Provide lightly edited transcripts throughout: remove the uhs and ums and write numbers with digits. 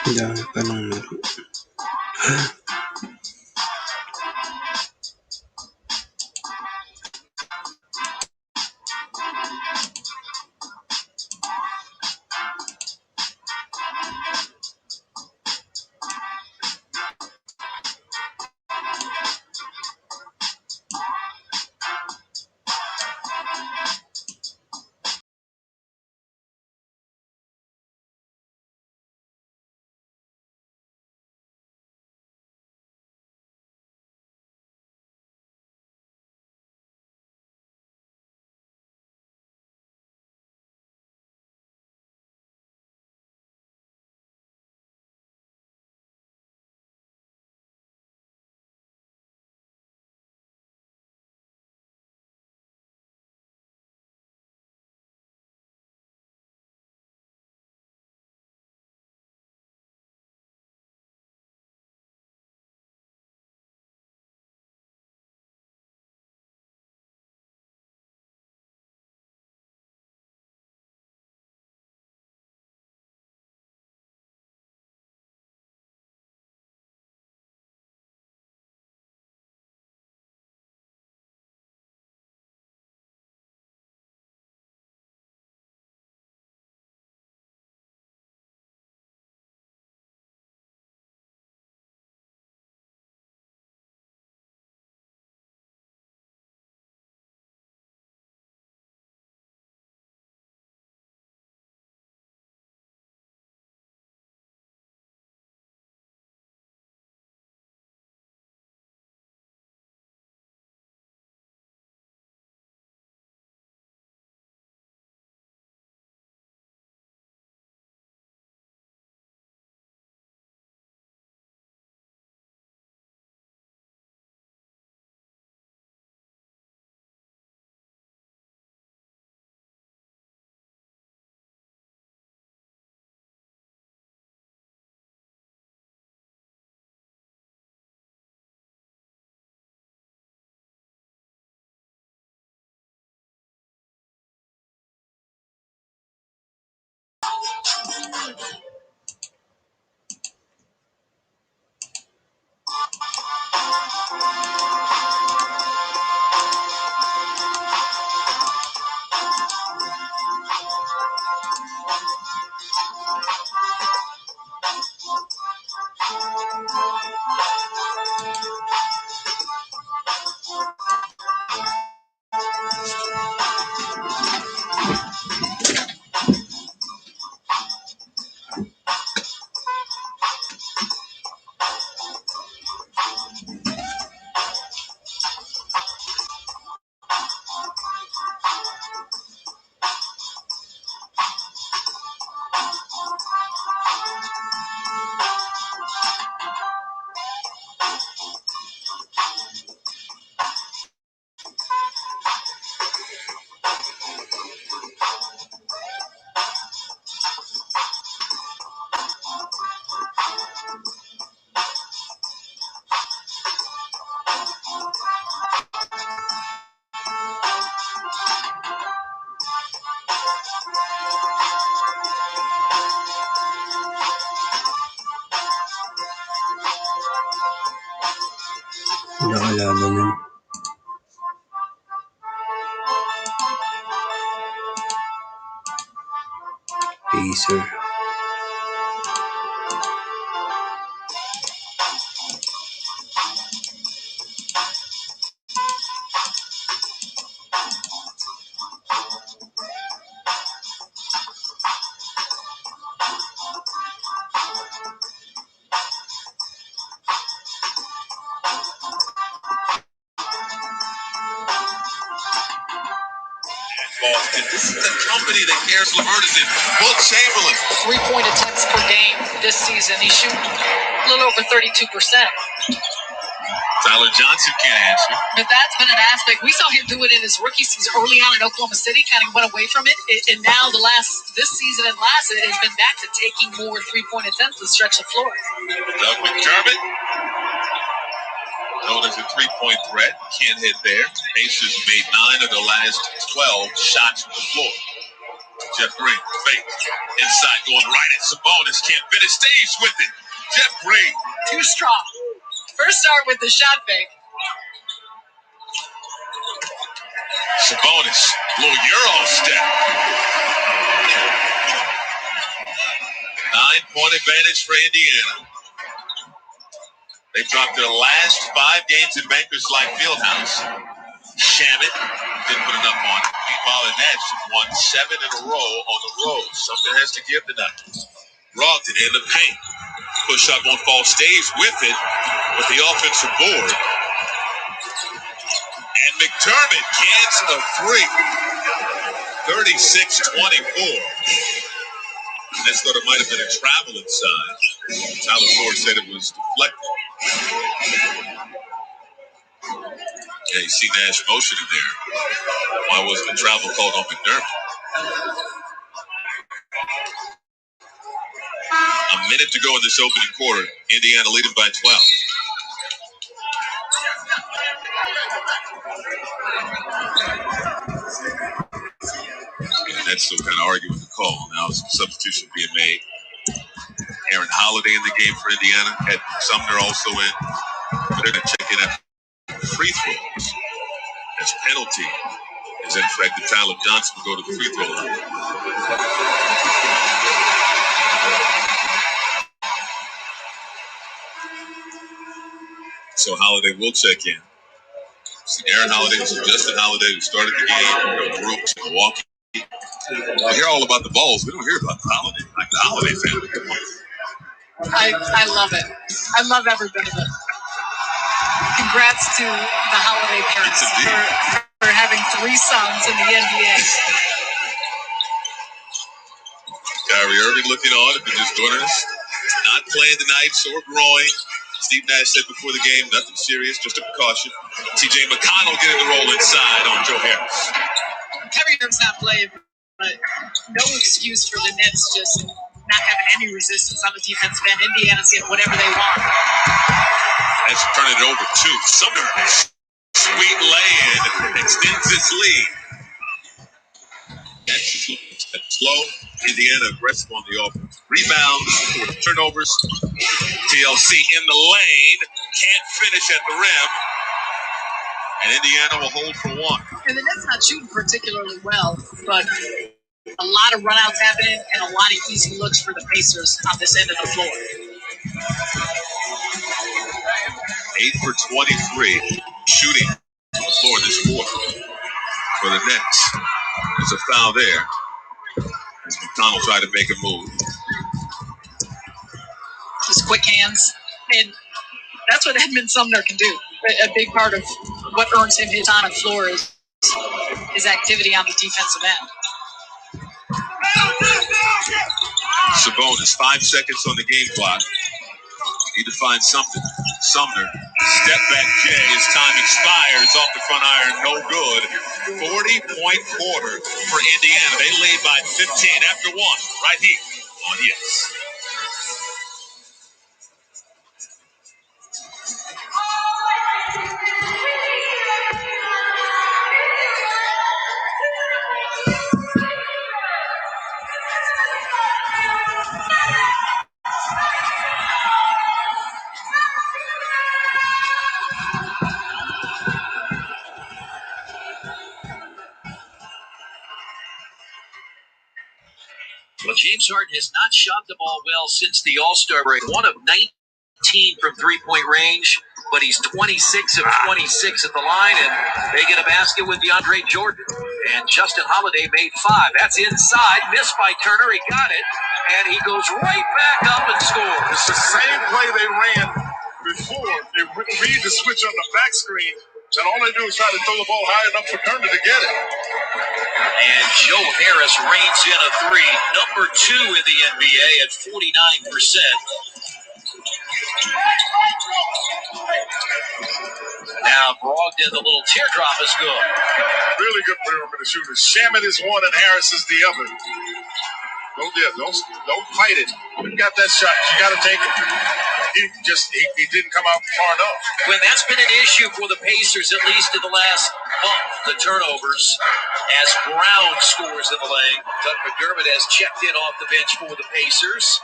Dami pa ng laro. Nakalaban yun. Pacer. This is the company that Karis LeVert is in. Will Chamberlain. 3-point attempts per game this season. He's shooting a little over 32%. Tyler Johnson can't answer. But that's been an aspect. We saw him do it in his rookie season early on in Oklahoma City, kind of went away from it. And now this season and last, it has been back to taking more 3-point attempts to stretch the floor. Doug McDermott, known as a 3-point threat, can't hit there. Pacers made 9 of the last 12 shots from the floor. Jeff Green, fake. Inside, going right at Sabonis. Can't finish. Stays with it. Jeff Green. Too strong. First start with the shot fake. Sabonis. Little Euro step. 9-point advantage for Indiana. They dropped their last 5 games in Bankers Life Fieldhouse. Shamit didn't put enough on it. Meanwhile, the Nets have won 7 in a row on the road. Something has to give tonight. Brogdon in the paint. Push up won't fall. Stays with it with the offensive board. And McDermott cans a 3. 36-24. Nets thought it might have been a travel inside. Tyler Ford said it was deflected. Yeah, you see Nash motioning there. Why wasn't the travel called on McDermott? A minute to go in this opening quarter. Indiana leading by 12. Yeah, that's still kind of arguing the call. Now some substitution being made. Aaron Holiday in the game for Indiana. Had Sumner also in. But they're going to check in at free throws. That's penalty. Is in fact that Tyler Johnson will go to the free throw line. So Holiday will check in. See Aaron Holiday, Justin Holiday, who started the game. Brooks, Milwaukee. We hear all about the balls. We don't hear about the Holiday. Like the Holiday family. I love it. I love every bit of it. Congrats to the Holiday parents for having 3 sons in the NBA. Kyrie Irving looking on, if you're just joining us. Not playing tonight, sore groin. Steve Nash said before the game, nothing serious, just a precaution. TJ McConnell getting the roll inside on Joe Harris. Kyrie Irving's not playing, but no excuse for the Nets just not having any resistance on the defensive end. Indiana's getting whatever they want. That's turning it over to Sumner. Sweet lay-in extends its lead. That's slow. Indiana aggressive on the offense. Rebounds, turnovers. TLC in the lane. Can't finish at the rim. And Indiana will hold for 1. And the Nets not shooting particularly well, but a lot of runouts happening and a lot of easy looks for the Pacers on this end of the floor. 8 for 23 shooting on the floor this quarter for the Nets. There's a foul there as McConnell tried to make a move. Just quick hands. And that's what Edmund Sumner can do. A big part of what earns him his on the floor is his activity on the defensive end. Sabonis, 5 seconds on the game clock. Need to find something. Sumner, step back J as time expires off the front iron, no good. 40-point quarter for Indiana. They lead by 15 after 1. Right here on Yes. Well, James Harden has not shot the ball well since the All-Star break. 1 of 19 from three-point range, but he's 26 of 26 at the line, and they get a basket with DeAndre Jordan. And Justin Holiday made 5. That's inside. Missed by Turner. He got it, and he goes right back up and scores. It's the same play they ran before. They read the switch on the back screen, and all they do is try to throw the ball high enough for Turner to get it. And Joe Harris reigns in a 3, number 2 in the NBA at 49%. Now Brogdon, the little teardrop is good. Really good perimeter shooters. Shamit is one and Harris is the other. Don't fight it. You got that shot. You got to take it. he didn't come out far enough. When that's been an issue for the Pacers, at least in the last month, the turnovers, as Brown scores in the lane. Doug McDermott has checked in off the bench for the Pacers.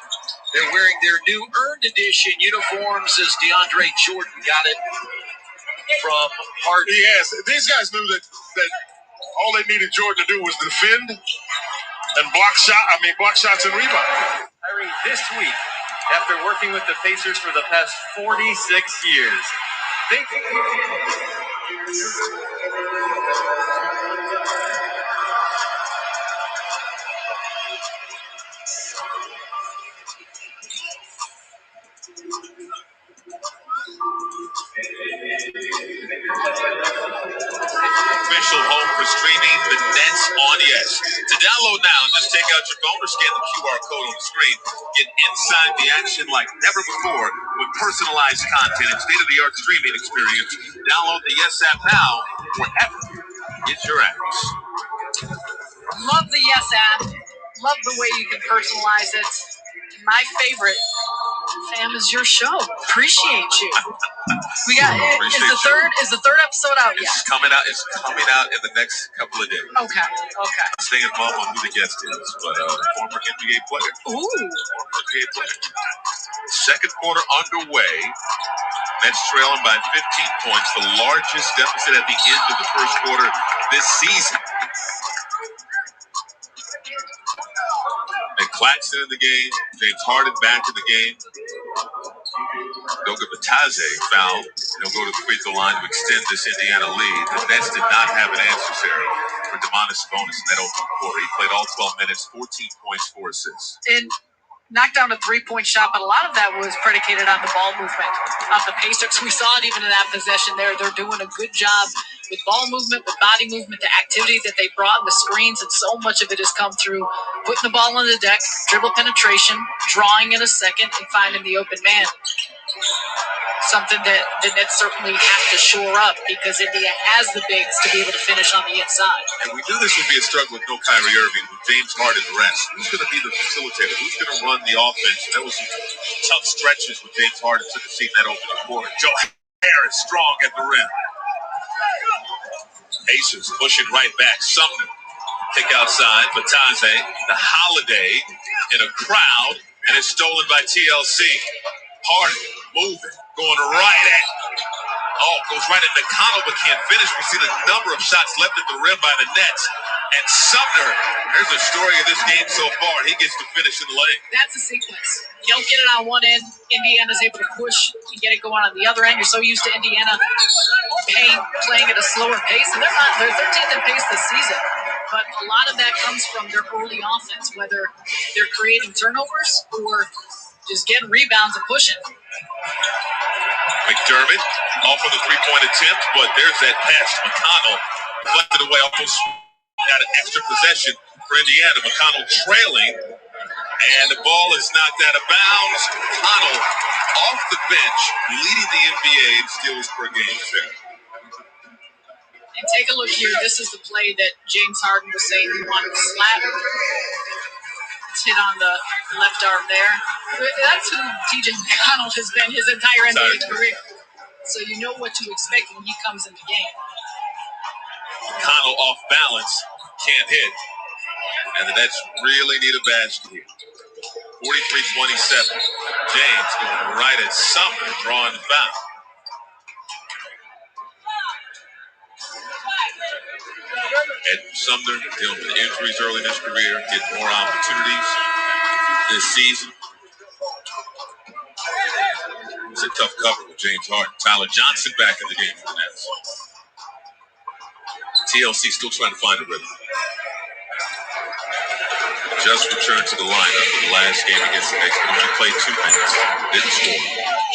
They're wearing their new earned edition uniforms as DeAndre Jordan got it from Harden. Yes, these guys knew that all they needed Jordan to do was defend and block shots and rebound. This week, after working with the Pacers for the past 46 years, Official home for streaming the Nets on Yes. To download now, just take out your phone or scan the QR code on the screen. Get inside the action like never before with personalized content and state-of-the-art streaming experience. Download the Yes app now wherever you get your apps. Love the Yes app. Love the way you can personalize it. My favorite, fam, is your show. Appreciate you. We got is the third episode out yet? It's coming out. It's coming out in the next couple of days. Okay. Staying mum on who the guest is, but former NBA player. Ooh. Former NBA player. Second quarter underway. Nets trailing by 15 points, the largest deficit at the end of the first quarter this season. And Claxton in the game, James Harden back in the game. Goga Batadze foul. He'll go to the free throw line to extend this Indiana lead. The Nets did not have an answer, Sarah, for Domantas Sabonis in that open quarter. He played all 12 minutes, 14 points, 4 assists. And knocked down a three-point shot, but a lot of that was predicated on the ball movement of the Pacers. We saw it even in that possession there. They're doing a good job with ball movement, with body movement, the activity that they brought in the screens, and so much of it has come through putting the ball on the deck, dribble penetration, drawing in a second, and finding the open man. Something that the Nets certainly have to shore up because India has the bigs to be able to finish on the inside. And we knew this would be a struggle with no Kyrie Irving, with James Harden rest. Who's going to be the facilitator? Who's going to run the offense? That was some tough stretches when James Harden took a seat in that opening quarter. Joe Harris strong at the rim. Pacers pushing right back. Sumner kick outside. Batadze, the Holiday in a crowd, and it's stolen by TLC. Harden moving, going right at. Goes right at McConnell, but can't finish. We see the number of shots left at the rim by the Nets. And Sumner, there's a story of this game so far. He gets to finish in the lane. That's a sequence. You don't get it on one end. Indiana's able to push and get it going on the other end. You're so used to Indiana playing at a slower pace, and they're 13th in pace this season. But a lot of that comes from their early offense, whether they're creating turnovers or just getting rebounds and pushing. McDermott off of the three-point attempt, but there's that pass. McConnell deflected away, almost got an extra possession for Indiana. McConnell trailing, and the ball is knocked out of bounds. McConnell off the bench, leading the NBA in steals per game. And take a look here. This is the play that James Harden was saying he wanted to slap. It's hit on the left arm there. That's who TJ McConnell has been his entire NBA career. So you know what to expect when he comes in the game. McConnell off balance, can't hit. And the Nets really need a basket here. 43-27. James going right at Sumner, drawing the foul. Ed Sumner dealing with injuries early in his career, getting more opportunities this season. It's a tough cover with James Harden. Tyler Johnson back in the game for the Nets. TLC still trying to find a rhythm. Just returned to the lineup in the last game against the Knicks, but only played 2 minutes. Didn't score.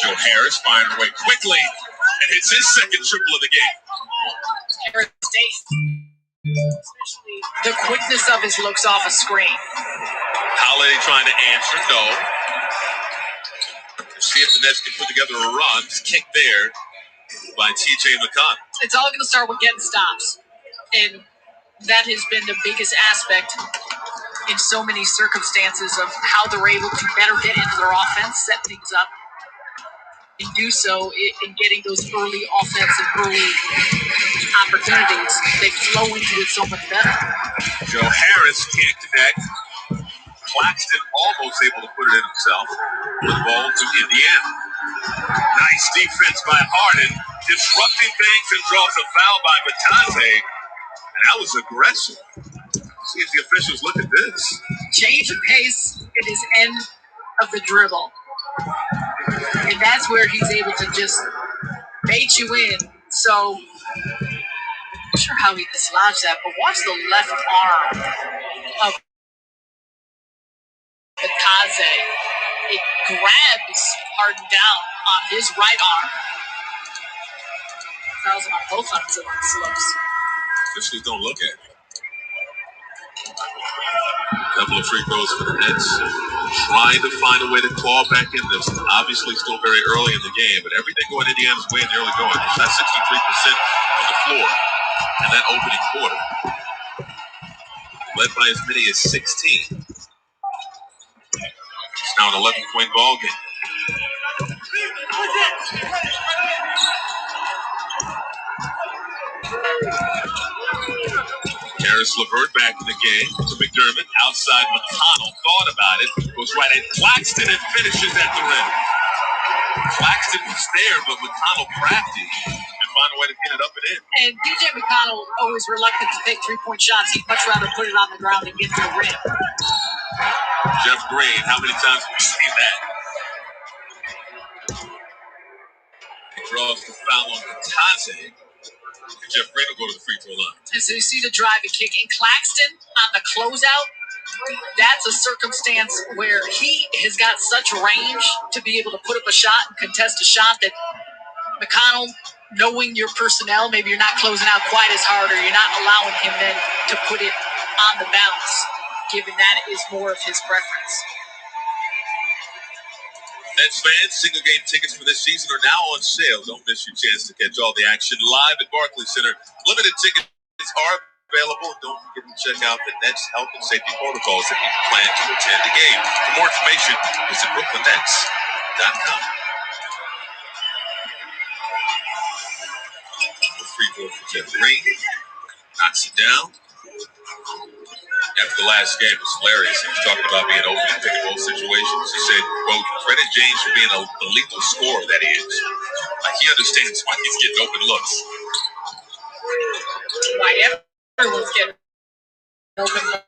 Joe Harris firing away quickly and hits his second triple of the game. Especially the quickness of his looks off a screen. Holiday trying to answer, no. See if the Nets can put together a run. Kick there by TJ McConnell. It's all going to start with getting stops. And that has been the biggest aspect in so many circumstances of how they're able to better get into their offense, set things up. and do so in getting those early offensive, early opportunities. They flow into it so much better. Joe Harris can't connect. Claxton almost able to put it in himself. With the ball to Indiana. Nice defense by Harden. Disrupting things and draws a foul by Batante. And that was aggressive. See if the officials look at this. Change of pace in his end of the dribble. And that's where he's able to just bait you in. So, I'm not sure how he dislodged that, but watch the left arm of Batante. It grabs Harden down on his right arm. Fouls him on both arms and slopes. Officials don't look at it. Couple of free throws for the Nets. Trying to find a way to claw back in this. Obviously still very early in the game, but everything going Indiana's way in the early going. They shot 63% from the floor in that opening quarter. Led by as many as 16. It's now an 11-point ball game. Harris LeVert back in the game to McDermott. Outside McConnell thought about it. Goes right at Claxton and finishes at the rim. Claxton was there, but McConnell crafty and find a way to get it up and in. And DJ McConnell always reluctant to take three-point shots. He'd much rather put it on the ground and get to the rim. Jeff Green, how many times have we seen that? He draws the foul on Batante. And Jeff Green will go to the free throw line. And so you see the drive and kick. And Claxton on the closeout, that's a circumstance where he has got such range to be able to put up a shot and contest a shot that McConnell, knowing your personnel, maybe you're not closing out quite as hard or you're not allowing him then to put it on the bounce, given that is more of his preference. Nets fans, single game tickets for this season are now on sale. Don't miss your chance to catch all the action live at Barclays Center. Limited tickets are available. Don't forget to check out the Nets health and safety protocols if you plan to attend the game. For more information, visit BrooklynNets.com. Free throw for Jeff Green. Knocks it down. After the last game, it was hilarious. He was talking about being open in pick and roll situations. He said, quote, credit James for being the lethal scorer that he is. Like, he understands why he's getting open looks. Why everyone's getting open looks.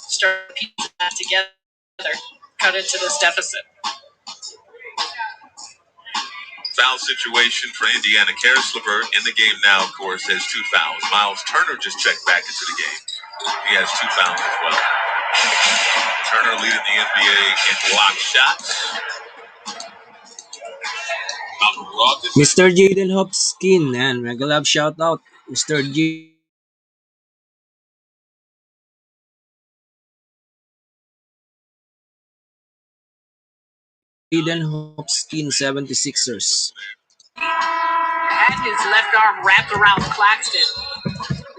start piecing that together, cut into this deficit. Foul situation for Indiana. Karis LeVert in the game now, of course, has 2 fouls. Miles Turner just checked back into the game. He has 2 fouls as well. Turner leading the NBA in block shots. Mr. Jaden Hopkins, and mega love shout out, Mr. Jaden Hopkins, 76ers. Had his left arm wrapped around Claxton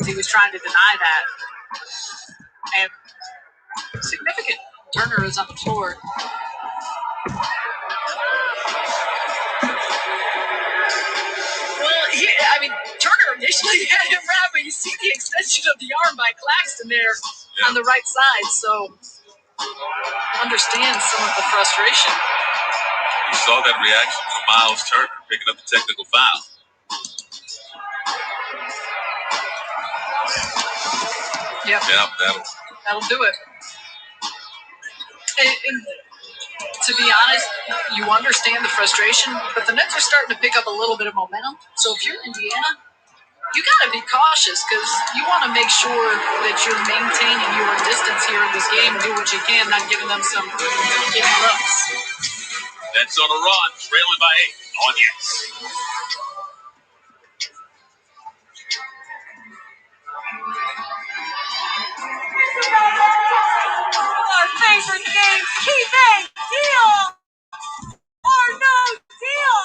as he was trying to deny that. And significant. Turner is on the floor. Well, Turner initially had him wrapped, but you see the extension of the arm by Claxton there on the right side. So understand some of the frustration. You saw that reaction from Miles Turner picking up the technical foul. Yep. That'll do it. And to be honest, you understand the frustration, but the Nets are starting to pick up a little bit of momentum. So if you're Indiana, you got to be cautious because you want to make sure that you're maintaining your distance here in this game. Do what you can, not giving them some giving looks. Nets on a run, trailing by 8 on yes. Our favorite games, keep it deal or no deal.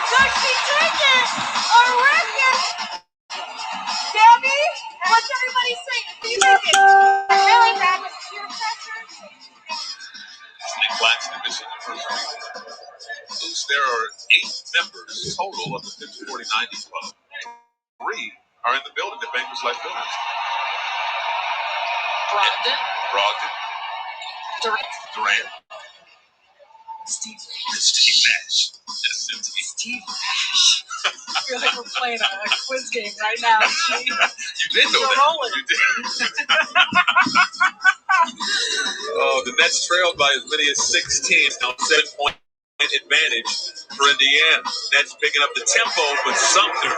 Does she take it? Or rip it? Gabby? What's everybody saying? Do you think it? Really, that was pure pressure. Nick Claxton missing the first week. There are 8 members total of the 50-40-90 club. 3 are in the building at Bankers Life Buildings. Brogdon. Durant. Steve Nash. SMT. Steve Nash. feel like we're playing a quiz game right now. You did know that. You did. Oh, the Nets trailed by as many as 16. Now 7-point advantage for Indiana. Nets picking up the tempo, but Sumner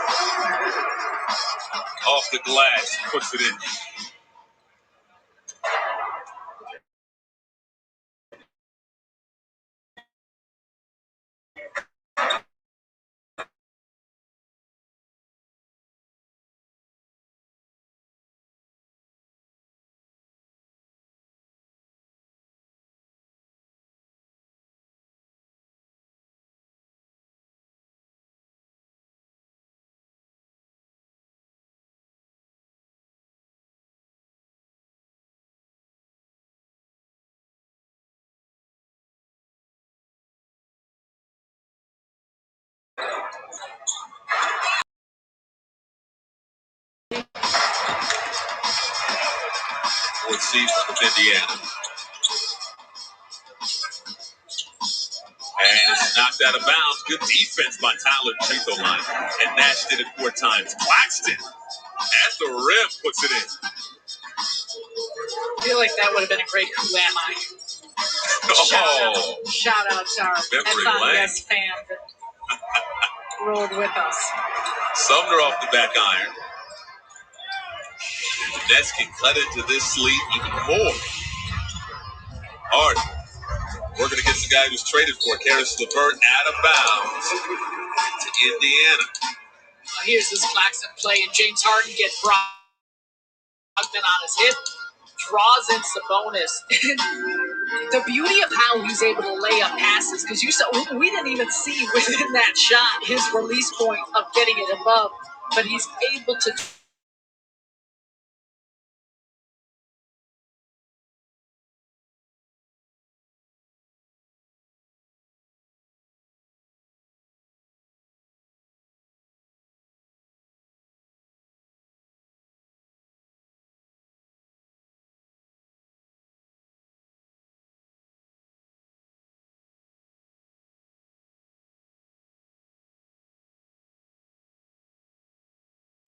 off the glass puts it in. Fourth season with Indiana. And it's knocked out of bounds. Good defense by Tyler Trito line. And Nash did it 4 times. Claxton at the rim puts it in. I feel like that would have been a great Who Am I? Shout out to our FIS fan that rolled with us. Sumner off the back iron. The Nets can cut into this lead even more. Harden working against the guy who was traded for, Karis LeVert, out of bounds to Indiana. Here's this Claxton play, and James Harden gets Brogdon on his hip, draws in Sabonis. The beauty of how he's able to lay up passes, because you saw we didn't even see within that shot his release point of getting it above, but he's able to.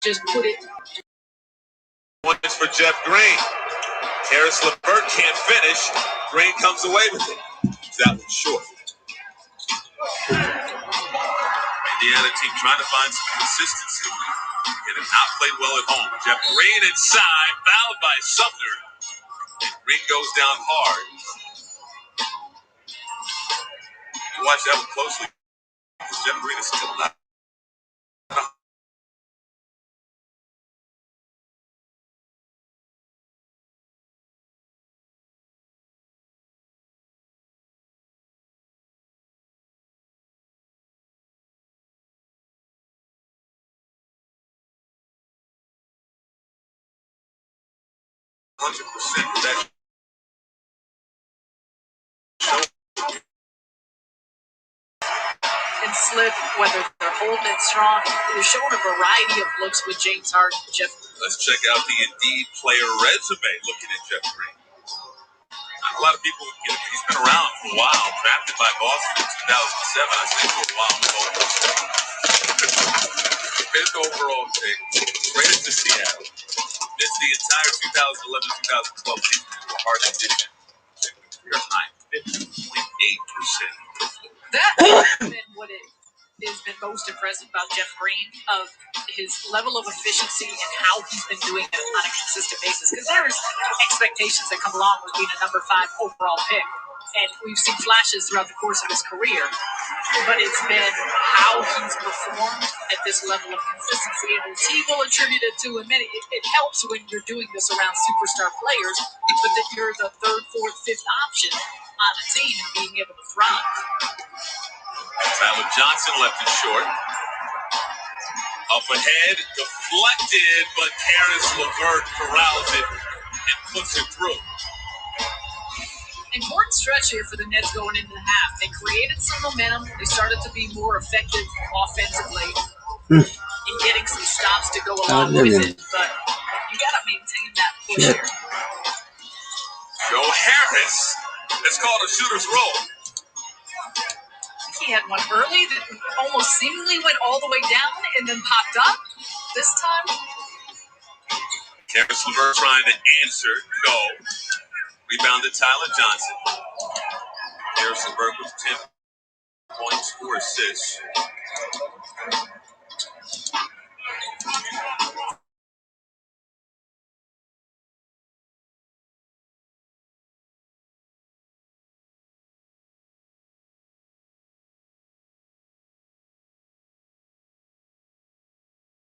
Just put it. Points for Jeff Green. Karis LeVert can't finish. Green comes away with it. That was short. Indiana team trying to find some consistency. It has not played well at home. Jeff Green inside, fouled by Sumner. And Green goes down hard. You watch that one closely. Jeff Green is still not. 100% that. And slip, whether they're holding it strong, they're showing a variety of looks with James Harden and Jeff. Let's check out the Indeed player resume looking at Jeff Green. Not a lot of people, he's been around for a while. Drafted by Boston in 2007, I think for a while. Fifth overall pick, traded to Seattle. Missed the entire 2011-2012 season for hard addition. Career high, 50.8%. That has been what it has been most impressive about Jeff Green, of his level of efficiency and how he's been doing it on a consistent basis. Because there's expectations that come along with being a number 5 overall pick. And we've seen flashes throughout the course of his career. But it's been how he's performed at this level of consistency. And he will attribute it to him. It helps when you're doing this around superstar players, but that you're the 3rd, 4th, 5th option on a team and being able to thrive. Tyler Johnson left it short. Up ahead, deflected, but Karis LeVert corrals it and puts it through. Important stretch here for the Nets going into the half. They created some momentum. They started to be more effective offensively in getting some stops to go along with it. But you got to maintain that push here. Joe Harris. It's called a shooter's roll. He had had one early that almost seemingly went all the way down and then popped up. This time, Karis LeVert trying to answer. No. Rebounded Tyler Johnson. Karis LeVert with 10 points, 4 assists.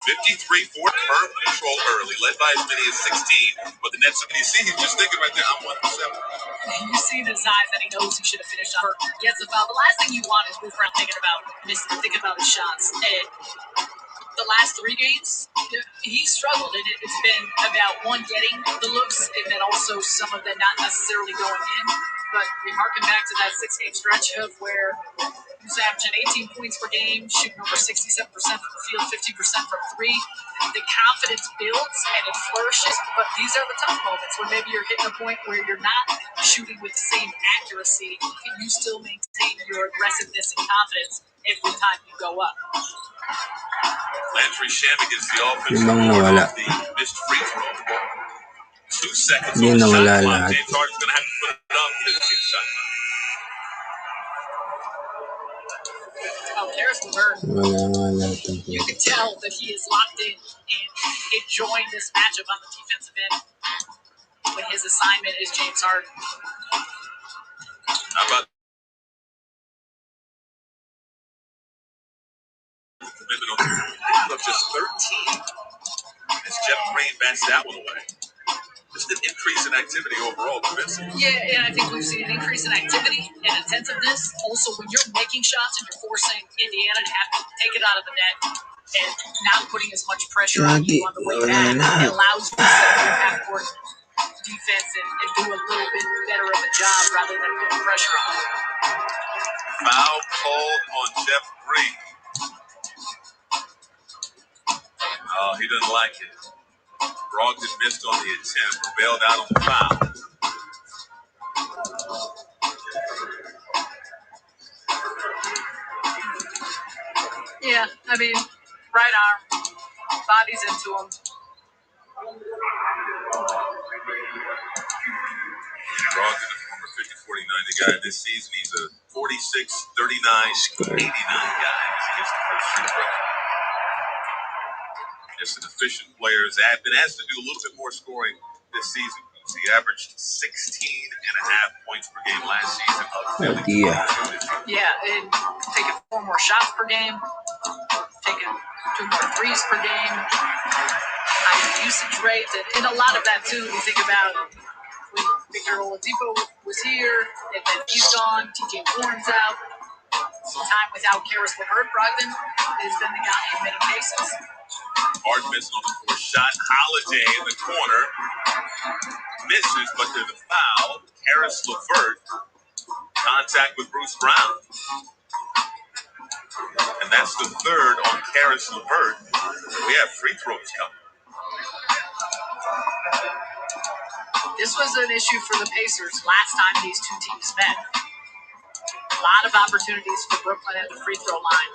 53 for curve control early, led by as many as 16. But the Nets, when you see, he's just thinking right there, I'm 1 for 7. you see in his eyes that he knows he should have finished on her. Gets the foul. The last thing you want is move around thinking about his shots. And the last 3 games, he struggled, and it's been about one getting the looks, and then also some of them not necessarily going in. But we harken back to that 6-game stretch of where he was averaging 18 points per game, shooting over 67% from the field, 50% from 3. The confidence builds and it flourishes, but these are the tough moments when maybe you're hitting a point where you're not shooting with the same accuracy. Can you still maintain your aggressiveness and confidence every time you go up? Landry Shamet gets the offensive Yung board nawala. off the missed free throw. 2 seconds Yung on the shot nawala clock. lahat. James Harden's going to have to put it up. He doesn't see the shot clock. Oh, Karis LeVert. Wala. You can tell that he is locked in and enjoying this matchup on the defensive end when his assignment is James Harden. How about the commitment on the just 13 as Jeff Green bats that one away. Just an increase in activity overall, Vince. Yeah, and I think we've seen an increase in activity and attentiveness. Also, when you're making shots and you're forcing Indiana to have to take it out of the net and not putting as much pressure on you on the way back, it allows you to set up your half-court defense and do a little bit better of a job rather than putting pressure on them. Foul called on Jeff Green. Oh, he doesn't like it. Brogdon missed on the attempt, but bailed out on the foul. Yeah, I mean, right arm, bodies into him. Brogdon, a former 50-40-90 guy this season, he's a 46-39-89 guy. He gets the first free throw. Just an efficient player. Has been asked to do a little bit more scoring this season. He averaged 16.5 points per game last season. Yeah, and taking 4 more shots per game, taking 2 more threes per game, higher usage rate, and a lot of that too. You think about when Victor Oladipo was here, and then he's gone, TJ Warren's out. Some time without Karis LeVert, Brogdon has been the guy in many cases. Hard missing on the 4th shot. Holiday in the corner. Misses, but there's a foul. Karis LeVert. Contact with Bruce Brown. And that's the 3rd on Karis LeVert. We have free throws coming. This was an issue for the Pacers last time these two teams met. A lot of opportunities for Brooklyn at the free throw line,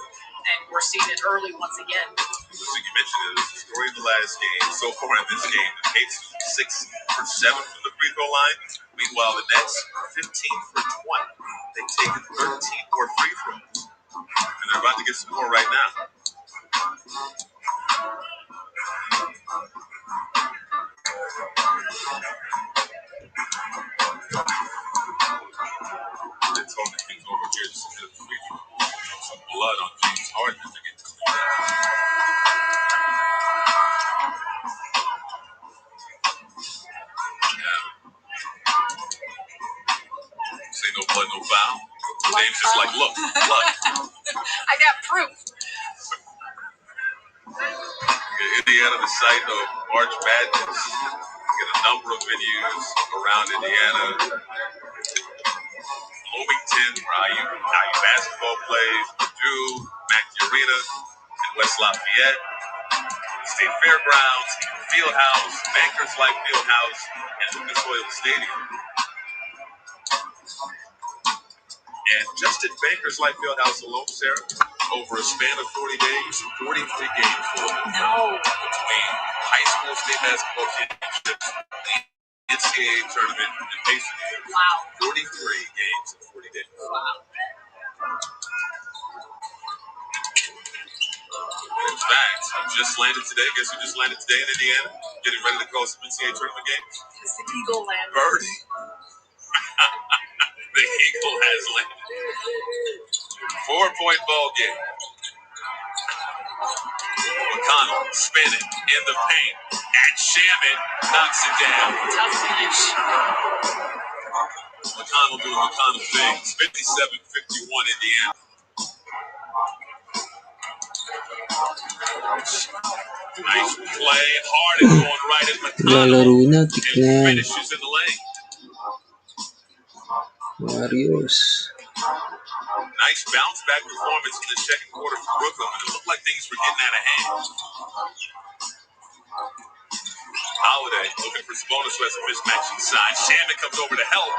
and we're seeing it early once again. So you mentioned it was the story of the last game. So far in this game, the Pacers 6 for 7 from the free throw line. Meanwhile, the Nets 15 for 20. They've taken 13 more free throws. And they're about to get some more right now. They're talking things over here just to get the free throw. Some blood on James Harden as they get to the Say no blood, no foul. James just like, look, blood. I got proof. Indiana, the site of March Madness. Get a number of venues around Indiana. Bloomington, where IU basketball plays, Purdue, Mackey Arena, and West Lafayette. State Fairgrounds, Fieldhouse, Bankers Life Fieldhouse, and Lucas Oil Stadium. And just at Bankers Life Fieldhouse alone, Sarah, over a span of 40 days, 43 games No. between high school state basketball championships, the NCAA tournament, and Pacer games. Wow. 43 games in 40 days. Wow. In fact, just landed today. Guess who just landed today in Indiana? Getting ready to call some NCAA tournament games. It's the Eagle land. Birdie. The Eagle has landed. 4-point ball game. McConnell spinning in the paint. And Shaman knocks it down. Tough finish. McConnell doing McConnell things. 57-51 Indiana. Nice play. Harden going right at McConnell. Lalaro na, And tik na yan. finishes in the lane. Warriors. Nice bounce back performance in the second quarter for Brooklyn, and it looked like things were getting out of hand. Holiday looking for Sabonis, who has a mismatch inside. Shaman comes over to help,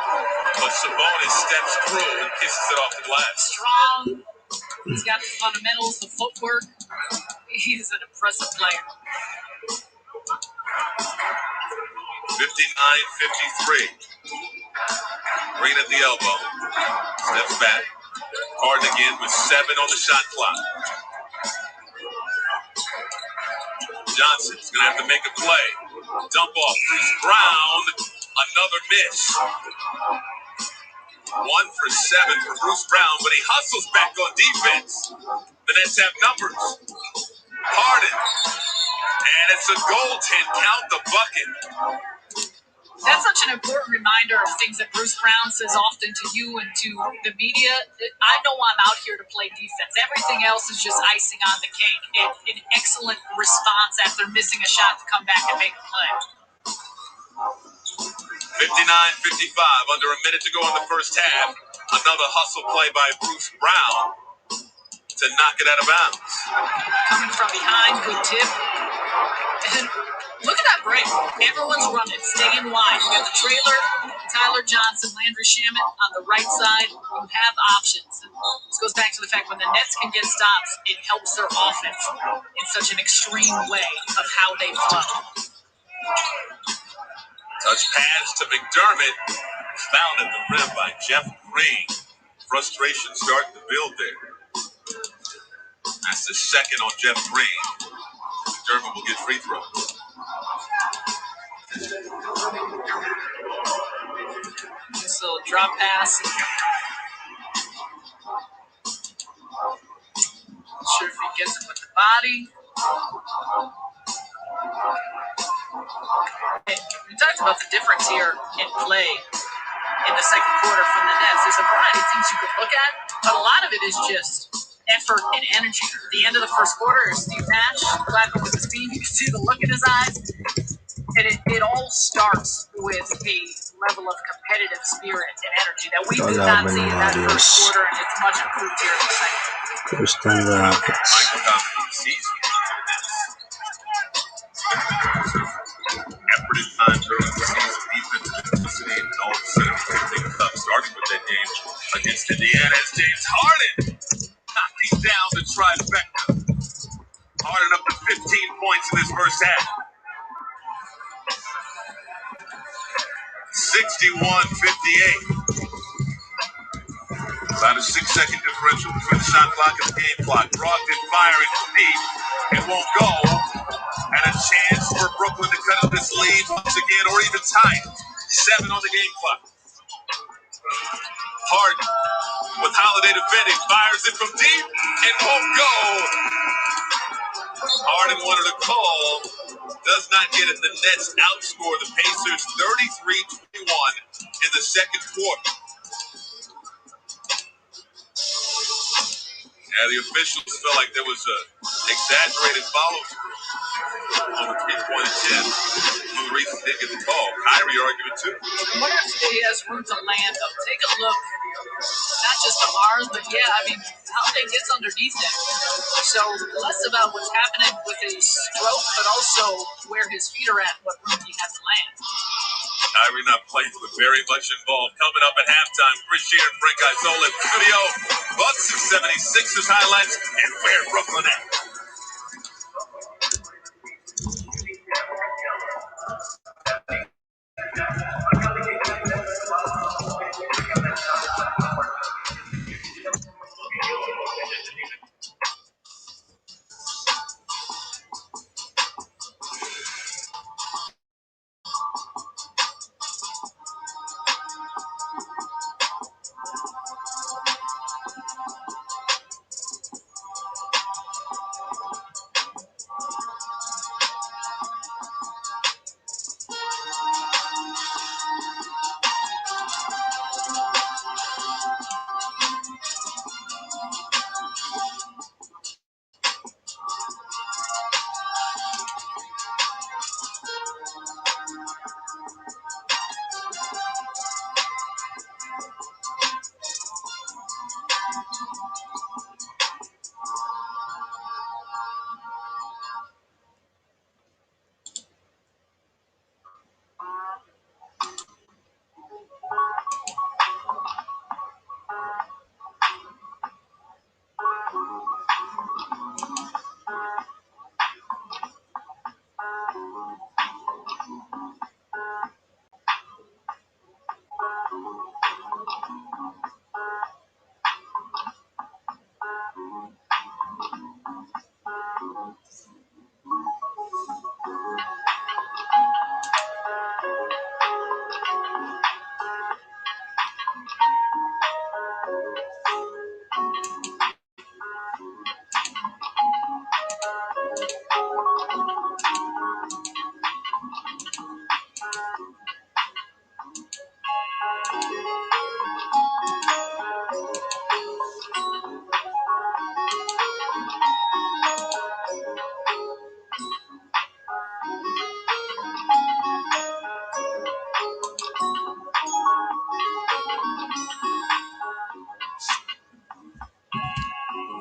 but Sabonis steps through and kisses it off the glass. Strong. He's got the fundamentals, the footwork. He's an impressive player. 59-53. Green at the elbow. Steps back. Harden again with 7 on the shot clock. Johnson's going to have to make a play. Dump off Bruce Brown. Another miss. 1 for 7 for Bruce Brown, but he hustles back on defense. The Nets have numbers. Harden. And it's a goaltend. Count the bucket. That's such an important reminder of things that Bruce Brown says often to you and to the media. I know I'm out here to play defense. Everything else is just icing on the cake. An excellent response after missing a shot to come back and make a play. 59-55, under a minute to go in the first half. Another hustle play by Bruce Brown to knock it out of bounds. Coming from behind, good tip. And look at that break. Everyone's running, staying wide. You got the trailer, Tyler Johnson, Landry Shamet on the right side. You have options. And this goes back to the fact when the Nets can get stops, it helps their offense in such an extreme way of how they flow. Touch pass to McDermott. Fouled at the rim by Jeff Green. Frustration starting to build there. That's the second on Jeff Green. McDermott will get free throws. This little drop pass. Not sure if he gets it with the body. And we talked about the difference here in play in the second quarter from the Nets. There's a variety of things you could look at, but a lot of it is just effort and energy. At the end of the first quarter, Steve Nash clapping with his team. You can see the look in his eyes. And it all starts with a level of competitive spirit and energy that we did not see in that first quarter, and it's much improved here in the second. Houston Rockets. Michael Thompson sees effort at times early in the season, defensive intensity, and all of a sudden pick things up. Starting with that game against Indiana as James Harden knocked these down to trifecta. Harden up to 15 points in this first half. 61-58. About a 6-second differential between the shot clock and the game clock. Brogdon firing from deep. It won't go. And a chance for Brooklyn to cut up this lead once again, or even tie it. 7 on the game clock. Harden with Holiday defending. Fires it from deep. It won't go. Harden wanted a call. Does not get it. The Nets outscore the Pacers 33-21 in the second quarter. Yeah, the officials felt like there was an exaggerated follow-through on the three-point attempt. One of the reasons they didn't get the call. Kyrie argument too. I wonder if he has room to land, though. Take a look, not just to Mars, but Holiday gets underneath him. So less about what's happening with his stroke, but also where his feet are at and what room he has to land. Kyrie not playing, but very much involved. Coming up at halftime, Chris Shear and Frank Isola in the studio. Bucks and 76ers highlights and where Brooklyn at.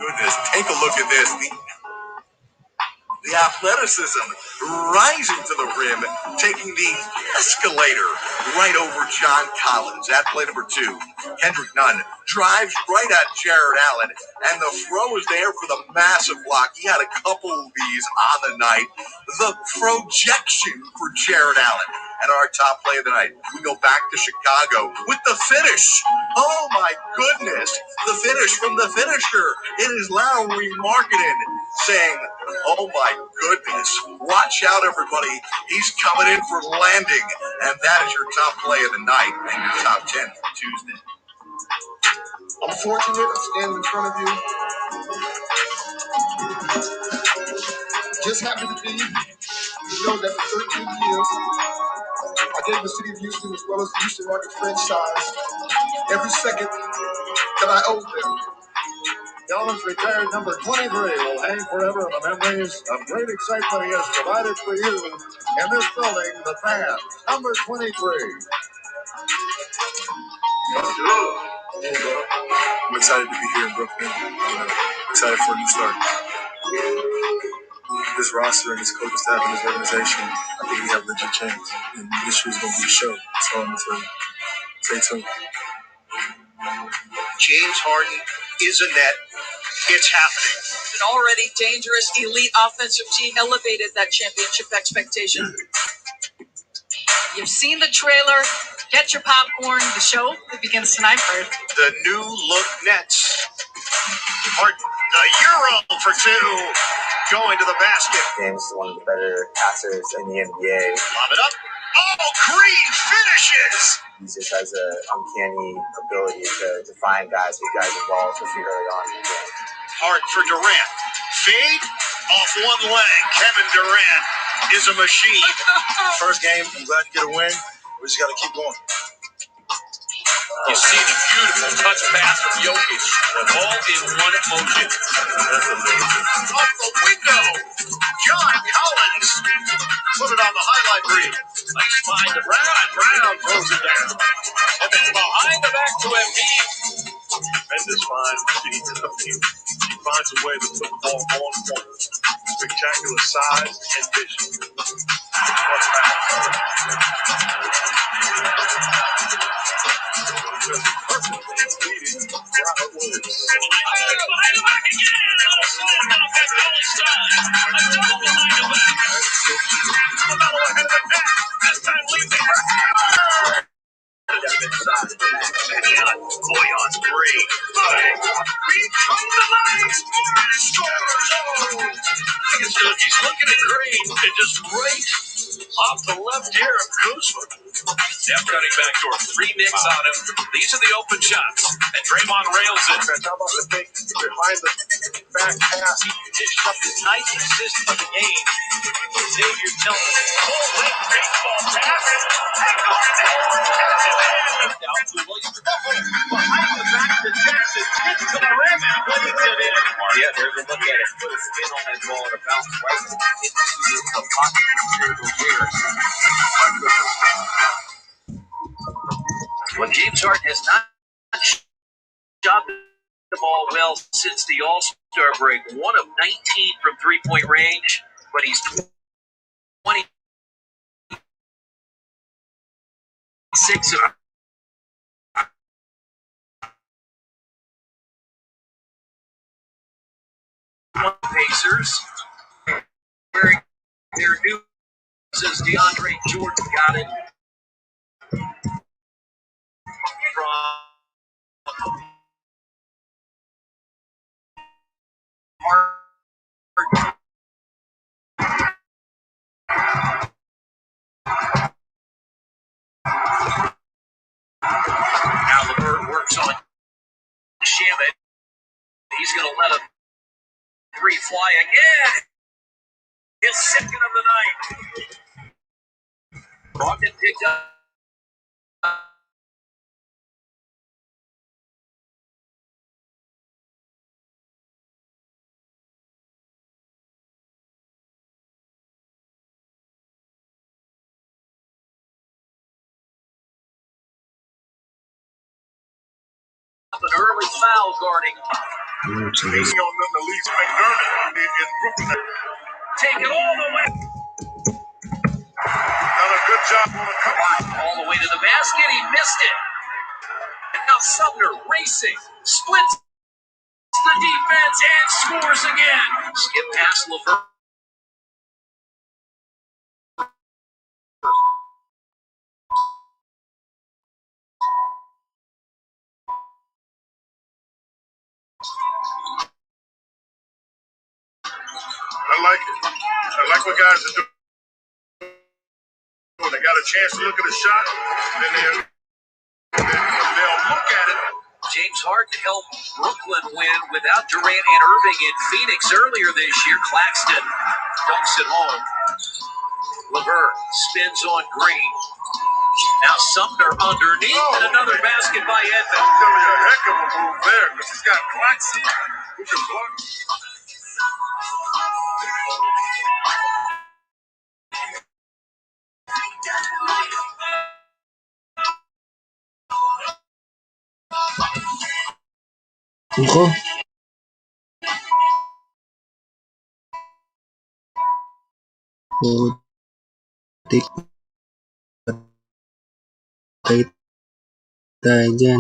Goodness, take a look at this. The athleticism rising to the rim, taking the escalator right over John Collins at play number 2. Kendrick Nunn drives right at Jared Allen, and the throw is there for the massive block. He had a couple of these on the night. The projection for Jared Allen. And our top play of the night, we go back to Chicago with the finish. Oh my goodness, the finish from the finisher. It is Lowry Marketing saying, oh my goodness, watch out everybody. He's coming in for landing. And that is your top play of the night and your top 10 for Tuesday. I'm fortunate to stand in front of you. Just happy to be. You know that for 13 years, I gave the city of Houston as well as the Houston Rockets franchise every second that I owed them. Allen's retired number 23 will hang forever in the memories of great excitement he has provided for you in this building, the fans. Number 23. Hey, bro. I'm excited to be here in Brooklyn. Excited for a new start. This roster and this coaching staff and this organization, I think we have legit chance. And this year's going to be a show. So I'm going to tell you. Stay tuned. James Harden is a net. It's happening. An already dangerous elite offensive team elevated that championship expectation. You've seen the trailer. Get your popcorn. The show that begins tonight. The new look Nets. Harden, the Euro for 2. Going to the basket. James is one of the better passers in the NBA. Lob it up. Oh, Green finishes. He just has an uncanny ability to find guys, get guys involved, especially early on in the game. Hard for Durant. Fade off one leg. Kevin Durant is a machine. First game, I'm glad to get a win. We just got to keep going. You see the beautiful touch pass from Jokic, all in one motion. Off the window. John Collins put it on the highlight reel. Nice find to Brown. Brown throws it down. And then behind the back to Embiid. Tremendous find. He finds a way to put the ball on point. Spectacular size and vision. Boy on three. He's looking at Green and just right off the left ear of Kuzma. Steph cutting back door. 3 nicks on him. These are the open shots. And Draymond rails it. How about the fake behind the back pass? Just up the nicest system of the game. Senyor tells him, baseball pass. Down to Williams. Behind the back to Jackson. Gets to the rim and lays it in. Yeah, there's a look at it. Put his spin on that ball and a bounce right into the pocket for years. Well, James Harden has not shot the ball well since the All-Star break. 1 of 19 from three-point range, but he's 26 of Pacers. Their new says DeAndre Jordan got it from Harden. Now LeVert works on Shamit. He's going to let a 3 fly again. His second of the night. Brogdon picked up. An early foul guarding. Leaning on them to leave McDermott in Brooklyn. Take it all the way. Done a good job on the cover. All the way to the basket. He missed it. And now Sumner racing. Splits the defense and scores again. Skip past LeVert. I like it. I like what guys are doing. When they got a chance to look at a shot, and they'll look at it. James Harden helped Brooklyn win without Durant and Irving in Phoenix earlier this year. Claxton dunks it home. LeVert spins on Green. Now Sumner underneath and another basket by Edmond. That's going to be a heck of a move there because he's got Claxton who can block. Ako, putik. Patay tayo dyan.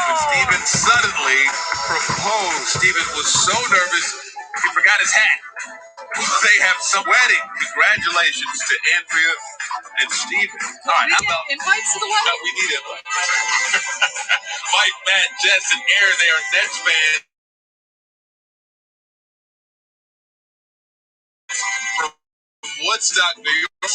When Steven suddenly proposed, Steven was so nervous he forgot his hat. They have some wedding. Congratulations to Andrea and Steven. All right, how about invites to the wedding? we need it. Mike, Matt, Jess, and Aaron, they are Nets fans from Woodstock, New York.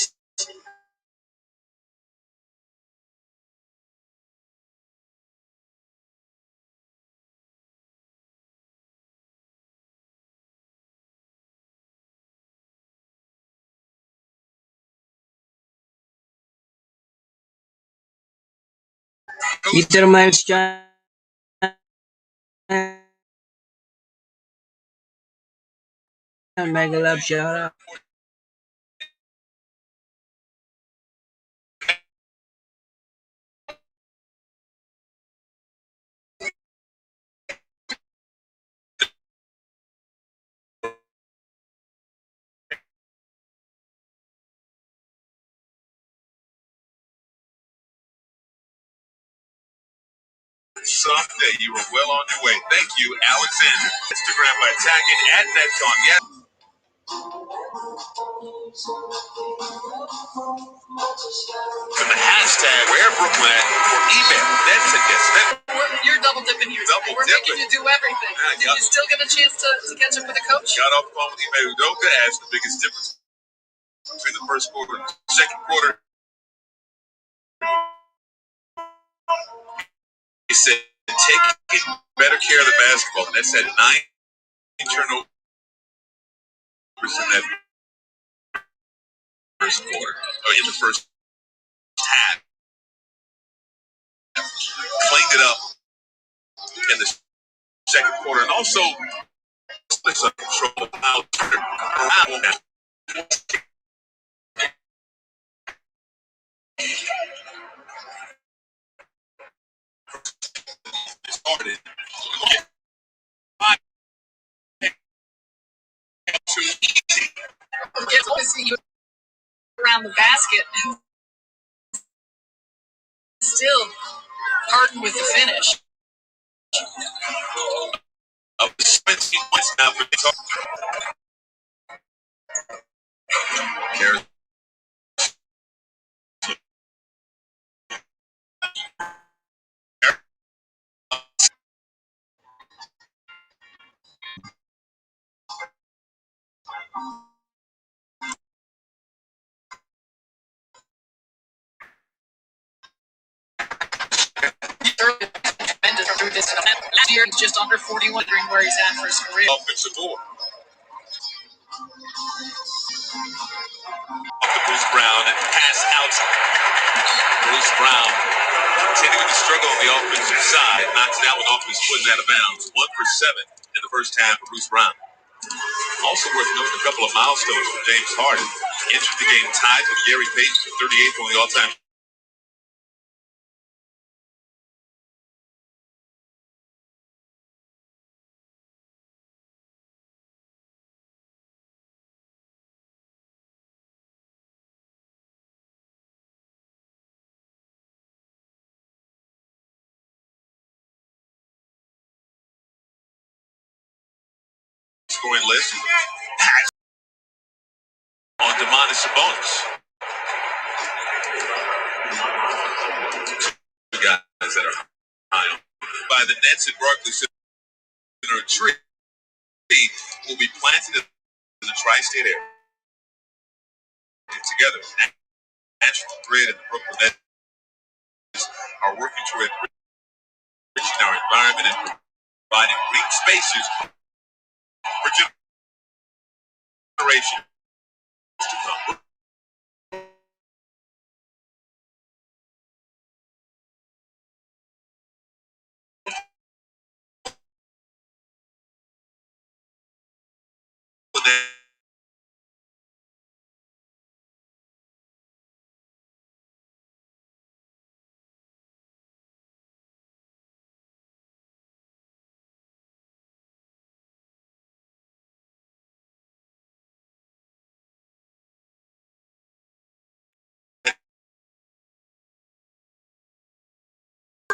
Peter Miles Chan, mega love shout out. Someday you were well on your way. Thank you, Alexander. Instagram by tagging at Netcon. Yes. To the hashtag where Brooklyn at or email Nets at yes. You're double dipping here. Double We're dipping. making you do everything. Did you still get a chance to catch up with the coach? Got off the phone with Ime Udoka, asked the biggest difference between the first quarter and the second quarter. said taking better care of the basketball. And that's at 9 turnovers in that first quarter, or in the first half. Cleaned it up in the second quarter, and also some control. Started. Too easy. It's to see you around the basket and still Harden with the finish. Up to 17 points now for the top. Last year, just under 41, where he's at for his career. Offensive board. Bruce Brown pass out. Bruce Brown continuing to struggle on the offensive side. Knocks that one off his foot and out of bounds. 1 for 7 in the first half for Bruce Brown. Also worth noting a couple of milestones for James Harden. Entered the game tied with Gary Payton for 38th on the all-time. Scoring list. Pass on Demonis Sabonis. Two guys that are high on. By the Nets and Barclays Center, a tree will be planted in the tri-state area. Together, National Grid and the Brooklyn Nets are working toward enriching our environment and providing green spaces for generations to come.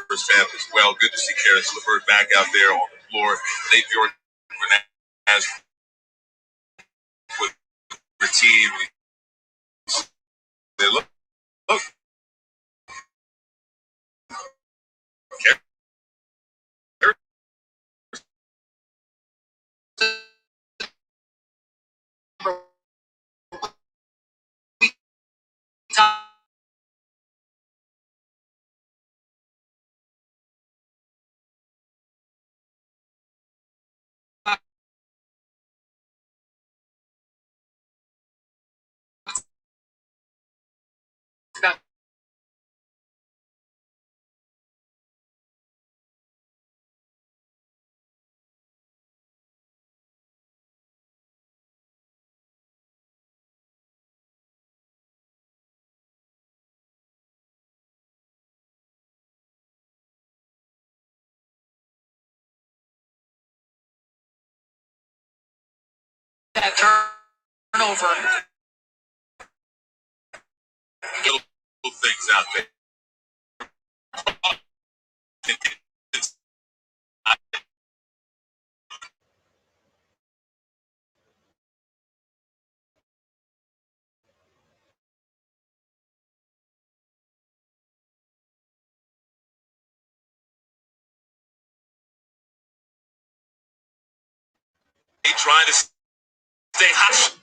First half as well. Good to see Karis LeVert back out there on the floor. Nate York has with the team. They look. That turnover. Little things out there. Trying to stay hot.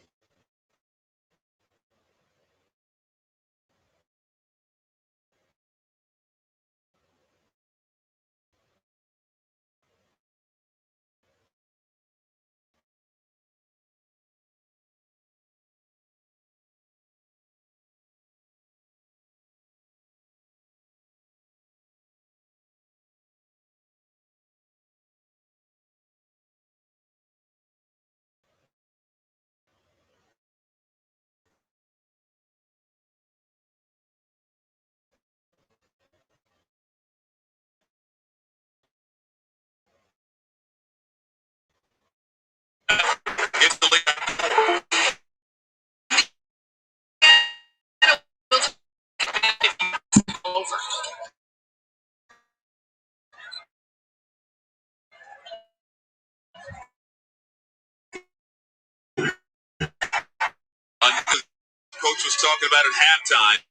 talking about at halftime.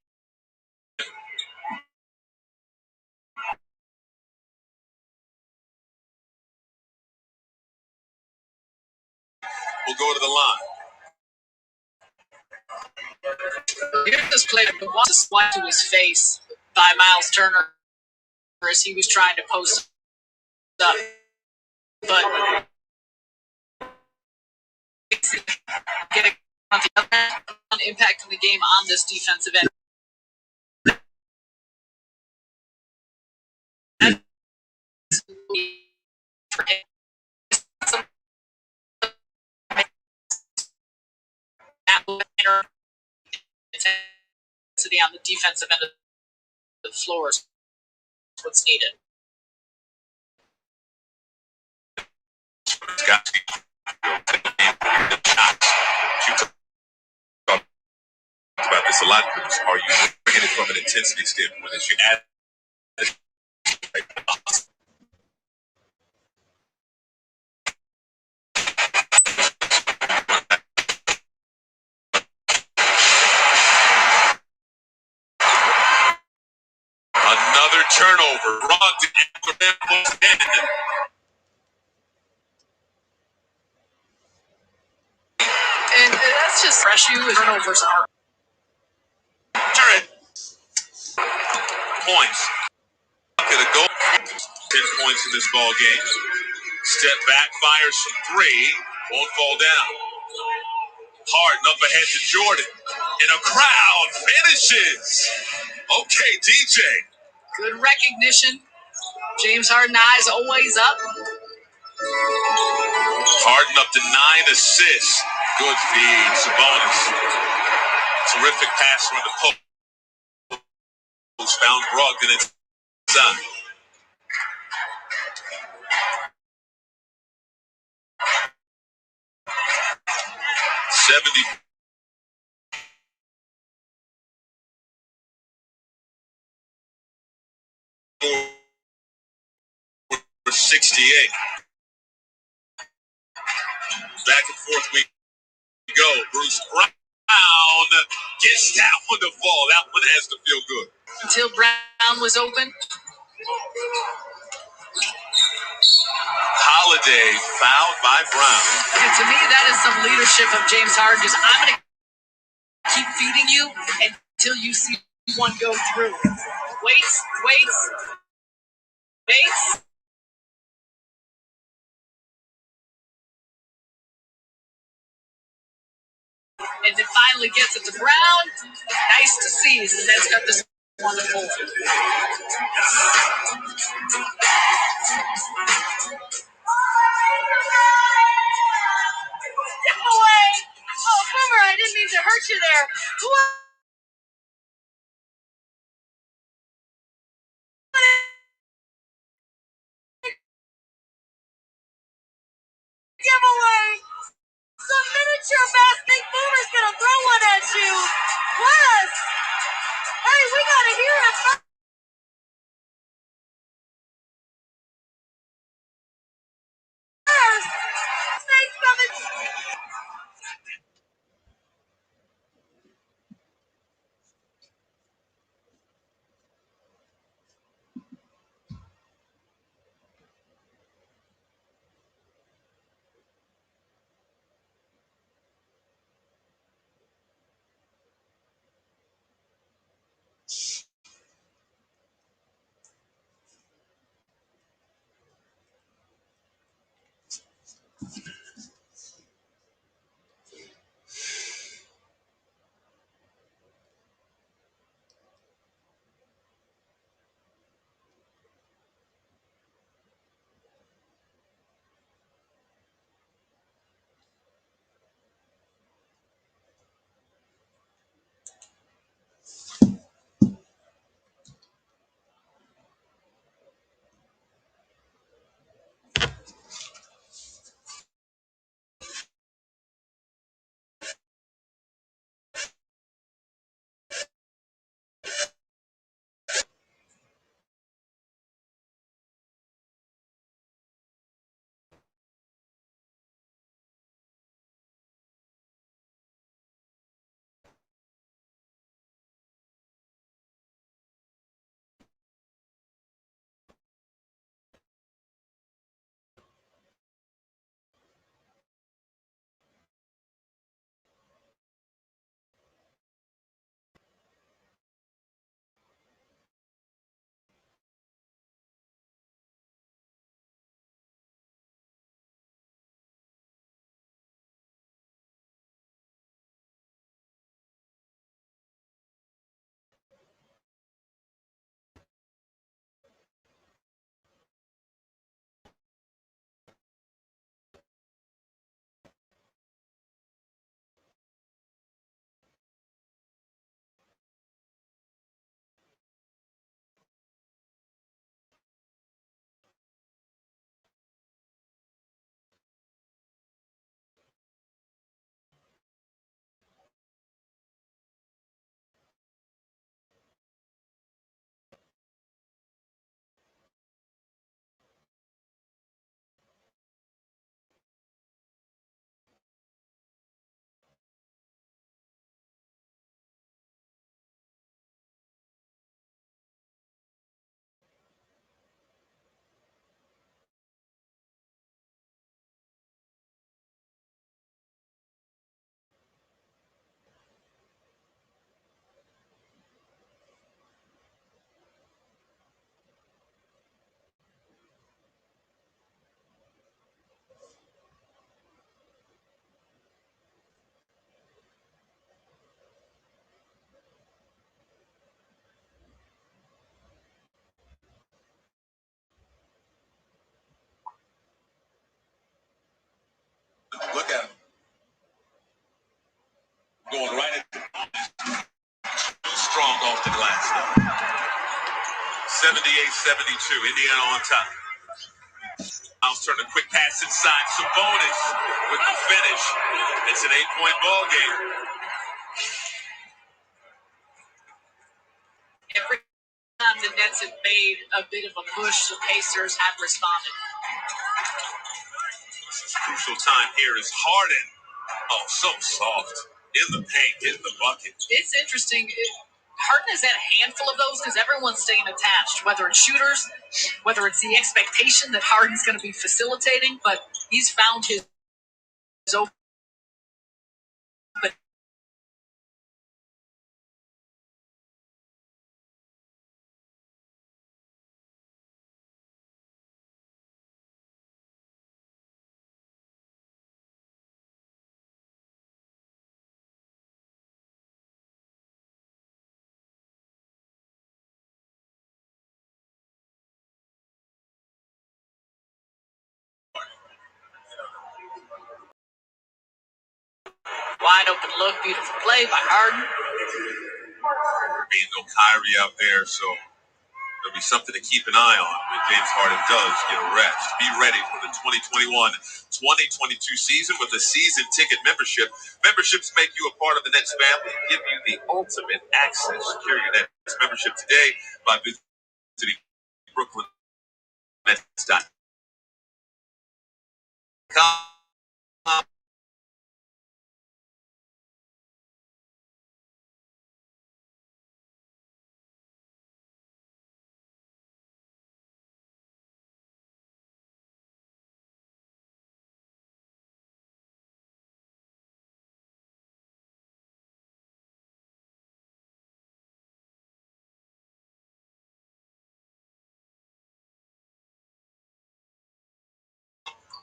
Will go to the line. Here's this player who wants to swipe to his face by Miles Turner as he was trying to post up. But getting on the other end, impacting the game on this defensive end. Intensity on the defensive end of the floor is what's needed. Got about this a lot. Are you bringing it from an intensity standpoint as you add? Another turnover. Brogdon after that was in. And that's just fresh you and turnovers are. Turn. Points. Get a goal. 10 points in this ball game. Step back, fires from three. Won't fall down. Harden up ahead to Jordan. And a crowd finishes. Okay, DJ. Good recognition. James Harden eyes always up. Harden up to 9 assists. Good feed. Sabonis. Terrific pass from the post. Found Brogdon inside. For 68. Back and forth we go. Bruce Brown gets that one to fall. That one has to feel good. Until Brown was open. Holiday fouled by Brown. And to me, that is some leadership of James Harden. Just, I'm going to keep feeding you until you see one go through. Waits. And then finally gets it to Brown. Nice to see. And that's got this wonderful. Step away. Oh, Boomer, I didn't mean to hurt you there. Giveaway. Some miniature basket. Boomer's going to throw one at you. What? Hey, we got to hear it first. Thanks, coming. off the glass now. 78-72, Indiana on top. Miles turn a quick pass inside. Sabonis with the finish. It's an 8-point ball game. Every time the Nets have made a bit of a push, the Pacers have responded. Crucial time here is Harden. Oh, so soft. In the paint, in the bucket. It's interesting. Harden has had a handful of those because everyone's staying attached, whether it's shooters, whether it's the expectation that Harden's going to be facilitating, but he's found his open. Wide open look, beautiful play by Harden. Being no Kyrie out there, so there'll be something to keep an eye on when James Harden does get a rest. Be ready for the 2021-2022 season with a season ticket membership. Memberships make you a part of the Nets family and give you the ultimate access. Secure your Nets membership today by visiting BrooklynNets.com.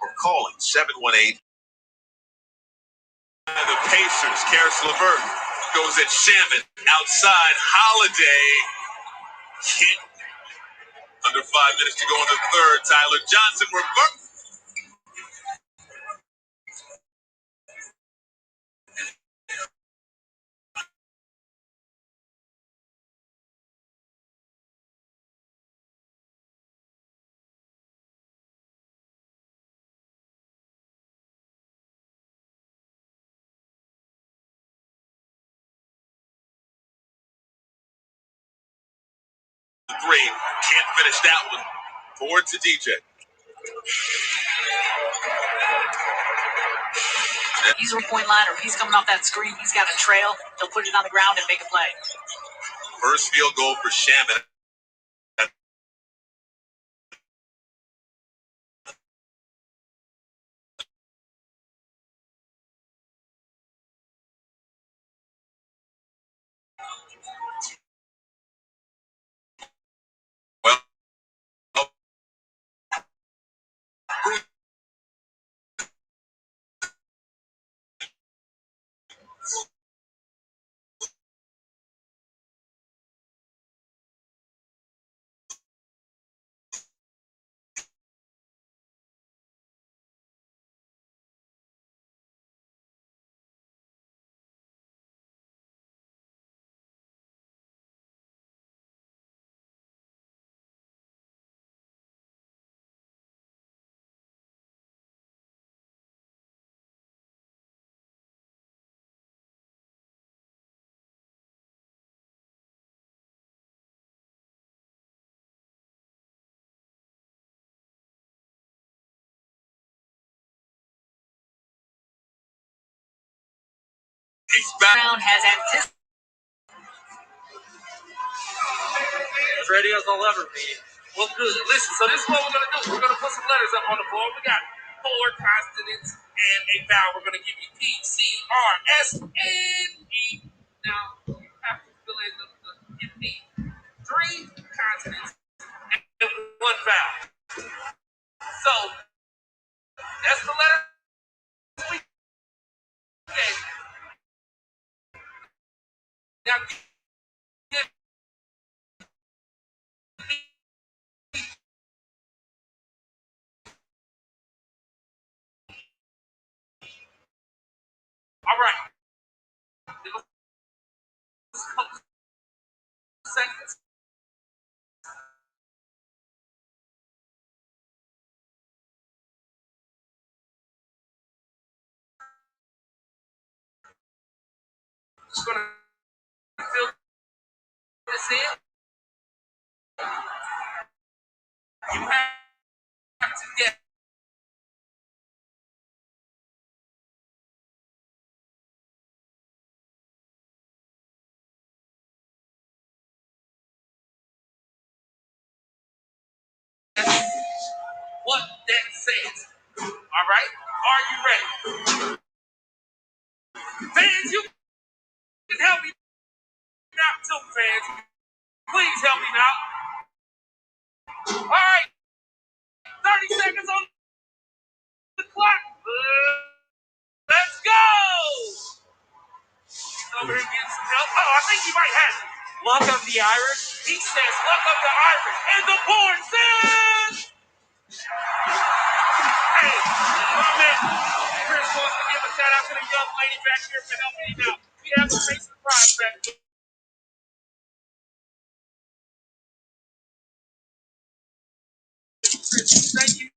Or calling 718. The Pacers, Karis LeVert goes at Shamit outside. Holiday can't. Under 5 minutes to go in the third. Tyler Johnson reverse. Three. Can't finish that one. Forward to DJ. He's a point line, or if he's coming off that screen, he's got a trail. He'll put it on the ground and make a play. First field goal for Shamit. Well, he's back. Brown has anticipated. As ready as I'll ever be. Well, good. Listen, so this is what we're going to do. We're going to put some letters up on the board. We got 4 consonants and a vowel. We're going to give you P, C, R, S, N, E. Now, you have to fill in the P. 3 consonants and 1 vowel. So, that's the letter we gave. Now, give me. All right. seconds. Just gonna fill this in. You have to get what that says. All right? Are you ready? Fans, you can help me out too, fans. Please help me out. All right, 30 seconds on the clock. Let's go! He's over here getting some help. Oh, I think he might have it. Luck of the Irish. He says, luck of the Irish. And the board says, hey, my man, Chris wants to give a shout out to the young lady back here for helping him out. We have a face surprise back there. Thank you.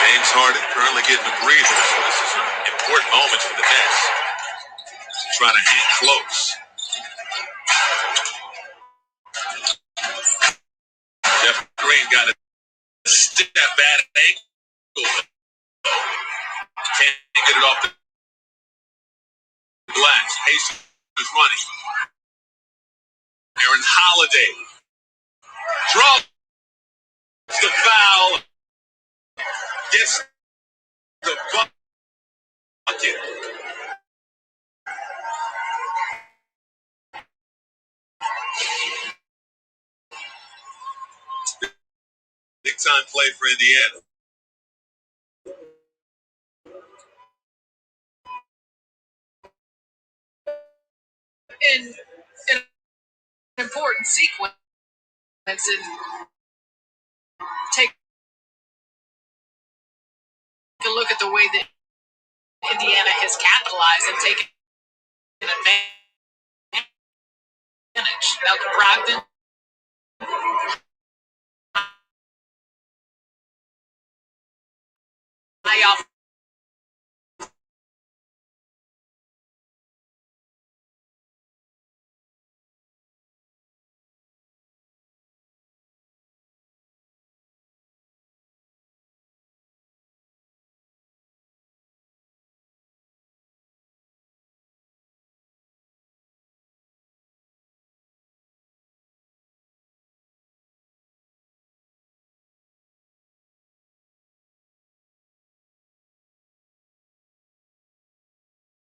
James Harden currently getting a breather, so this is an important moment for the Nets. Trying to hang close. Jeff Green got a step bad ankle. Can't get it off the glass. Pacers is running. Aaron Holiday draws the foul. Gets the bucket. Big time play for Indiana. In an important sequence, and take a look at the way that Indiana has capitalized and taken advantage. Now, Brogdon high off.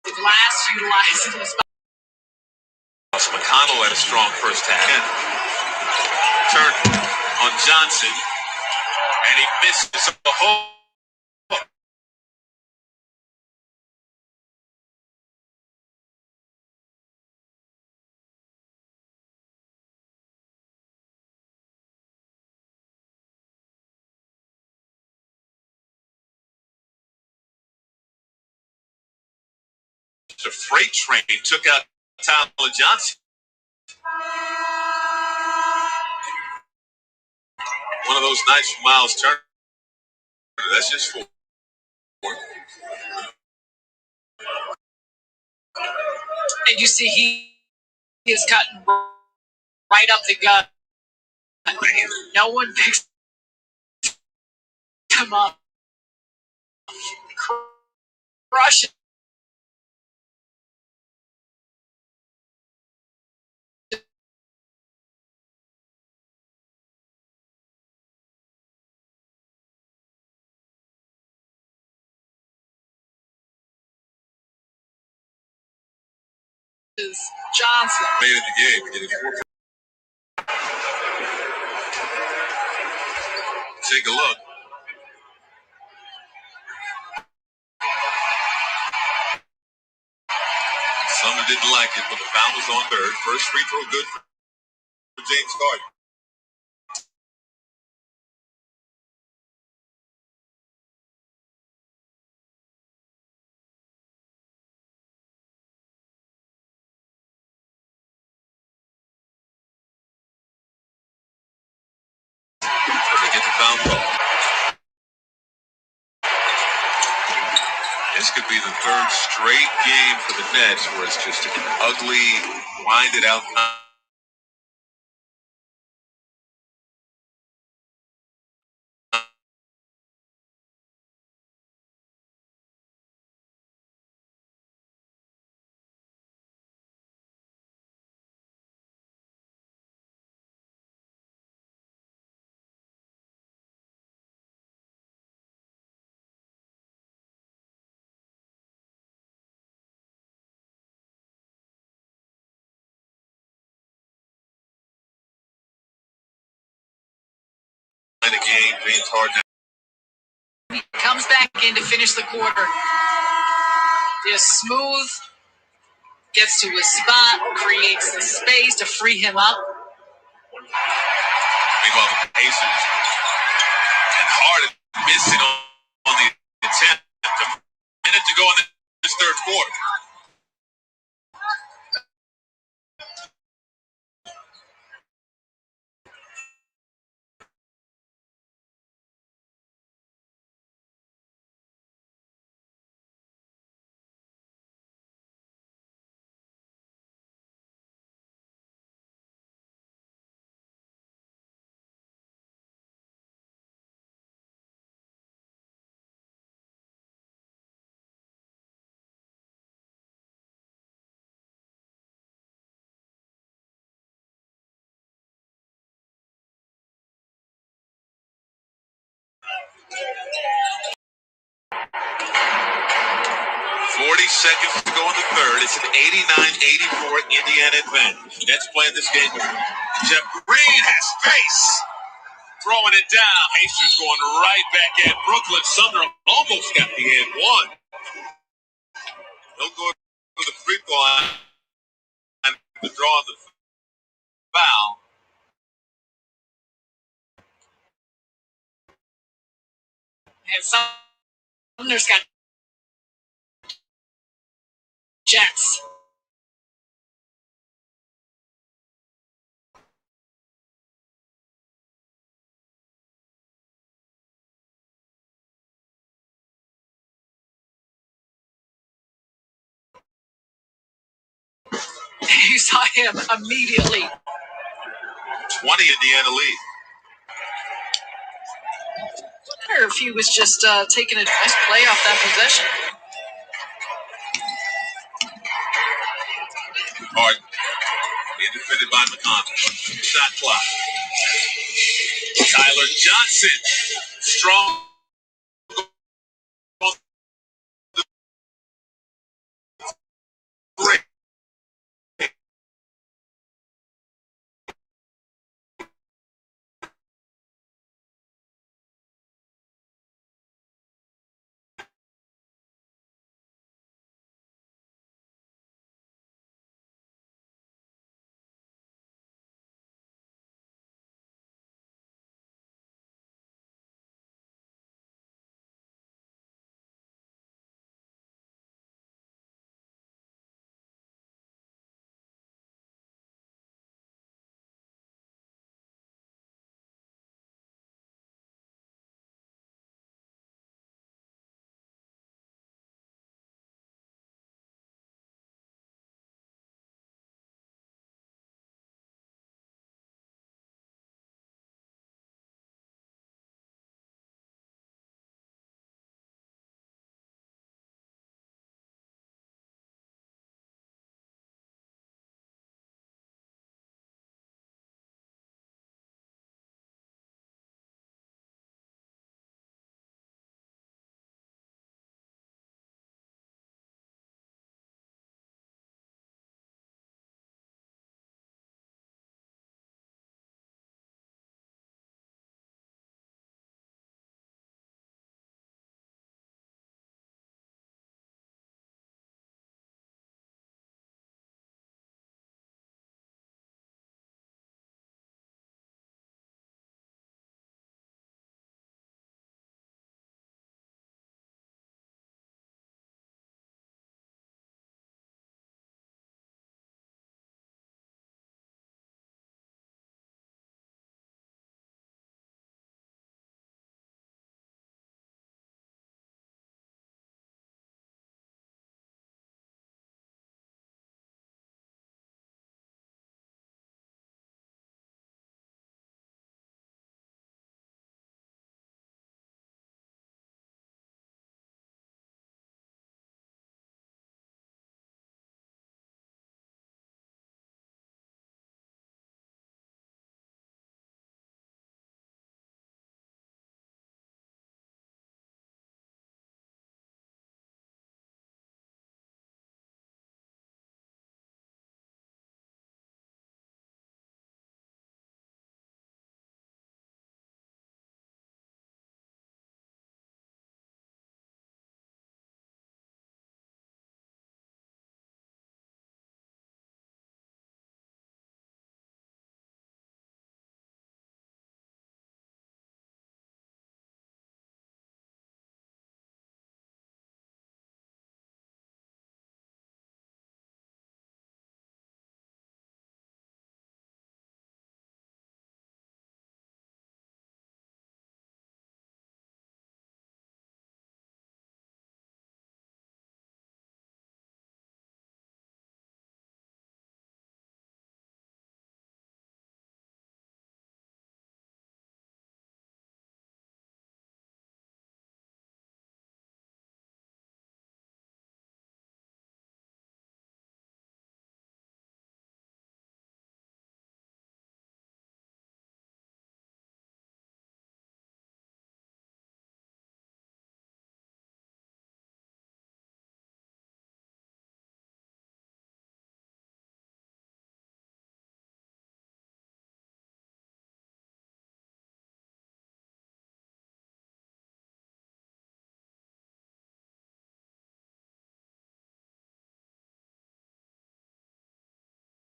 The glass utilizing the spot. McConnell had a strong first half. Turn on Johnson, and he misses a hole. The freight train took out Tyler Johnson. One of those nights for Miles Turner. That's just four. And you see he is cutting right up the gut. No one picks him up. Crush Johnson. Made it the game. Getting 4. Take a look. Some didn't like it, but the foul was on third. First free throw good for James Harden. They get the foul call. This could be the third straight game for the Nets where it's just an ugly, winded out. In the game, James Harden. Comes back in to finish the quarter. Just smooth, gets to his spot, creates the space to free him up. Meanwhile, the Pacers and Harden missing on the attempt. A minute to go in this third quarter. Seconds to go in the third. It's an 89-84 Indiana advantage. Nets playing this game. Jeff Green has space. Throwing it down. Pacers going right back at Brooklyn. Sunderland almost got the end one. They'll go to the free throw line to draw the foul. And Sumner's got Jets. You saw him immediately. 20 Indiana lead. I wonder if he was just taking a nice play off that possession. Hard. Being defended by McConnell. Shot clock. Tyler Johnson. Strong. Great.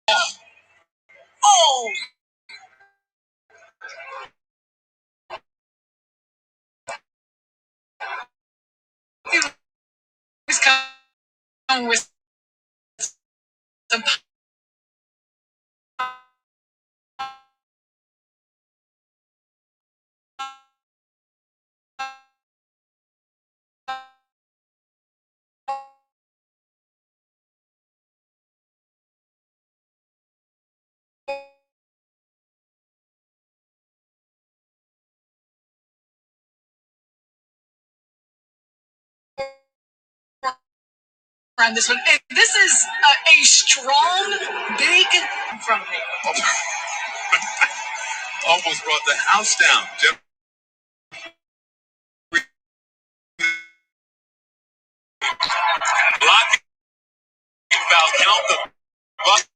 Oh, he was coming with some on this one. And this is a strong, big from me. Almost brought the house down. Jeff blocking foul count the Bucks.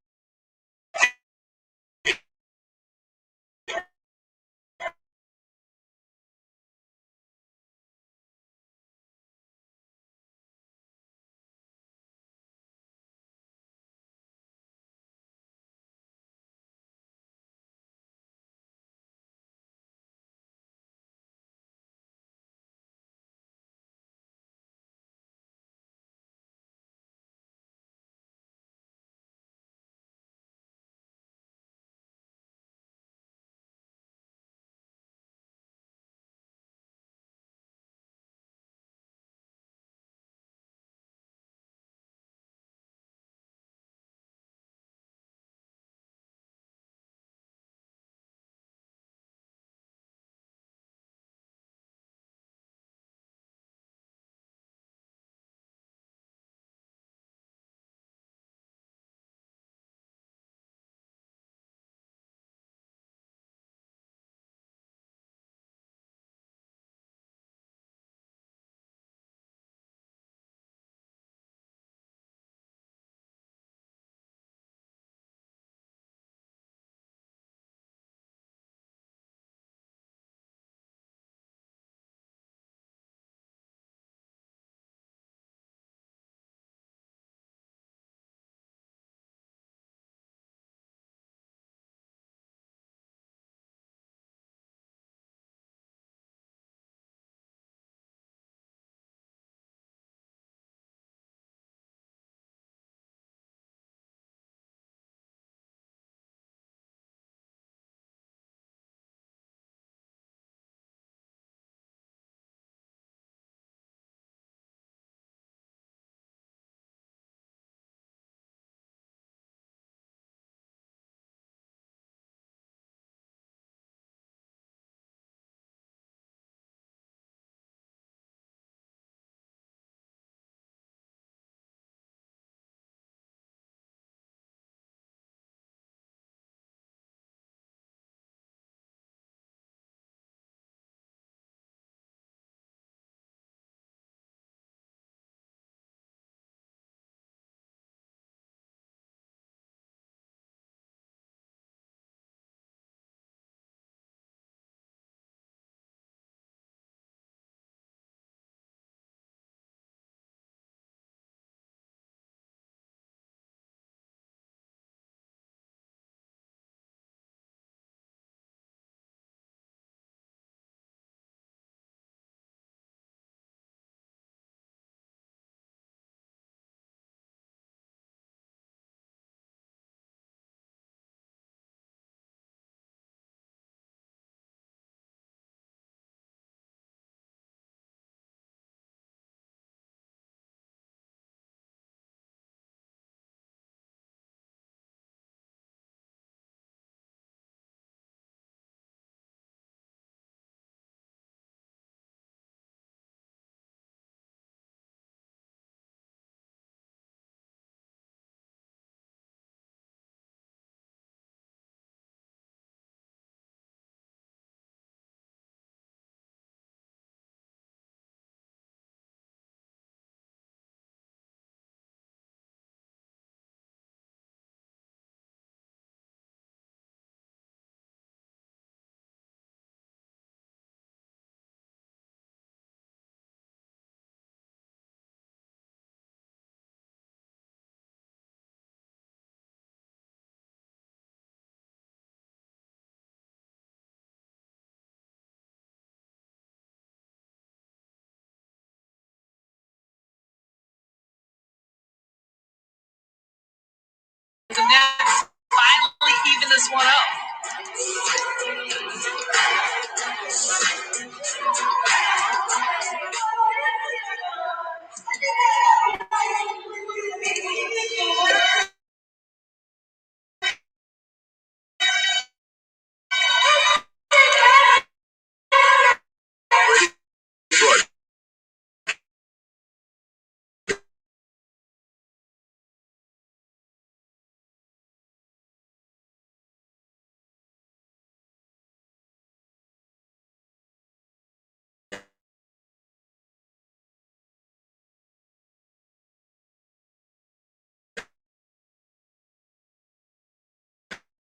the Nets finally even this one up.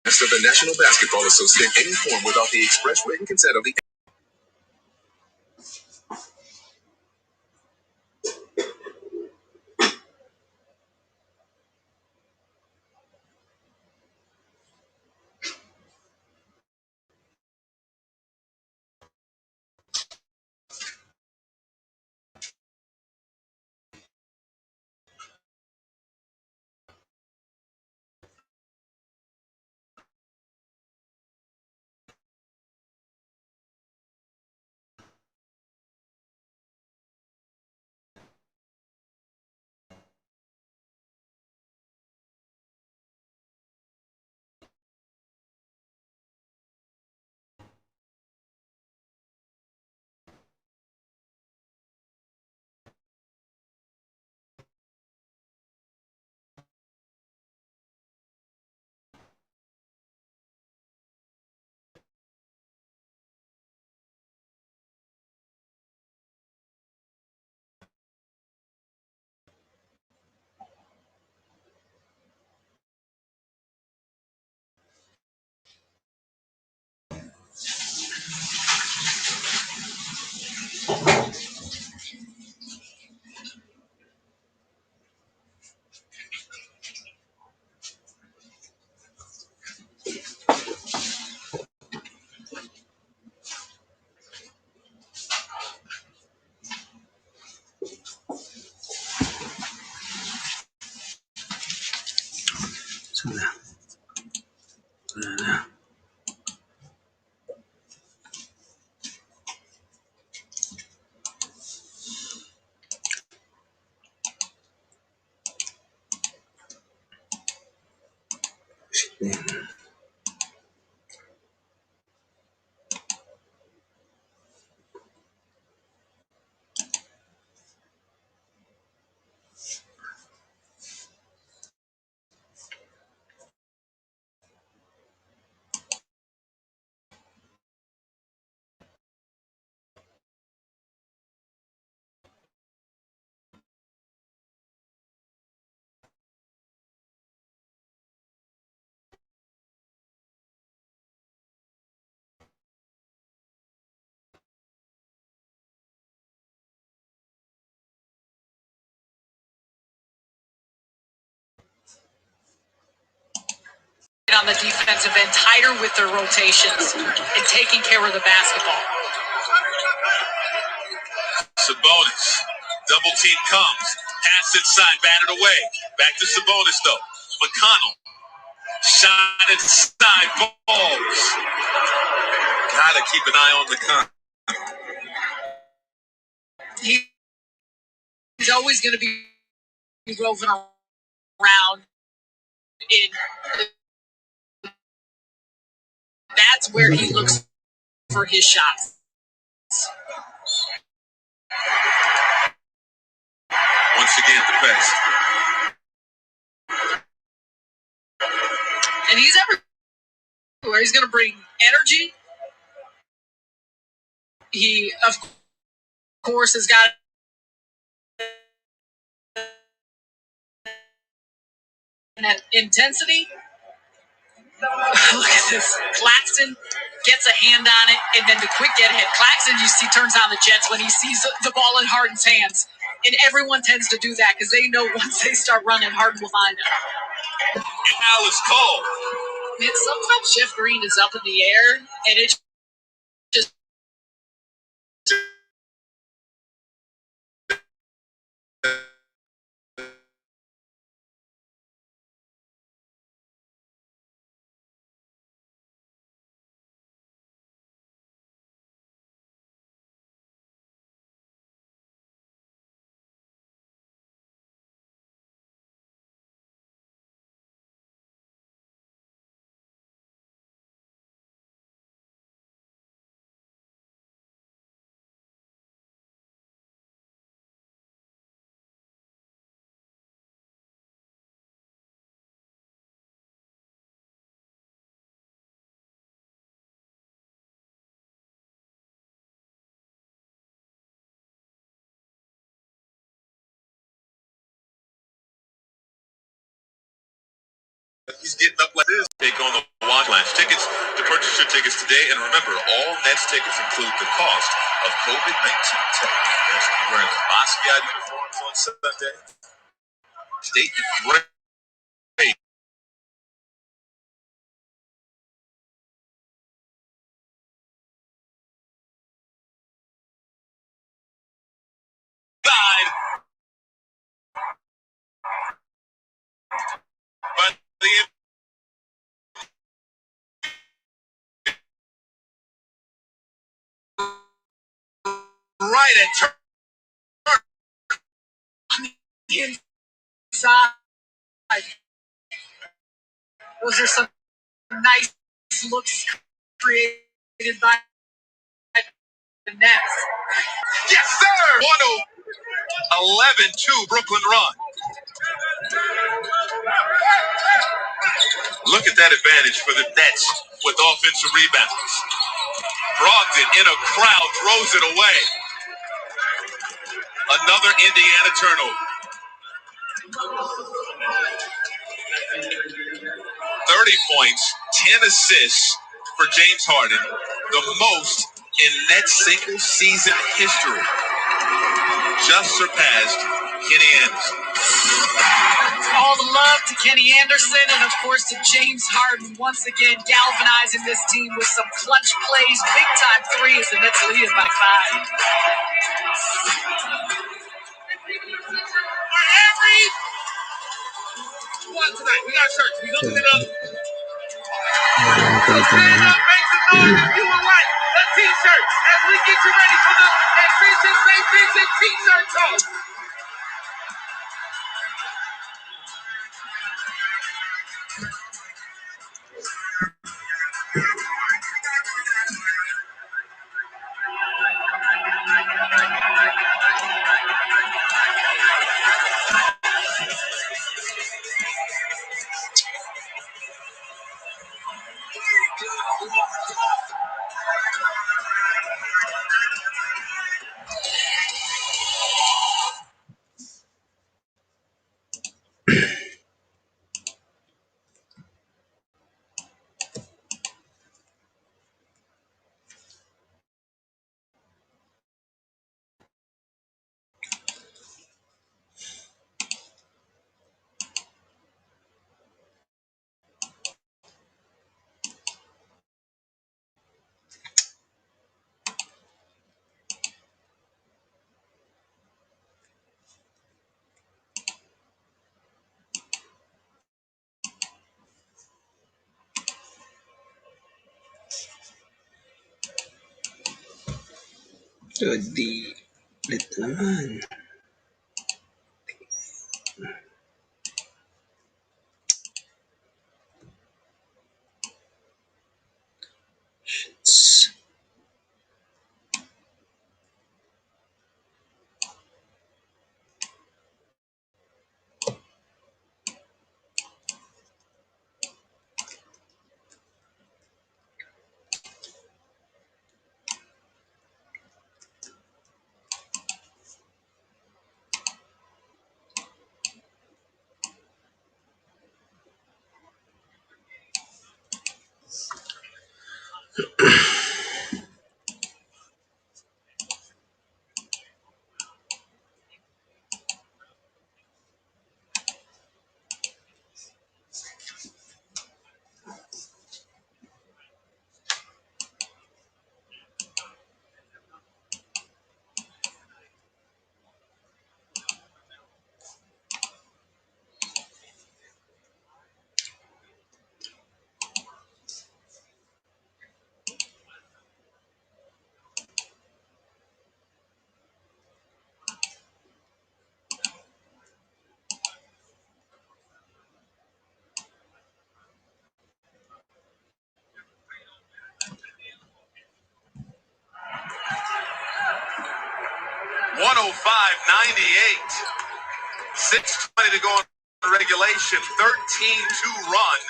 Of the National Basketball Association in any form without the express written consent of the On the defensive end, tighter with their rotations and taking care of the basketball. Sabonis. Double team comes. Pass inside, batted away. Back to Sabonis though. McConnell. Shot inside, falls. Gotta keep an eye on the con. He's always going to be roving around. That's where he looks for his shots. Once again, the best. And he's everywhere. He's going to bring energy. He, of course, has got that intensity. Look at this. Claxton gets a hand on it, and then the quick get hit. Claxton, you see, turns on the Jets when he sees the ball in Harden's hands. And everyone tends to do that because they know once they start running, Harden will find them. Alice Cole. Man, sometimes Jeff Green is up in the air, and it just he's getting up like this. Take on the watch line. Tickets to purchase your tickets today. And remember, all Nets tickets include the cost of COVID-19 tests. Nets will be wearing the Basquiat uniforms on Sunday. State great. But the right at turn Inside. Those are some nice looks created by the Nets. yes, sir. 111-2 Brooklyn run. Look at that advantage for the Nets with offensive rebounds. Brogdon in a crowd throws it away. Another Indiana turnover. 30 points, 10 assists for James Harden, the most in Nets single season history. Just surpassed Kenny Anderson. All the love to Kenny Anderson and, of course, to James Harden, once again galvanizing this team with some clutch plays, big-time threes, and Nets lead it by 5. Every one tonight, we got church. We gonna get up. So stand up, make some noise if you would like a t-shirt as we get you ready for the Vincent St. Vincent t-shirt talk. Di lit naman. Shits. (105-98). 6:20 to go in regulation. 13-2 run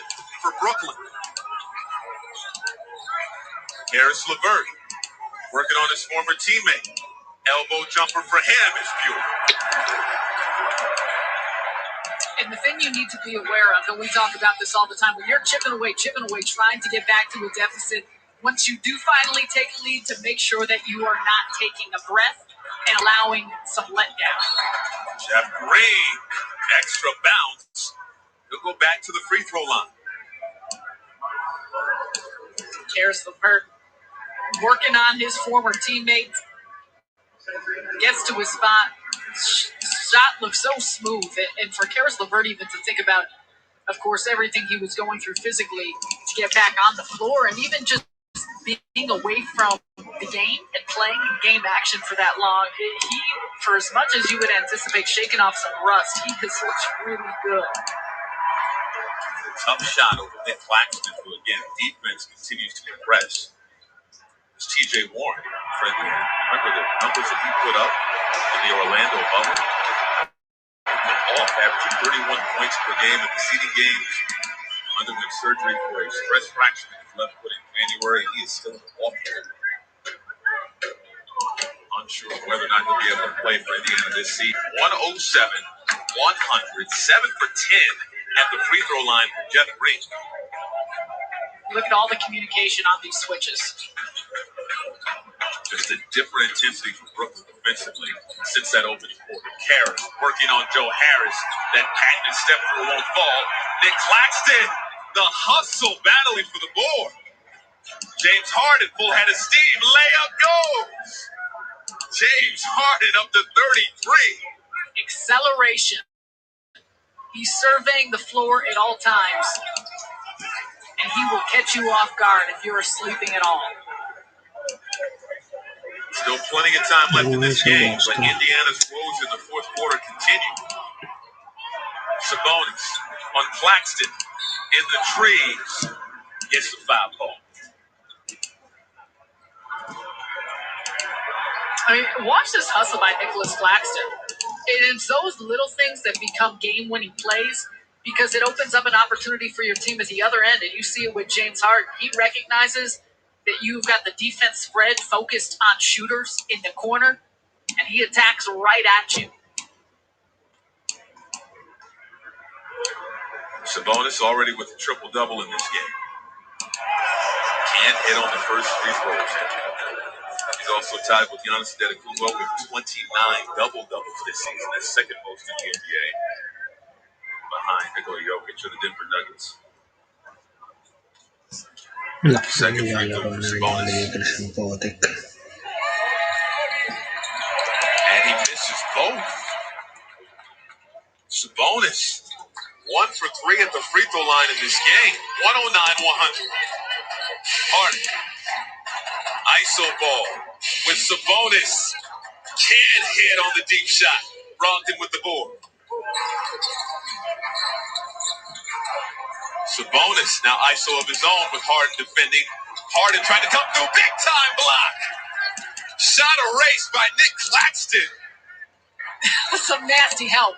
for Brooklyn. Harris LeVert working on his former teammate. Elbow jumper for him is pure. And the thing you need to be aware of, and we talk about this all the time, when you're chipping away, trying to get back to a deficit, once you do finally take a lead, to make sure that you are not taking a breath and allowing some letdown. Jeff Green, extra bounce. He'll go back to the free throw line. Karis LeVert working on his former teammate. Gets to his spot. Shot looks so smooth. And for Karis LeVert even to think about, of course, everything he was going through physically to get back on the floor and even just being away from the game and playing game action for that long, he, for as much as you would anticipate shaking off some rust, he has looked really good. Tough shot over Nick Claxton, who again, defense continues to impress. It's TJ Warren, friendly. Remember the numbers that he put up in the Orlando bubble? Off, averaging 31 points per game in the seeding games. Underwent surgery for a stress fracture in his left foot in January. He is still off here. Unsure of whether or not he'll be able to play for Indiana this season. 107, 100, 7 for 10 at the free throw line for Jeff Green. Look at all the communication on these switches. Just a different intensity from Brooklyn defensively since that opening quarter. Karras working on Joe Harris. That patented step through won't fall. Nick Claxton, the hustle battling for the board. James Harden, full head of steam. Layup goes. James Harden up to 33. Acceleration. He's surveying the floor at all times. And he will catch you off guard if you're sleeping at all. Still plenty of time left in this game, but Indiana's woes in the fourth quarter continue. Sabonis on Claxton in the trees. Gets the foul call. I mean, watch this hustle by Nicholas Claxton. It's those little things that become game-winning plays because it opens up an opportunity for your team at the other end. And you see it with James Harden. He recognizes that you've got the defense spread focused on shooters in the corner, and he attacks right at you. Sabonis already with a triple-double in this game. Can't hit on the first free throws. He's also tied with Giannis Antetokounmpo with 29 double-doubles this season. That's second most in the NBA. Behind Nikola Jokic of the Denver Nuggets. Second free throw for Sabonis. And he misses both. Sabonis, 1 for 3 at the free throw line in this game. 109-100. Harden. ISO ball with Sabonis. Can't hit on the deep shot. Brogdon with the board. Sabonis now ISO of his own with Harden defending. Harden trying to come through. Big time block. Shot erased by Nick Claxton. Some nasty help.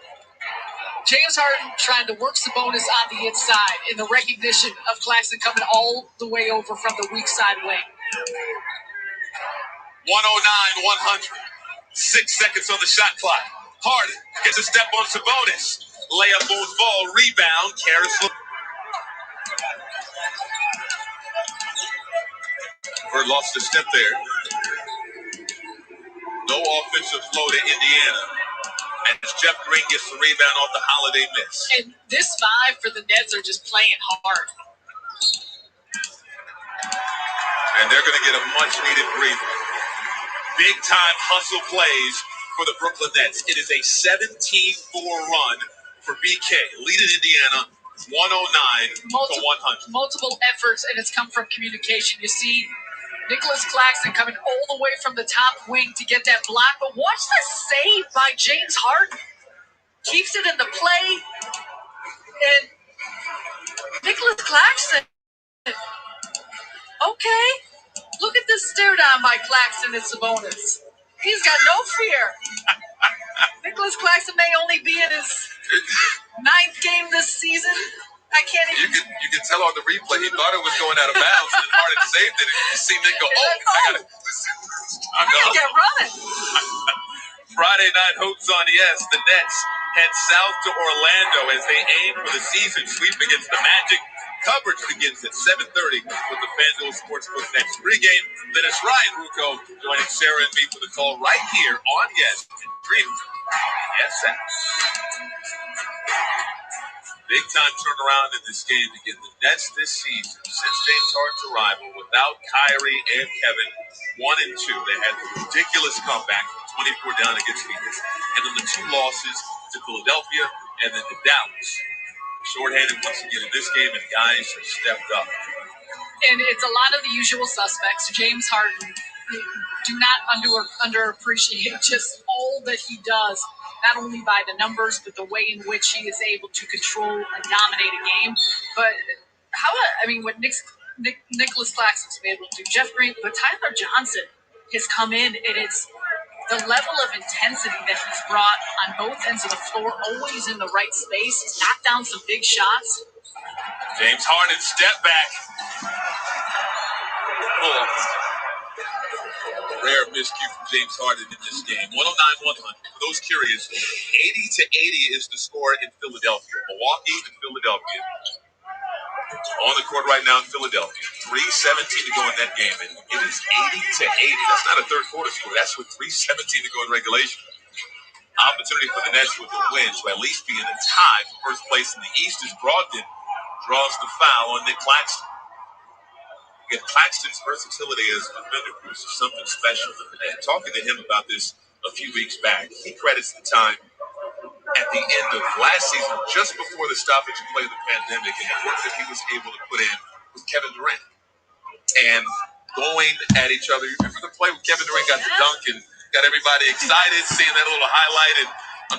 James Harden trying to work Sabonis on the inside in the recognition of Claxton coming all the way over from the weak side wing. 109-100. 6 seconds on the shot clock. Harden gets a step on Sabonis. Layup won't fall. Rebound. Karras. Bird lost a step there. No offensive flow to Indiana. As Jeff Green gets the rebound off the Holiday miss. And this 5 for the Nets are just playing hard. And they're going to get a much-needed breather. Big-time hustle plays for the Brooklyn Nets. It is a 17-4 run for BK, leading Indiana 109-100. Multiple efforts, and it's come from communication. You see Nicholas Claxton coming all the way from the top wing to get that block, but watch the save by James Harden. Keeps it in the play, and Nicholas Claxton. Okay, look at this stare down by Claxton and Sabonis. He's got no fear. Nicholas Claxton may only be in his 9th game this season. I can't even. You could tell on the replay he thought it was going out of bounds, and Harden saved it. And you see Nick go, I gotta get running. Friday night hoops on yes. The Nets head south to Orlando as they aim for the season sweep against the Magic. Coverage begins at 7:30 with the FanDuel Sportsbook next pregame. Then it's Ryan Rucco joining Sarah and me for the call right here on Yes and Dream. Yes, big time turnaround in this game to get the Nets this season since James Harden's arrival without Kyrie and Kevin. 1 and 2. They had the ridiculous comeback from 24 down against Phoenix, and then the 2 losses to Philadelphia and then to Dallas. Shorthanded once again in this game, and guys have stepped up. And it's a lot of the usual suspects. James Harden, do not underappreciate just all that he does, not only by the numbers, but the way in which he is able to control and dominate a game. But what Nicholas Claxton's been able to do, Jeff Green, but Tyler Johnson has come in, and it's the level of intensity that he's brought on both ends of the floor, always in the right space. He's knocked down some big shots. James Harden step back. Oh, rare miscue from James Harden in this game. 109-100. For those curious, 80-80 is the score in Philadelphia. Milwaukee and Philadelphia. On the court right now in Philadelphia. 3:17 to go in that game, and it is 80-80. That's not a third quarter score. That's with 3:17 to go in regulation. Opportunity for the Nets with the win to at least be in a tie for first place in the East as Brogdon draws the foul on Nick Claxton. Again, Claxton's versatility as a defender is something special. And talking to him about this a few weeks back, he credits the time at the end of last season, just before the stoppage of play of the pandemic, and the work that he was able to put in with Kevin Durant. And going at each other. You remember the play when Kevin Durant got the dunk and got everybody excited, seeing that little highlight, and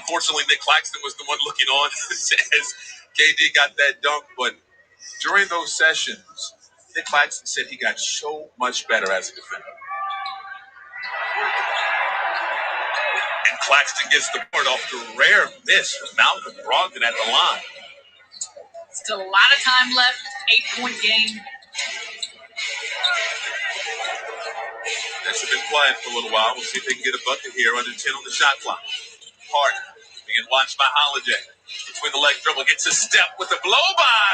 unfortunately Nick Claxton was the one looking on as KD got that dunk. But during those sessions, Nick Claxton said he got so much better as a defender. And Claxton gets the board off the rare miss from Malcolm Brogdon at the line. Still a lot of time left, 8-point game. Nets have been quiet for a little while. We'll see if they can get a bucket here under 10 on the shot clock. Harden being watched by Holiday. Between the leg dribble, gets a step with a blow-by.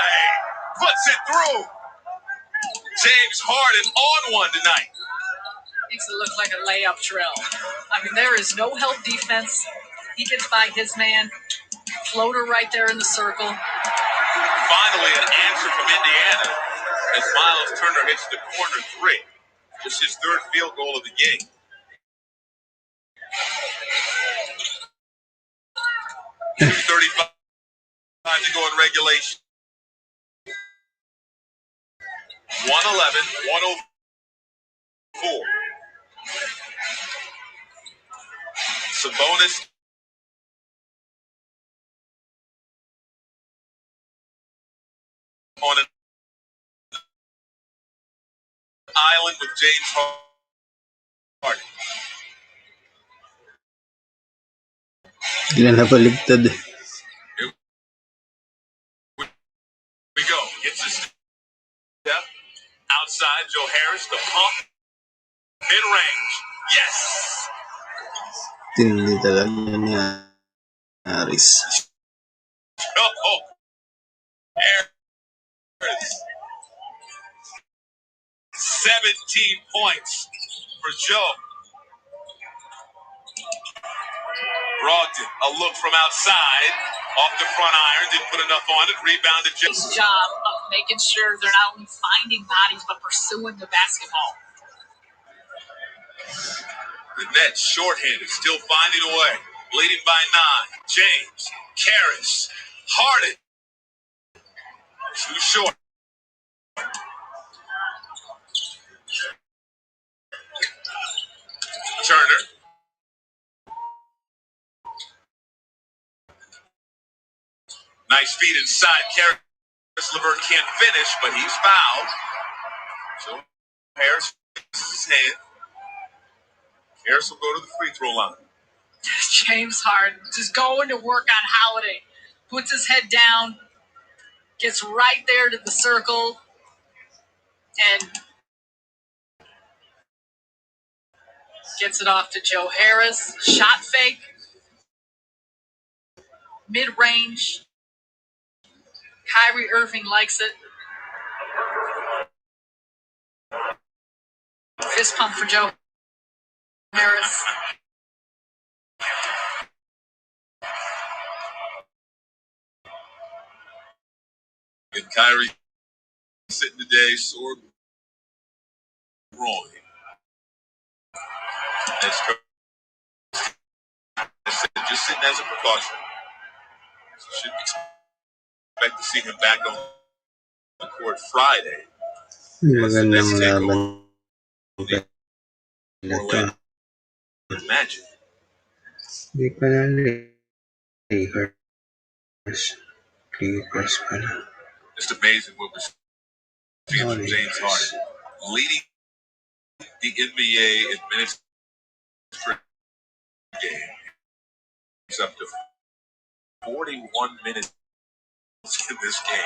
Puts it through. James Harden on one tonight. Makes it look like a layup drill. There is no help defense. He gets by his man. Floater right there in the circle. Finally, an answer from Indiana as Miles Turner hits the corner 3. It's his third field goal of the game. $35 to go in regulation. 111-104. Sabonis on an island with James Harden. Bigla nabaligtad. Here we go. Gets a step. Outside, Joe Harris, the pump. Mid-range. Yes! Tindi talaga ni Harris. Oh, Harris. 17 points for Joe. Brogdon, a look from outside, off the front iron, didn't put enough on it, rebounded. Nice job of making sure they're not only finding bodies, but pursuing the basketball. The Nets shorthanded, still finding a way, leading by 9. James, Karras, Harden, too short. Turner. Nice feed inside. Karras LeVert can't finish, but he's fouled. So Harris raises his hand. Harris will go to the free throw line. James Harden just going to work on Holiday. Puts his head down, gets right there to the circle, and gets it off to Joe Harris. Shot fake. Mid range. Kyrie Irving likes it. Fist pump for Joe Harris. And Kyrie sitting today, sore groin. As Coach said, just sitting as a precaution. So shouldn't expect to see him back on the court Friday. As the next takeover Orlando Magic. Hindi pala Lakers. Clippers pala. Just amazing what we're seeing from James Harden. Leading the NBA in minutes per game. He's up to 41 minutes in this game.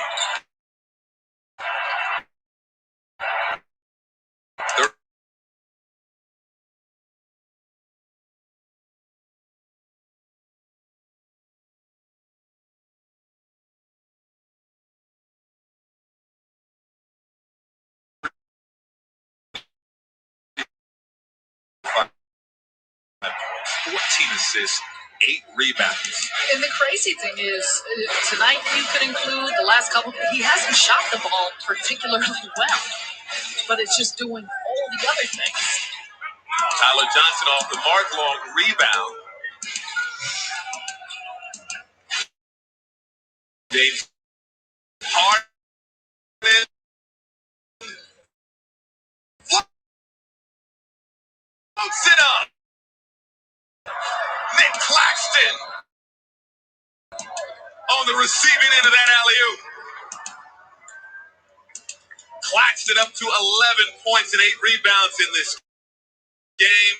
Points, 14 assists, 8 rebounds. And the crazy thing is, tonight you could include the last couple. He hasn't shot the ball particularly well, but it's just doing all the other things. Tyler Johnson off the mark, long rebound. James Harden. Sit up. Nick Claxton on the receiving end of that alley-oop. Claxton up to 11 points and 8 rebounds in this game.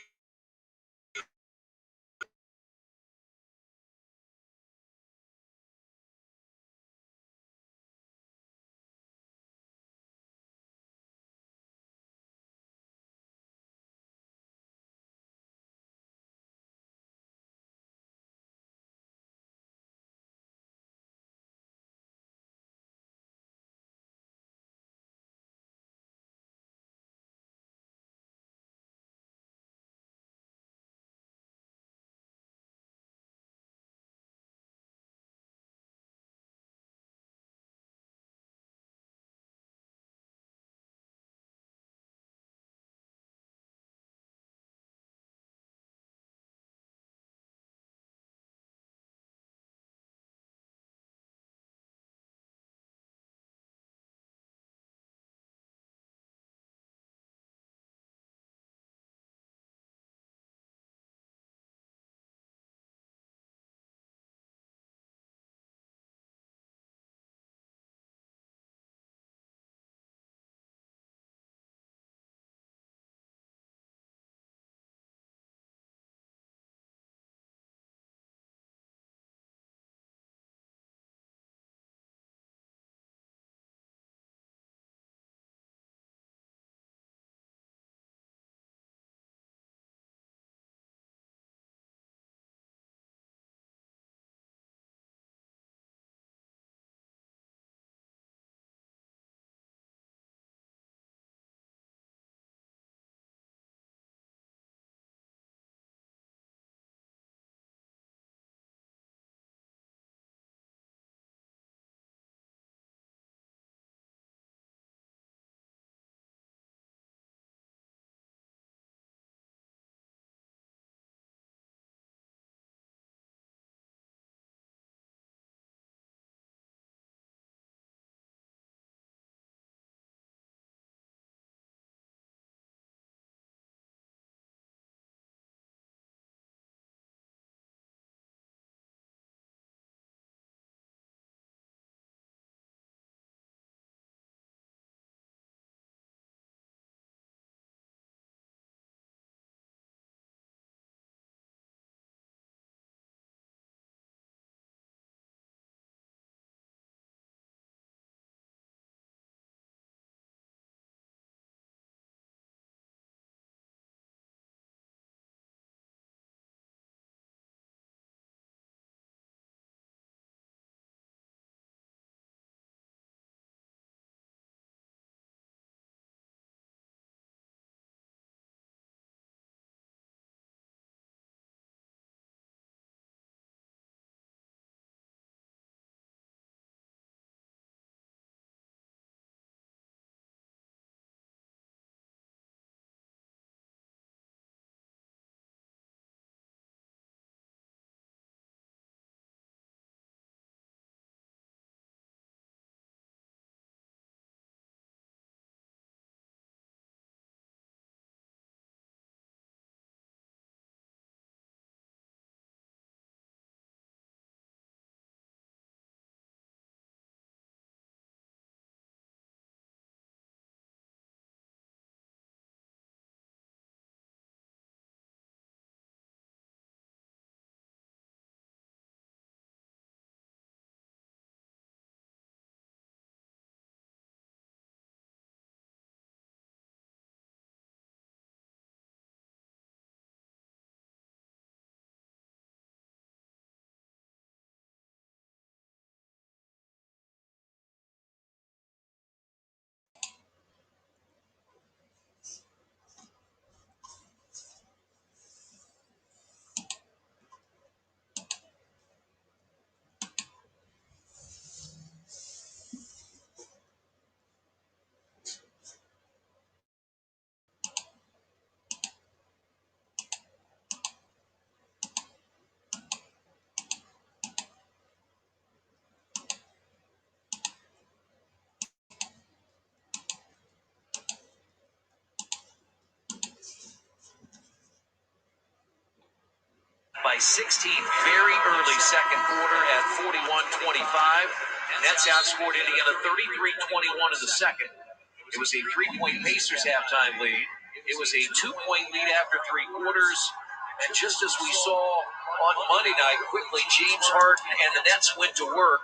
16 very early second quarter at 41-25. Nets outscored Indiana 33-21 in the second. It was a 3-point Pacers halftime lead. It was a 2-point lead after 3 quarters. And just as we saw on Monday night, quickly James Harden and the Nets went to work.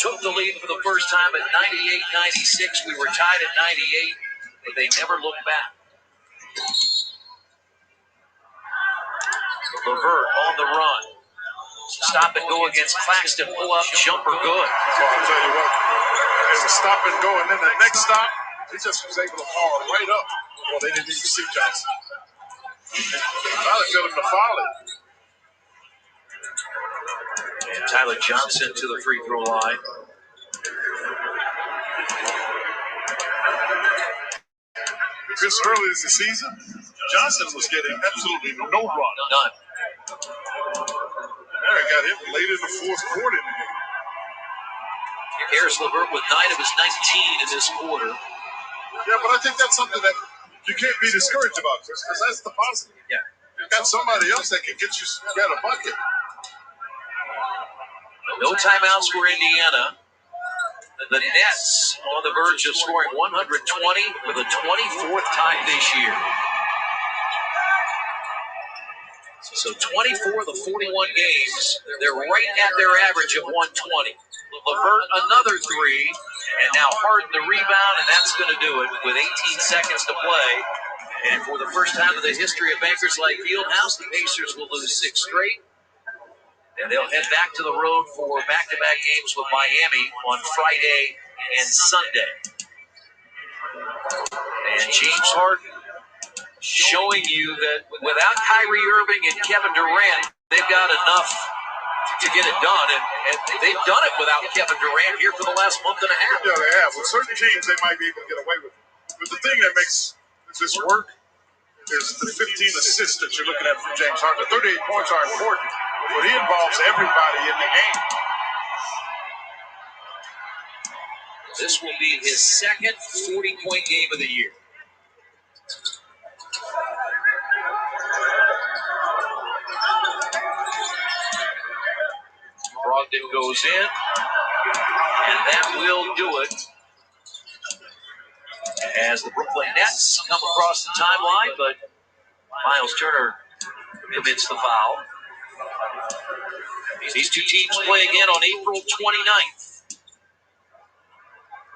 Took the lead for the first time at 98-96. We were tied at 98, but they never looked back. LeVert on the run. Stop and go against Claxton. Pull up, jumper good. So I'll tell you what, it was stop and go, and then the next stop, he just was able to fall right up. Well, they didn't even see Johnson. Tyler told him to foul it. And Tyler Johnson to the free throw line. This early in the season, Johnson was getting absolutely no run. None. There, got him late in the fourth quarter. Harris LeVert with 9 of his 19 in this quarter. Yeah, but I think that's something that you can't be discouraged about, Chris, because that's the positive. Yeah. You got somebody else that can get you got a bucket. No timeouts for Indiana. The Nets on the verge of scoring 120 for the 24th time this year. So 24 of the 41 games, they're right at their average of 120. LeVert another 3, and now Harden the rebound, and that's going to do it with 18 seconds to play. And for the first time in the history of Bankers Life Fieldhouse, the Pacers will lose 6 straight. And they'll head back to the road for back-to-back games with Miami on Friday and Sunday. And James Harden showing you that without Kyrie Irving and Kevin Durant, they've got enough to get it done. And they've done it without Kevin Durant here for the last month and a half. Yeah, they have. With certain teams, they might be able to get away with it. But the thing that makes this work is the 15 assists that you're looking at from James Harden. The 38 points are important, but he involves everybody in the game. This will be his second 40-point game of the year. Brogdon goes in, and that will do it. As the Brooklyn Nets come across the timeline, but Miles Turner commits the foul. These two teams play again on April 29th.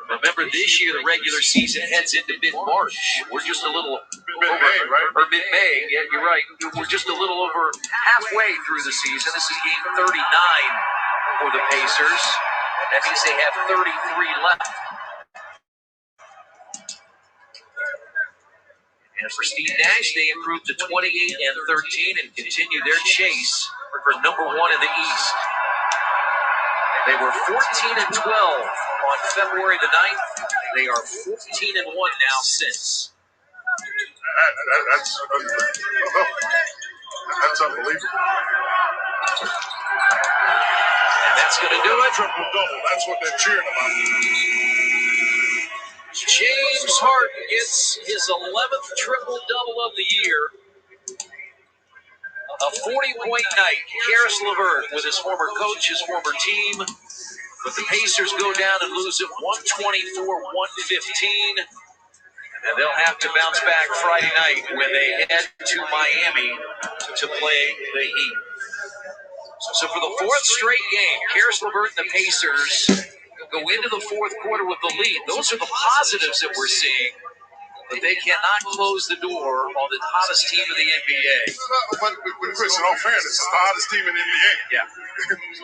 Remember, this year the regular season heads into mid-March. We're just a little Mid-May, right? Or mid-May. Yeah, you're right. We're just a little over halfway through the season. This is game 39 for the Pacers. That means they have 33 left. And for Steve Nash, they improved to 28-13 and continue their chase for number 1 in the East. They were 14-12 on February the 9th. They are 14-1 now since. That's unbelievable. And that's going to do it. Triple-double. That's what they're cheering about. James Harden gets his 11th triple-double of the year. A 40-point night. Karis LeVert with his former coach, his former team. But the Pacers go down and lose it 124-115. And they'll have to bounce back Friday night when they head to Miami to play the Heat. So for the 4th straight game, Karis LeVert and the Pacers go into the 4th quarter with the lead. Those are the positives that we're seeing. But they cannot close the door on the hottest team in the NBA. But Chris, in all fairness, it's the hottest team in the NBA. Yeah.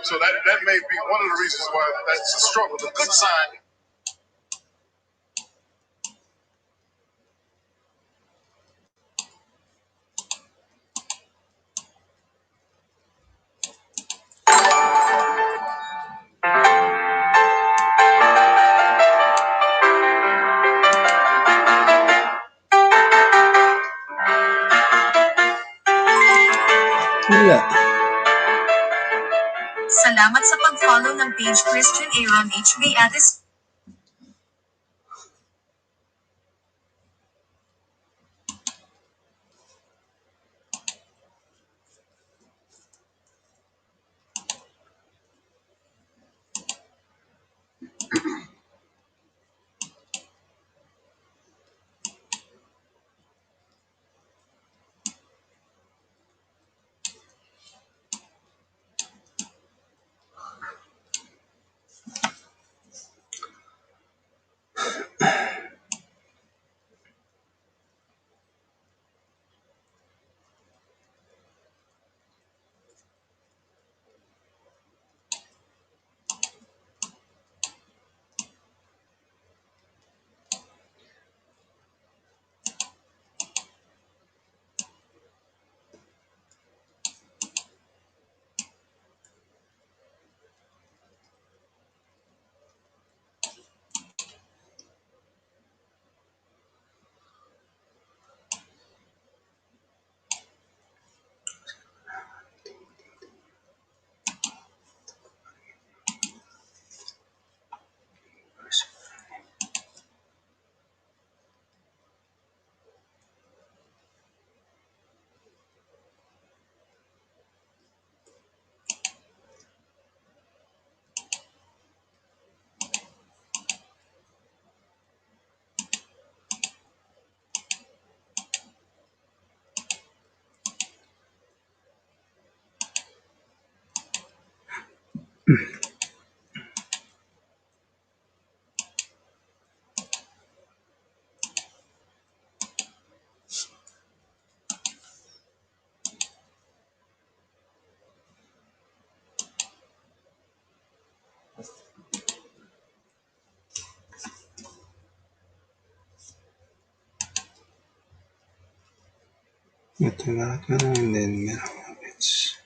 So that may be one of the reasons why that's a struggle. The good sign. Wala. Salamat sa pag-follow ng page Christian Aaron HB Atis. Ito na, and then merong habits.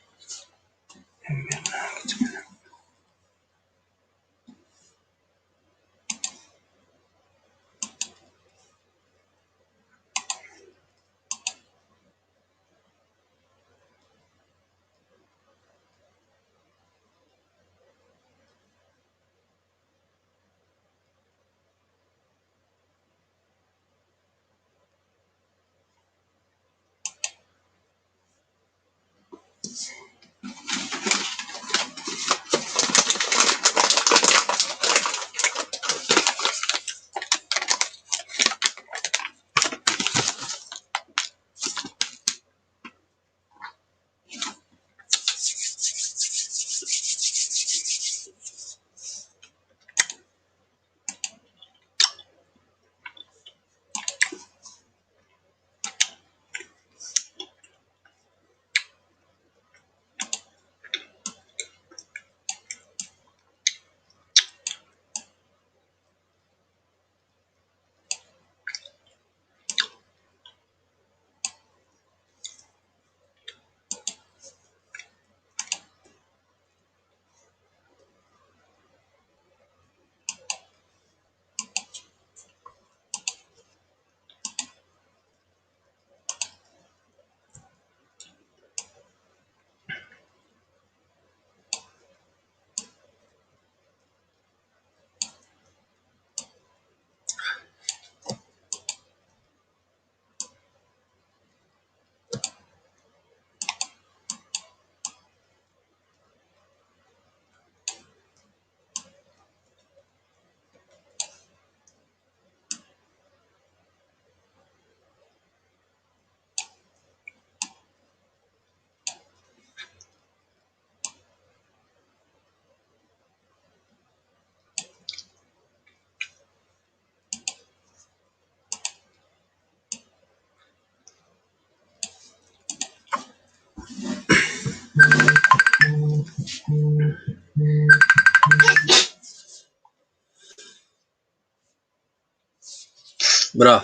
Bro,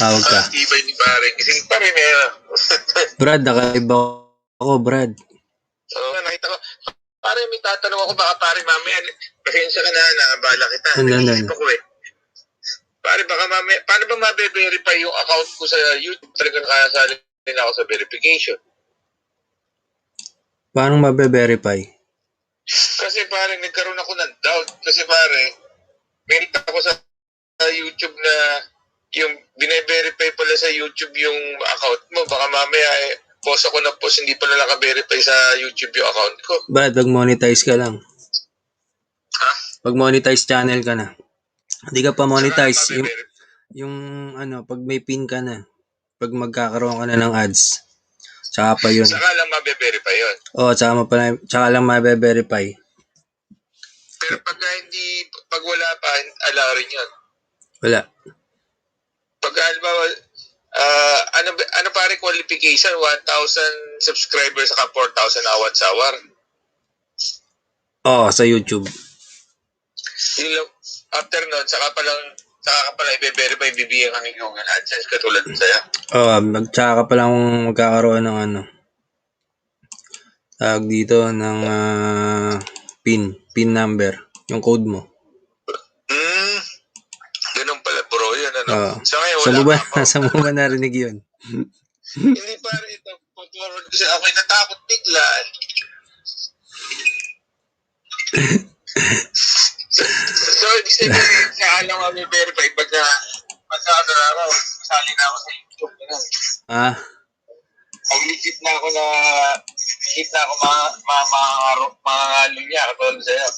tawag ka. Iba ni pare. Kasi pare may Brad, nakaiba ako, Brad. So, nakita ko. Pare, may tatanong ako baka pare mamaya. Pasensya ka na, nabala kita. Nag-iisip ako eh. Pare, baka mamaya, paano ba mabe-verify yung account ko sa YouTube? Talagang nakasali nila ako sa verification. Paano mabe-verify? Kasi pare, nagkaroon ako ng doubt. Kasi pare, meron ako sa YouTube na yung bine-verify pala sa YouTube yung account mo. Baka mamaya post ako na post, hindi pala naka-verify sa YouTube yung account ko. Brad, pag-monetize ka lang. Ha? Pag-monetize channel ka na. Hindi ka pa monetize. Yung pag may pin ka na. Pag magkakaroon ka na ng ads. Tsaka pa yun. Saka lang mabe-verify yun. Oo, tsaka lang mabe-verify. Pero pag wala pa, ala rin yun. Wala. Pag halimbawa, ano pare qualification? 1,000 subscribers saka 4,000 hour. Oo, sa YouTube. After nun, saka ka pala i-verify, bibigyan ka ng Google AdSense katulad sa'yo. Oo, tsaka ka palang magkakaroon ng tawag dito ng pin number, yung code mo. Ganun pala bro, yun ano. Sa ngayon, Saan mo ba narinig yun? Hindi pare, ito, pag-forward kasi ako'y natakot bigla. So, ibig sabihin, saan lang mabe-verify pagka araw, masali na ako sa YouTube. Pag-legit na ako mga lunya, katulad sa'yo.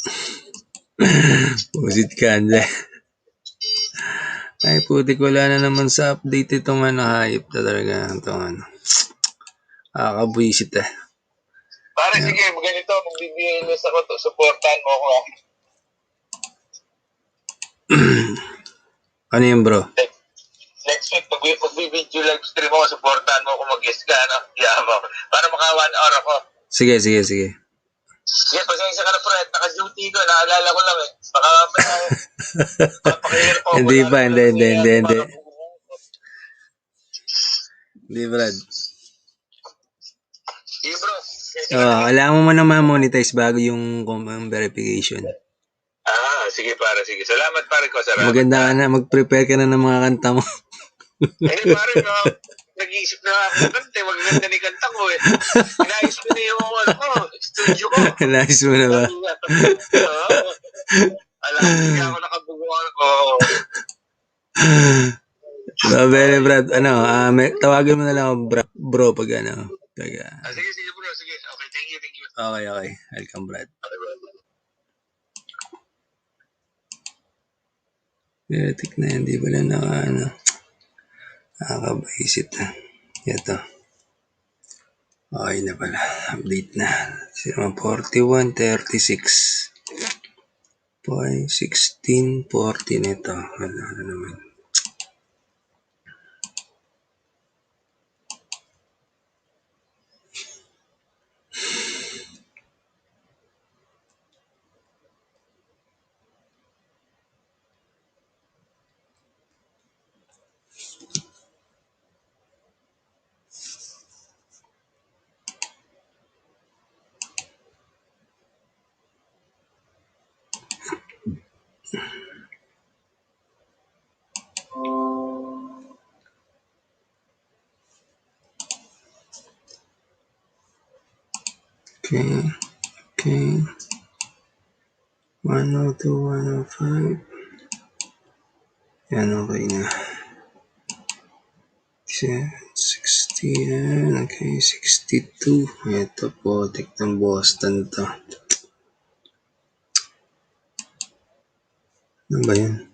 Pusit ka, ande. Ay, putik, wala na naman sa update itong hayop na talaga. Itong kakabwisit eh. Pare, sige, ganito, magbibigay list ako to. Supportan mo ako. Ano yun, bro? Next week, magbibideo live stream ako, supportan mo ako, mag-guest ka, no? Yama. Para maka 1 hour ako. Sige. Sige, pasensya ka na, Fred. Naka-duty ko, naalala ko lang eh. Baka mamaya, papakihirap ako. Hindi pa, hindi. Hindi, Brad. Sige, bro. Kailangan mo muna ma-monetize bago yung verification. Sige, pare, sige. Salamat, pare ko. Salamat. Maganda ka na, mag-prepare ka na ng mga kanta mo. Hindi, pare, nag-iisip na ako kanta. Maganda ni kanta ko eh. Inayos ko na yung studio ko. Inayos mo na ba? Alam ko, hindi ako nakabuguan ko. Very, Brad. Tawagan mo na lang ako, bro, pag ano. Sige, bro. Sige. Okay, thank you. Okay. Welcome, Brad. Tik na yan, di ba na nakakabaisit. Ito. Okay na pala. Update na. 4136. 1640 nito. Wala na naman. Okay. 102, 105. Yan, okay na. 60, okay, 62. Ito po, ng Boston to. Ano ba yan?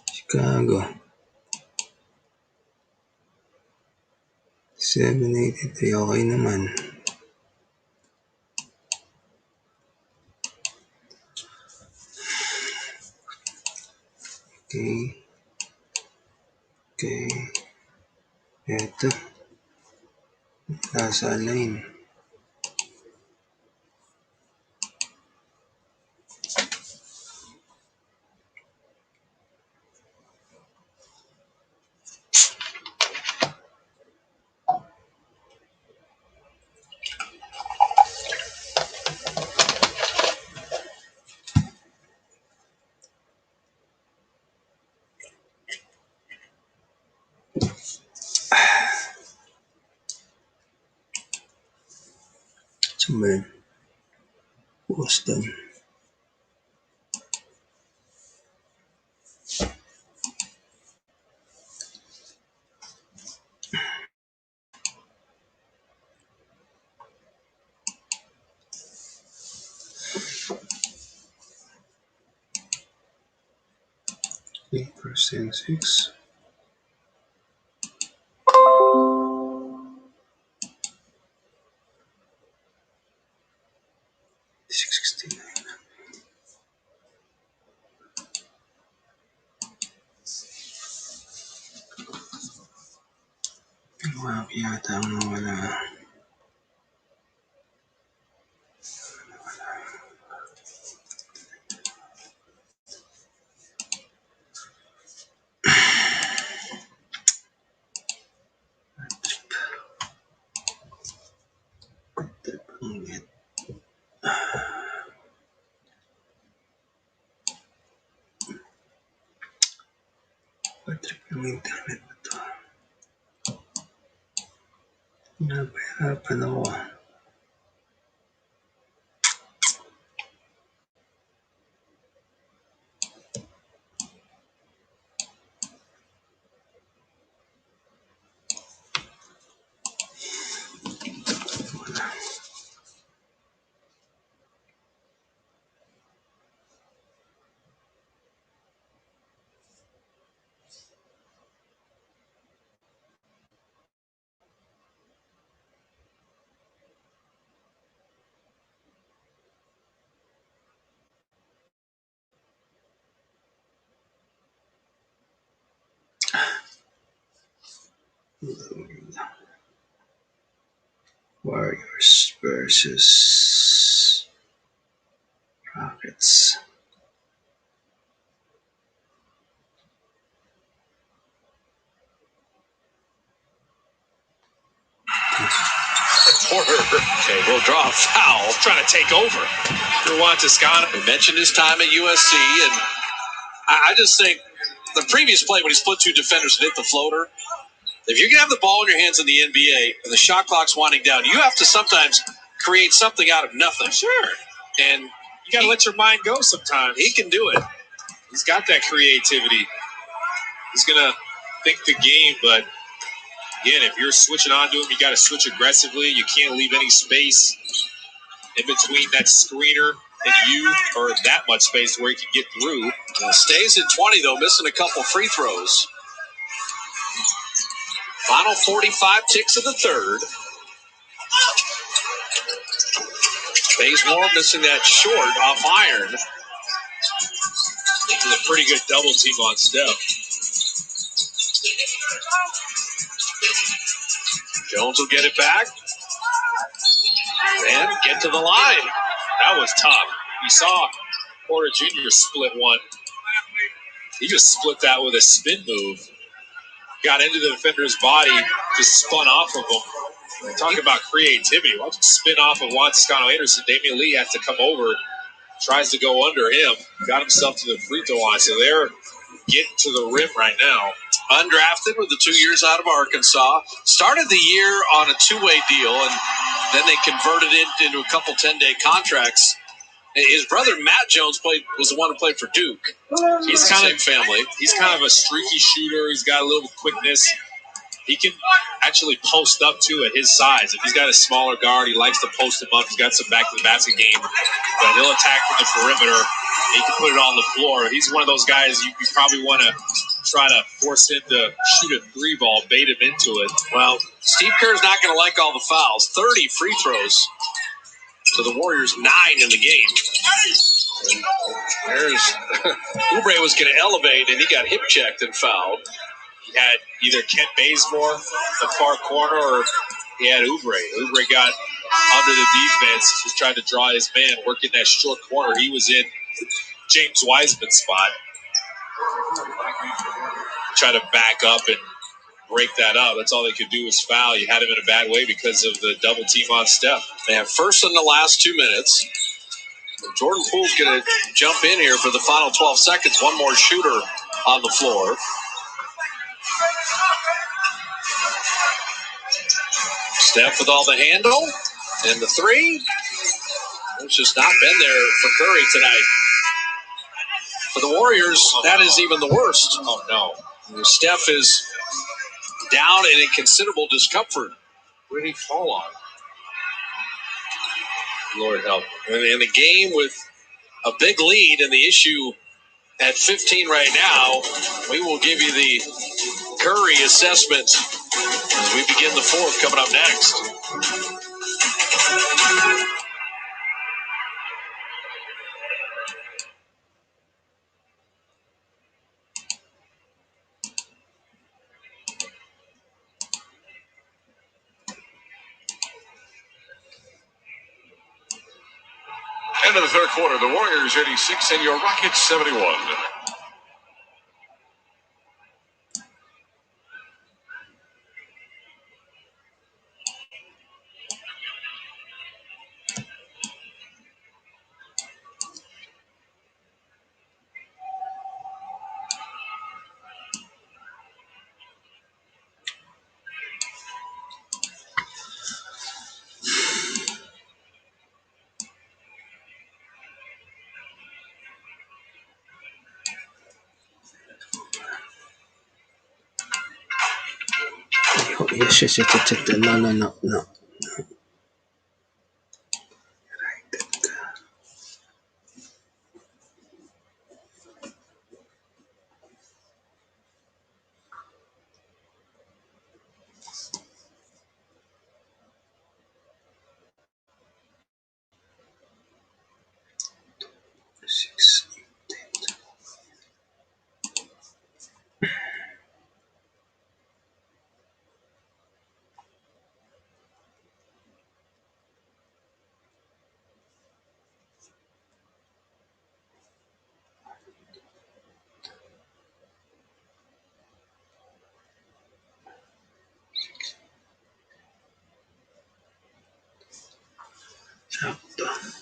Chicago. 783, okay naman. Okay. Ito. Nasa line. Saan Boston. %6. 669. Wala yata ang nawala. Patrick ng internet na to. Napahirapan ako. Warriors versus Rockets. Porter. Okay, will draw a foul, trying to take over. Juan Toscano. We mentioned his time at USC, and I just think the previous play when he split two defenders and hit the floater, if you're going to have the ball in your hands in the NBA and the shot clock's winding down, you have to sometimes create something out of nothing. Sure. And You got to let your mind go sometimes. he can do it. He's got that creativity. He's going to think the game, but again, if you're switching on to him, you got to switch aggressively. You can't leave any space in between that screener and you, or that much space where he can get through. Stays at 20, though, missing a couple free throws. Final 45 ticks of the third. Bazemore missing that short off iron. This is a pretty good double team on Steph. Jones will get it back and get to the line. That was tough. You saw Porter Jr. split one. He just split that with a spin move. Got into the defender's body, just spun off of him. Talk about creativity. Watch him spin off of Juan Toscano Anderson. Damian Lee has to come over, tries to go under him. Got himself to the free throw line. So they're getting to the rim right now. Undrafted with the 2 years out of Arkansas. Started the year on a two-way deal, and then they converted it into a couple 10-day contracts. His brother Matt Jones was the one who played for Duke. He's Same kind of family. He's kind of a streaky shooter. He's got a little quickness. He can actually post up too at his size. If he's got a smaller guard, he likes to post him up. He's got some back to the basket game, but he'll attack from the perimeter. He can put it on the floor. He's one of those guys you probably want to try to force him to shoot a three ball, bait him into it. Well, Steve Kerr's not going to like all the fouls. 30 free throws to the Warriors, 9 in the game. And there's Oubre was going to elevate, and he got hip checked and fouled. He had either Kent Bazemore, the far corner, or he had Oubre. Oubre got under the defense. He tried to draw his man, working that short corner. He was in James Wiseman's spot. Try to back up and break that up. That's all they could do was foul. You had him in a bad way because of the double team on Steph. They have first in the last 2 minutes. Jordan Poole's going to jump in here for the final 12 seconds. One more shooter on the floor. Steph with all the handle. And the three. It's just not been there for Curry tonight. For the Warriors, that is even the worst. Oh, no. Steph is down and in considerable discomfort. Where did he fall on? Lord help. And in the game with a big lead, and the issue at 15 right now, we will give you the Curry assessment as we begin the fourth coming up next. End of the third quarter, the Warriors 86 and your Rockets 71. Yes. No. Six. to.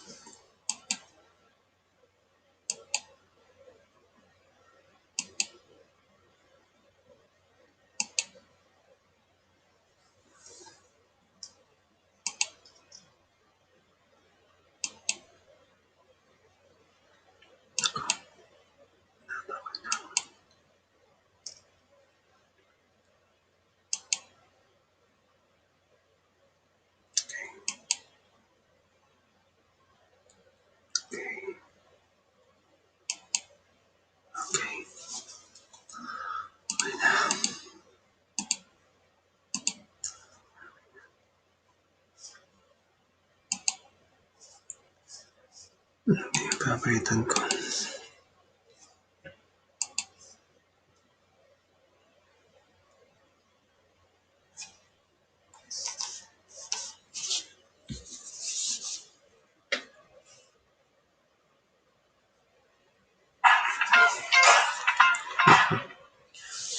Papalitan ko.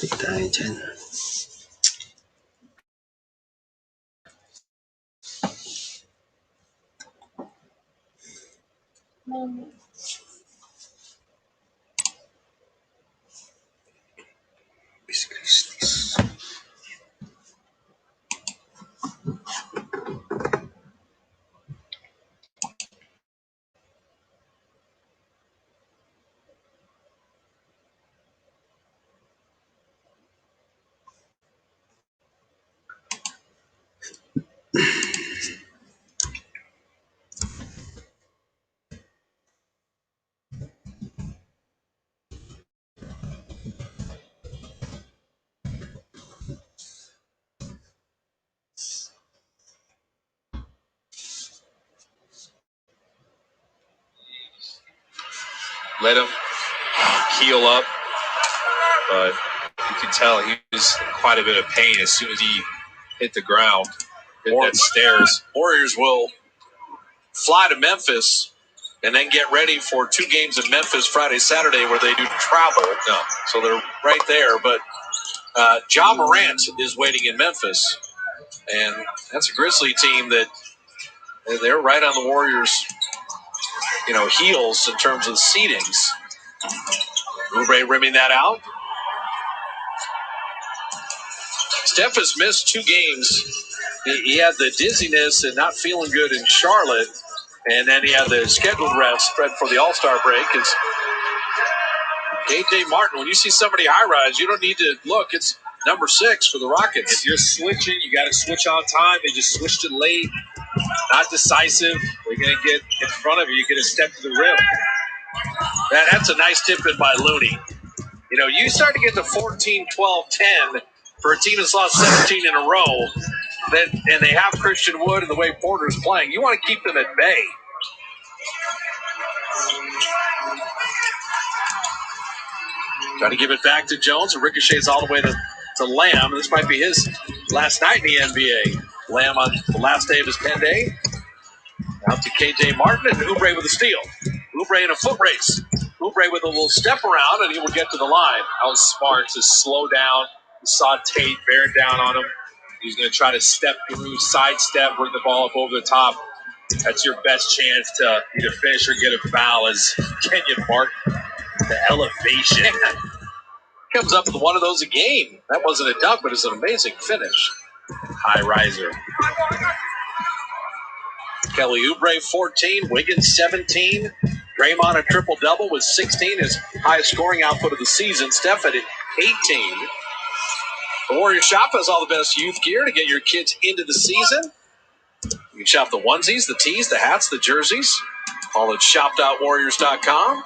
Take tayo dyan. Memphis Grizzlies. Let him heal up, but you can tell he was in quite a bit of pain as soon as he hit the ground, hit that stairs. Warriors will fly to Memphis and then get ready for 2 games in Memphis Friday, Saturday, where they do travel. No, so they're right there. But Ja Morant is waiting in Memphis, and that's a Grizzly team that they're right on the Warriors, heels in terms of seedings. Oubre rimming that out. Steph has missed 2 games. He had the dizziness and not feeling good in Charlotte, and then he had the scheduled rest spread for the All-Star break. It's KJ Martin. When you see somebody high-rise, you don't need to look. It's number 6 for the Rockets. If you're switching, you got to switch on time. They just switched it late, not decisive. They're going to get in front of you. You get a step to the rim. That's a nice tip-in by Looney. You start to get to 14, 12, 10 for a team that's lost 17 in a row, and they have Christian Wood and the way Porter's playing. You want to keep them at bay. Trying to give it back to Jones. It ricochets all the way to Lamb. This might be his last night in the NBA. Lamb on the last day of his 10-day. Out to KJ Martin and Oubre with a steal. Oubre in a foot race. Oubre with a little step around, and he will get to the line. That was smart to slow down. You saw Tate bearing down on him. He's going to try to step through, sidestep, bring the ball up over the top. That's your best chance to either finish or get a foul as Kenyon Martin. The elevation. Comes up with one of those a game. That wasn't a dunk, but it's an amazing finish. High riser. Kelly Oubre, 14. Wiggins, 17. Draymond, a triple-double with 16, his highest scoring output of the season. Steph at 18. The Warrior Shop has all the best youth gear to get your kids into the season. You can shop the onesies, the tees, the hats, the jerseys. All at shop.warriors.com.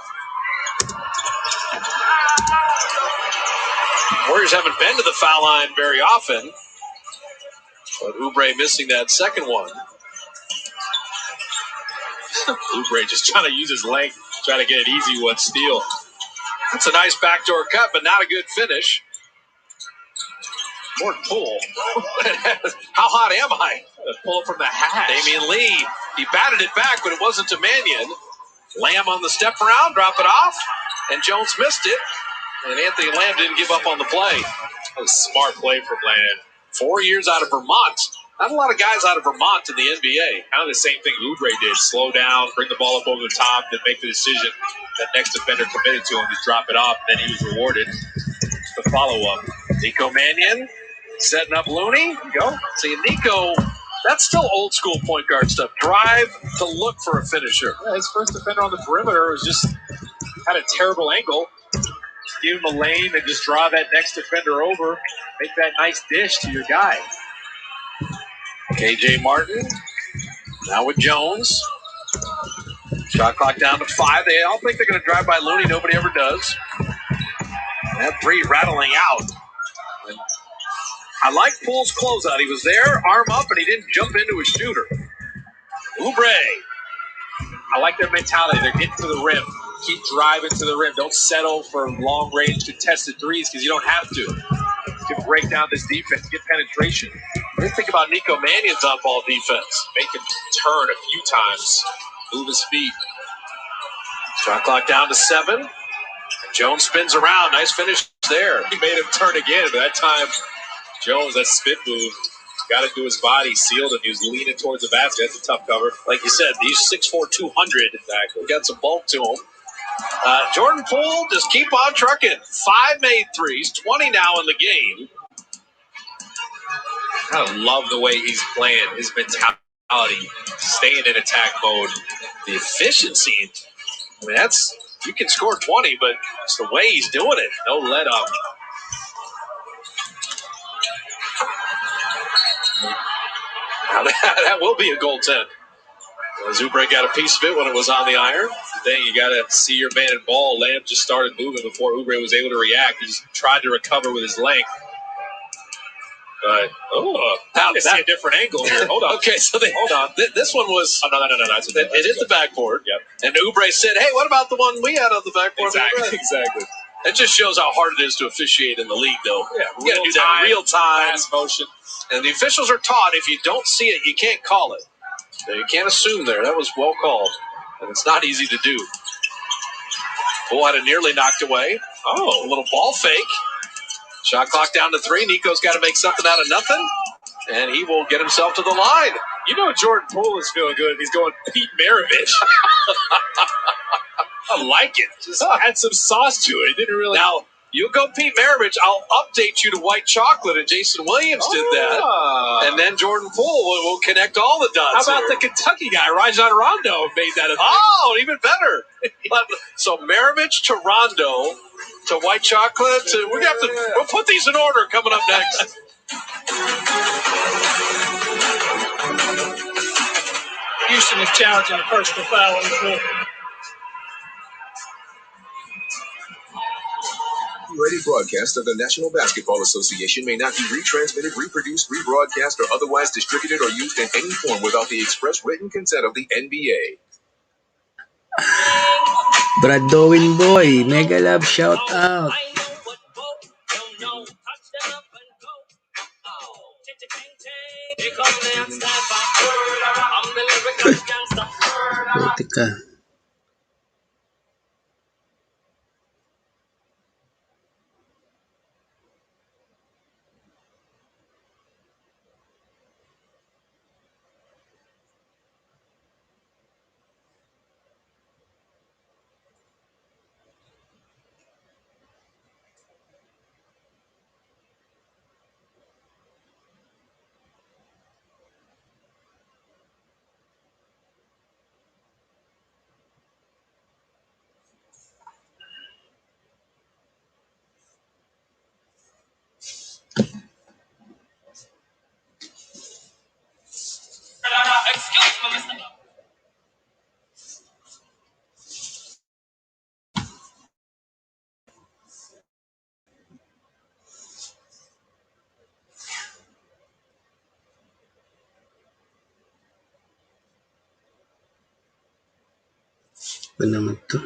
Warriors haven't been to the foul line very often, but Oubre missing that second one. Oubre just trying to use his length, trying to get an easy one steal. That's a nice backdoor cut, but not a good finish. More pull. How hot am I? Pull it from the hash. Damian Lee, he batted it back, but it wasn't to Mannion. Lamb on the step around, drop it off, and Jones missed it. And Anthony Lamb didn't give up on the play. That was a smart play from Lamb. 4 years out of Vermont. Not a lot of guys out of Vermont in the NBA. Kind of the same thing Oubre did. Slow down, bring the ball up over the top, then make the decision that next defender committed to him to drop it off, and then he was rewarded. The follow-up. Nico Mannion setting up Looney. There you go. See, Nico, that's still old school point guard stuff. Drive to look for a finisher. Yeah, his first defender on the perimeter was just had a terrible angle. Give him a lane and just draw that next defender over. Make that nice dish to your guy. KJ Martin now with Jones. Shot clock down to 5. They all think they're going to drive by Looney. Nobody ever does. That 3 rattling out. And I like Poole's closeout. He was there, arm up, and he didn't jump into a shooter. Oubre. I like their mentality. They're getting to the rim. Keep driving to the rim. Don't settle for long-range contested threes because you don't have to. You can break down this defense, get penetration. What do you think about Nico Mannion's on-ball defense? Make him turn a few times, move his feet. Shot clock down to 7. Jones spins around. Nice finish there. He made him turn again, but that time Jones, that spin move, got into his body, sealed him. He was leaning towards the basket. That's a tough cover. Like you said, he's 6'4", 200. Exactly. Got some bulk to him. Jordan Poole, just keep on trucking. 5 made threes, 20 now in the game. I love the way he's playing, his mentality, staying in attack mode. The efficiency, I mean, you can score 20, but it's the way he's doing it. No let up. Now that will be a goaltend. Oubre got a piece of it when it was on the iron. Thing you got to see your man in ball. Lamb just started moving before Oubre was able to react. He just tried to recover with his length. But now I see a different angle here. Hold on. Okay, so hold on. This one was. Oh, no. It hit the backboard. Yep. And Oubre said, "Hey, what about the one we had on the backboard?" Exactly. That just shows how hard it is to officiate in the league, though. Yeah, you got to do that real time. Fast motion. And the officials are taught if you don't see it, you can't call it. You can't assume there. That was well called. And it's not easy to do. Poole had it nearly knocked away. Oh, a little ball fake. Shot clock down to 3. Nico's got to make something out of nothing. And he will get himself to the line. You know Jordan Poole is feeling good if he's going Pete Maravich. I like it. Just add some sauce to it. It didn't really. Now, you go Pete Maravich, I'll update you to white chocolate, and Jason Williams did that. And then Jordan Poole will connect all the dots. How about the Kentucky guy, Rajon Rondo, made that a thing? Oh, even better. So Maravich to Rondo to white chocolate. We'll put these in order coming up next. Houston is challenging a personal foul on the floor. Any broadcast of the National Basketball Association may not be retransmitted, reproduced, rebroadcast, or otherwise distributed or used in any form without the express written consent of the NBA. Brad Dowin boy, mega love shout out. Buti ka. Excuse me, Mr. Ba naman to?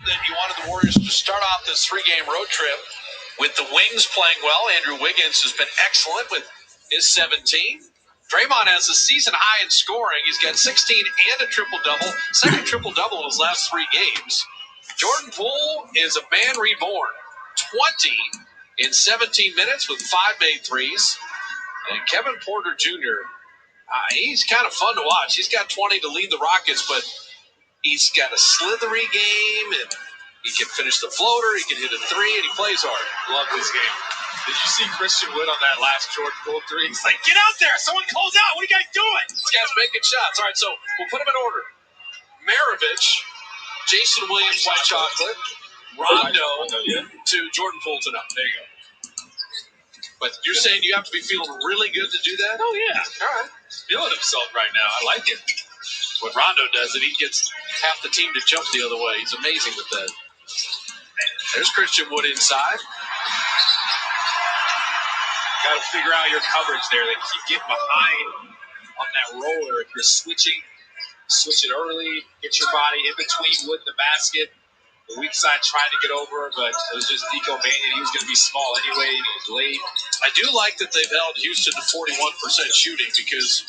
that you wanted the Warriors to start off this 3-game road trip with the wings playing well. Andrew Wiggins has been excellent with his 17. Draymond has a season high in scoring. He's got 16 and a triple-double. Second triple-double in his last 3 games. Jordan Poole is a man reborn. 20 in 17 minutes with 5 made threes. And Kevin Porter Jr., he's kind of fun to watch. He's got 20 to lead the Rockets, but he's got a slithery game, and he can finish the floater, he can hit a 3, and he plays hard. Love this game. Did you see Christian Wood on that last Jordan Poole 3? He's like, get out there. Someone calls out. What are you guys doing? This guy's making shots. All right, so we'll put them in order. Maravich, Jason Williams, White Chocolate, Rondo to Jordan Poole tonight. There you go. But you're saying you have to be feeling really good to do that? Oh, yeah. All right. He's feeling himself right now. I like it. When Rondo does it, he gets half the team to jump the other way. He's amazing with that. There's Christian Wood inside. Got to figure out your coverage there. They keep getting behind on that roller. If you're switch it early, get your body in between Wood and the basket. The weak side trying to get over, but it was just Nico Mannion. He was going to be small anyway, and he was late. I do like that they've held Houston to 41% shooting because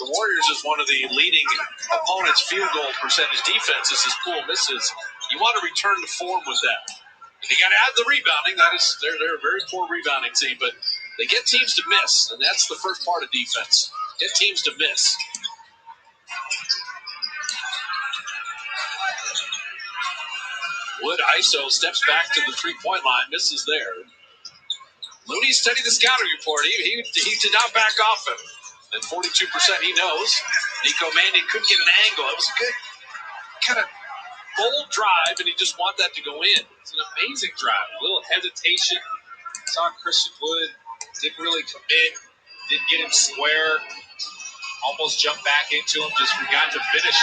the Warriors is one of the leading opponents' field goal percentage defenses as Poole misses. You want to return to form with that. And you got to add the rebounding. They're a very poor rebounding team, but they get teams to miss, and that's the first part of defense. Get teams to miss. Wood ISO steps back to the three-point line, misses there. Looney studied the scouting report. He did not back off him. At 42%, he knows. Nico Mannion couldn't get an angle. It was a good kind of bold drive, and he just wanted that to go in. It's an amazing drive. A little hesitation. Saw Christian Wood. Didn't really commit. Didn't get him square. Almost jumped back into him. Just forgot to finish.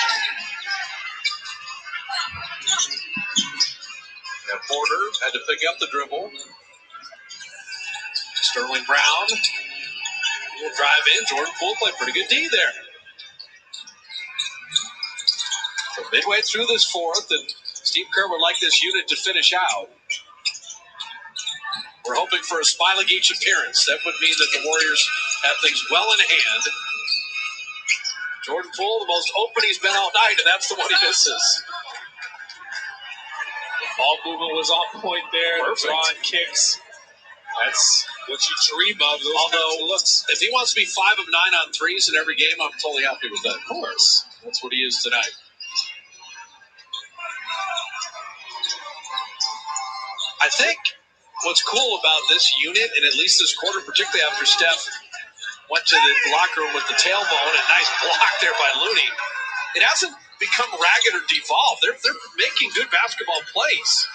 Now Porter had to pick up the dribble. Sterling Brown will drive in. Jordan Poole played pretty good D there. So midway through this fourth, and Steve Kerr would like this unit to finish out. We're hoping for a Smiley-Geach appearance. That would mean that the Warriors have things well in hand. Jordan Poole, the most open he's been all night, and that's the one he misses. Ball movement was on point there. Perfect. Drawing kicks. That's what you dream of. Although, if he wants to be 5 of 9 on threes in every game, I'm totally happy with that. Of course. That's what he is tonight. I think what's cool about this unit, and at least this quarter, particularly after Steph went to the locker room with the tailbone, and nice block there by Looney, it hasn't become ragged or devolved. They're making good basketball plays.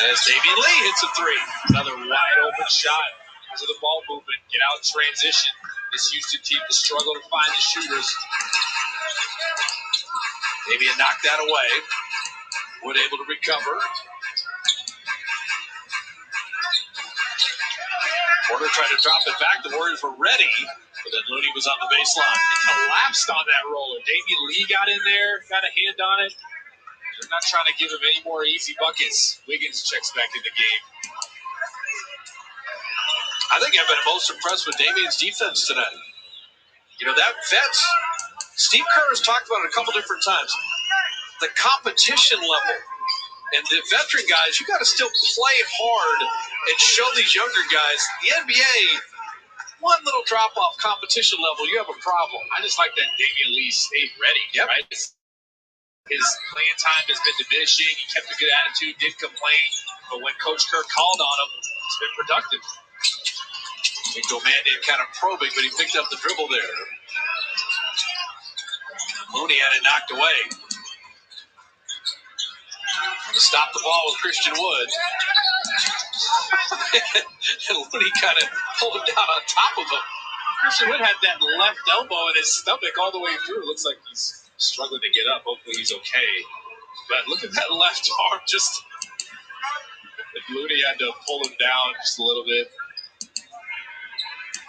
As Damian Lee hits a 3. Another wide open shot. Because of the ball movement, get out transition. This Houston team will struggle to find the shooters. Damian knocked that away. Wood able to recover. Porter tried to drop it back. The Warriors were ready, but then Looney was on the baseline. He collapsed on that roller. Damian Lee got in there, got a hand on it. They're not trying to give him any more easy buckets. Wiggins checks back in the game. I think I've been most impressed with Damian's defense tonight. You know, that vets, Steve Kerr has talked about it a couple different times. The competition level. And the veteran guys, you got to still play hard and show these younger guys. The NBA, one little drop-off competition level, you have a problem. I just like that Damian Lee stayed ready, right? His playing time has been diminishing. He kept a good attitude, didn't complain. But when Coach Kerr called on him, it's been productive. Nico Mannion kind of probing, but he picked up the dribble there. Looney had it knocked away. To stop the ball with Christian Wood. And Looney kind of pulled him down on top of him. Christian Wood had that left elbow in his stomach all the way through. Looks like he's struggling to get up. Hopefully he's okay. But look at that left arm. Just Looney had to pull him down just a little bit.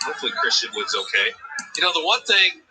Hopefully Christian Wood's okay. You know, the one thing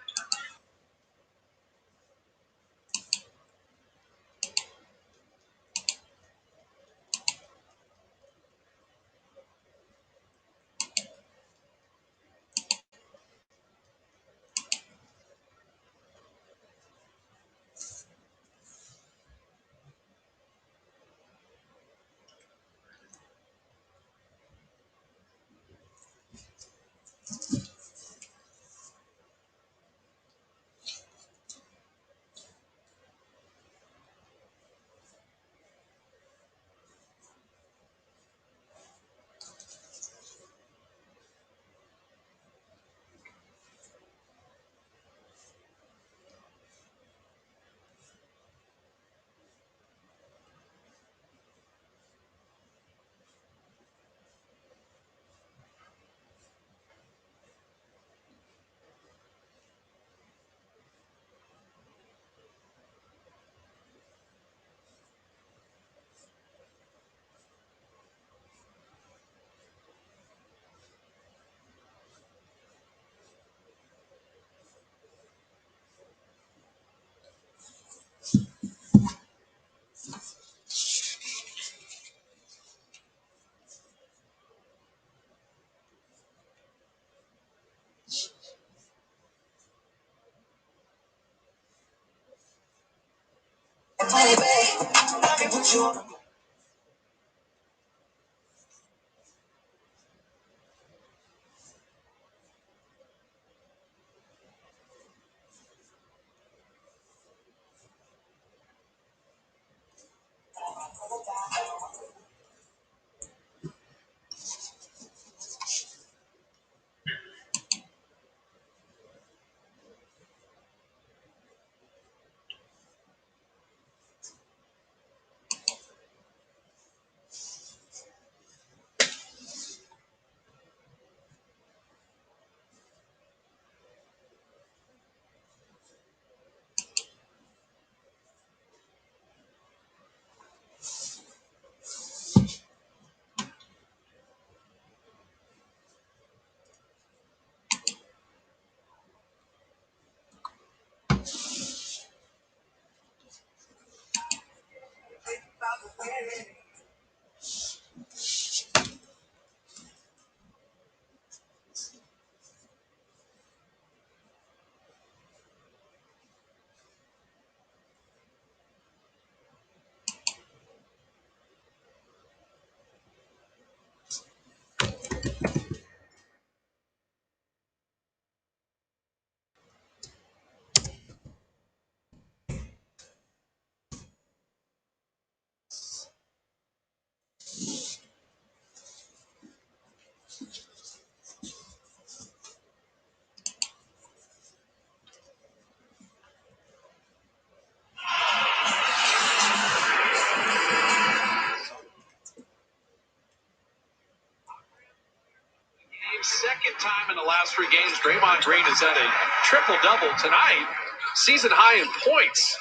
Second time in the last 3 games, Draymond Green has had a triple-double tonight. Season high in points.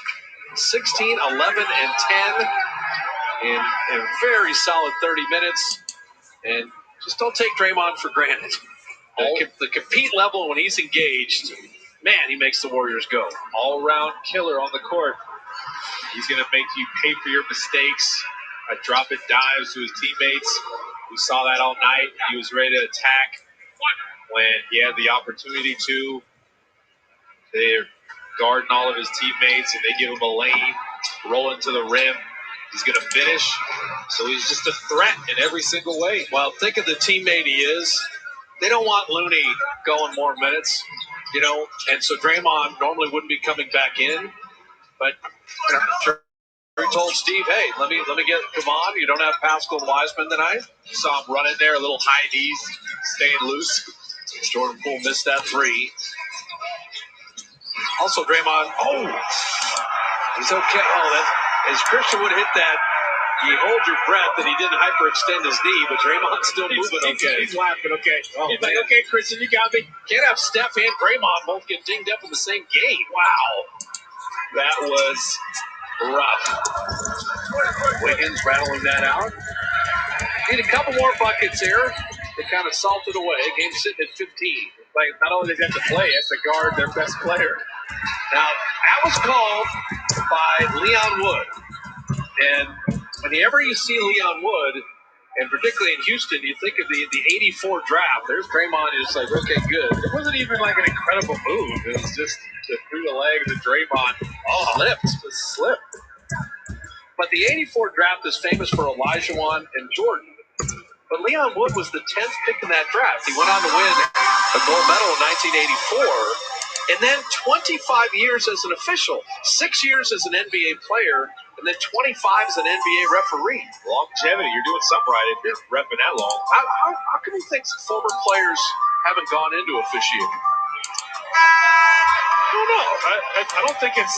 16, 11, and 10 in a very solid 30 minutes. And just don't take Draymond for granted. The compete level when he's engaged, man, he makes the Warriors go. All-around killer on the court. He's going to make you pay for your mistakes. Drop-it dives to his teammates. We saw that all night. He was ready to attack when he had the opportunity to. They're guarding all of his teammates, and they give him a lane, roll into the rim. He's going to finish. So he's just a threat in every single way. Well, think of the teammate he is. They don't want Looney going more minutes, and so Draymond normally wouldn't be coming back in. But he told Steve, hey, let me come on. You don't have Pascal Wiseman tonight. You saw him run in there, a little high knees, staying loose. Jordan Poole missed that 3. Also, Draymond, he's okay. As Christian would hit that, you hold your breath that he didn't hyperextend his knee, but Draymond's still moving okay. He's laughing, okay. He's like, okay, Christian, you got me. Can't have Steph and Draymond both get dinged up in the same game. Wow. That was rough. Wiggins rattling that out. Need a couple more buckets here. They kind of salted away. Game sitting at 15. Like, not only did they have to play, they have to guard their best player. Now, that was called by Leon Wood. And whenever you see Leon Wood, and particularly in Houston, you think of the 84 draft. There's Draymond, and it's like, okay, good. It wasn't even like an incredible move. It was just through the legs of Draymond. Slipped. But the 84 draft is famous for Olajuwon and Jordan. But Leon Wood was the 10th pick in that draft. He went on to win a gold medal in 1984. And then 25 years as an official, 6 years as an NBA player, and then 25 as an NBA referee. Longevity. You're doing something right if you're repping that long. How come you think former players haven't gone into officiating? I don't know. I don't think it's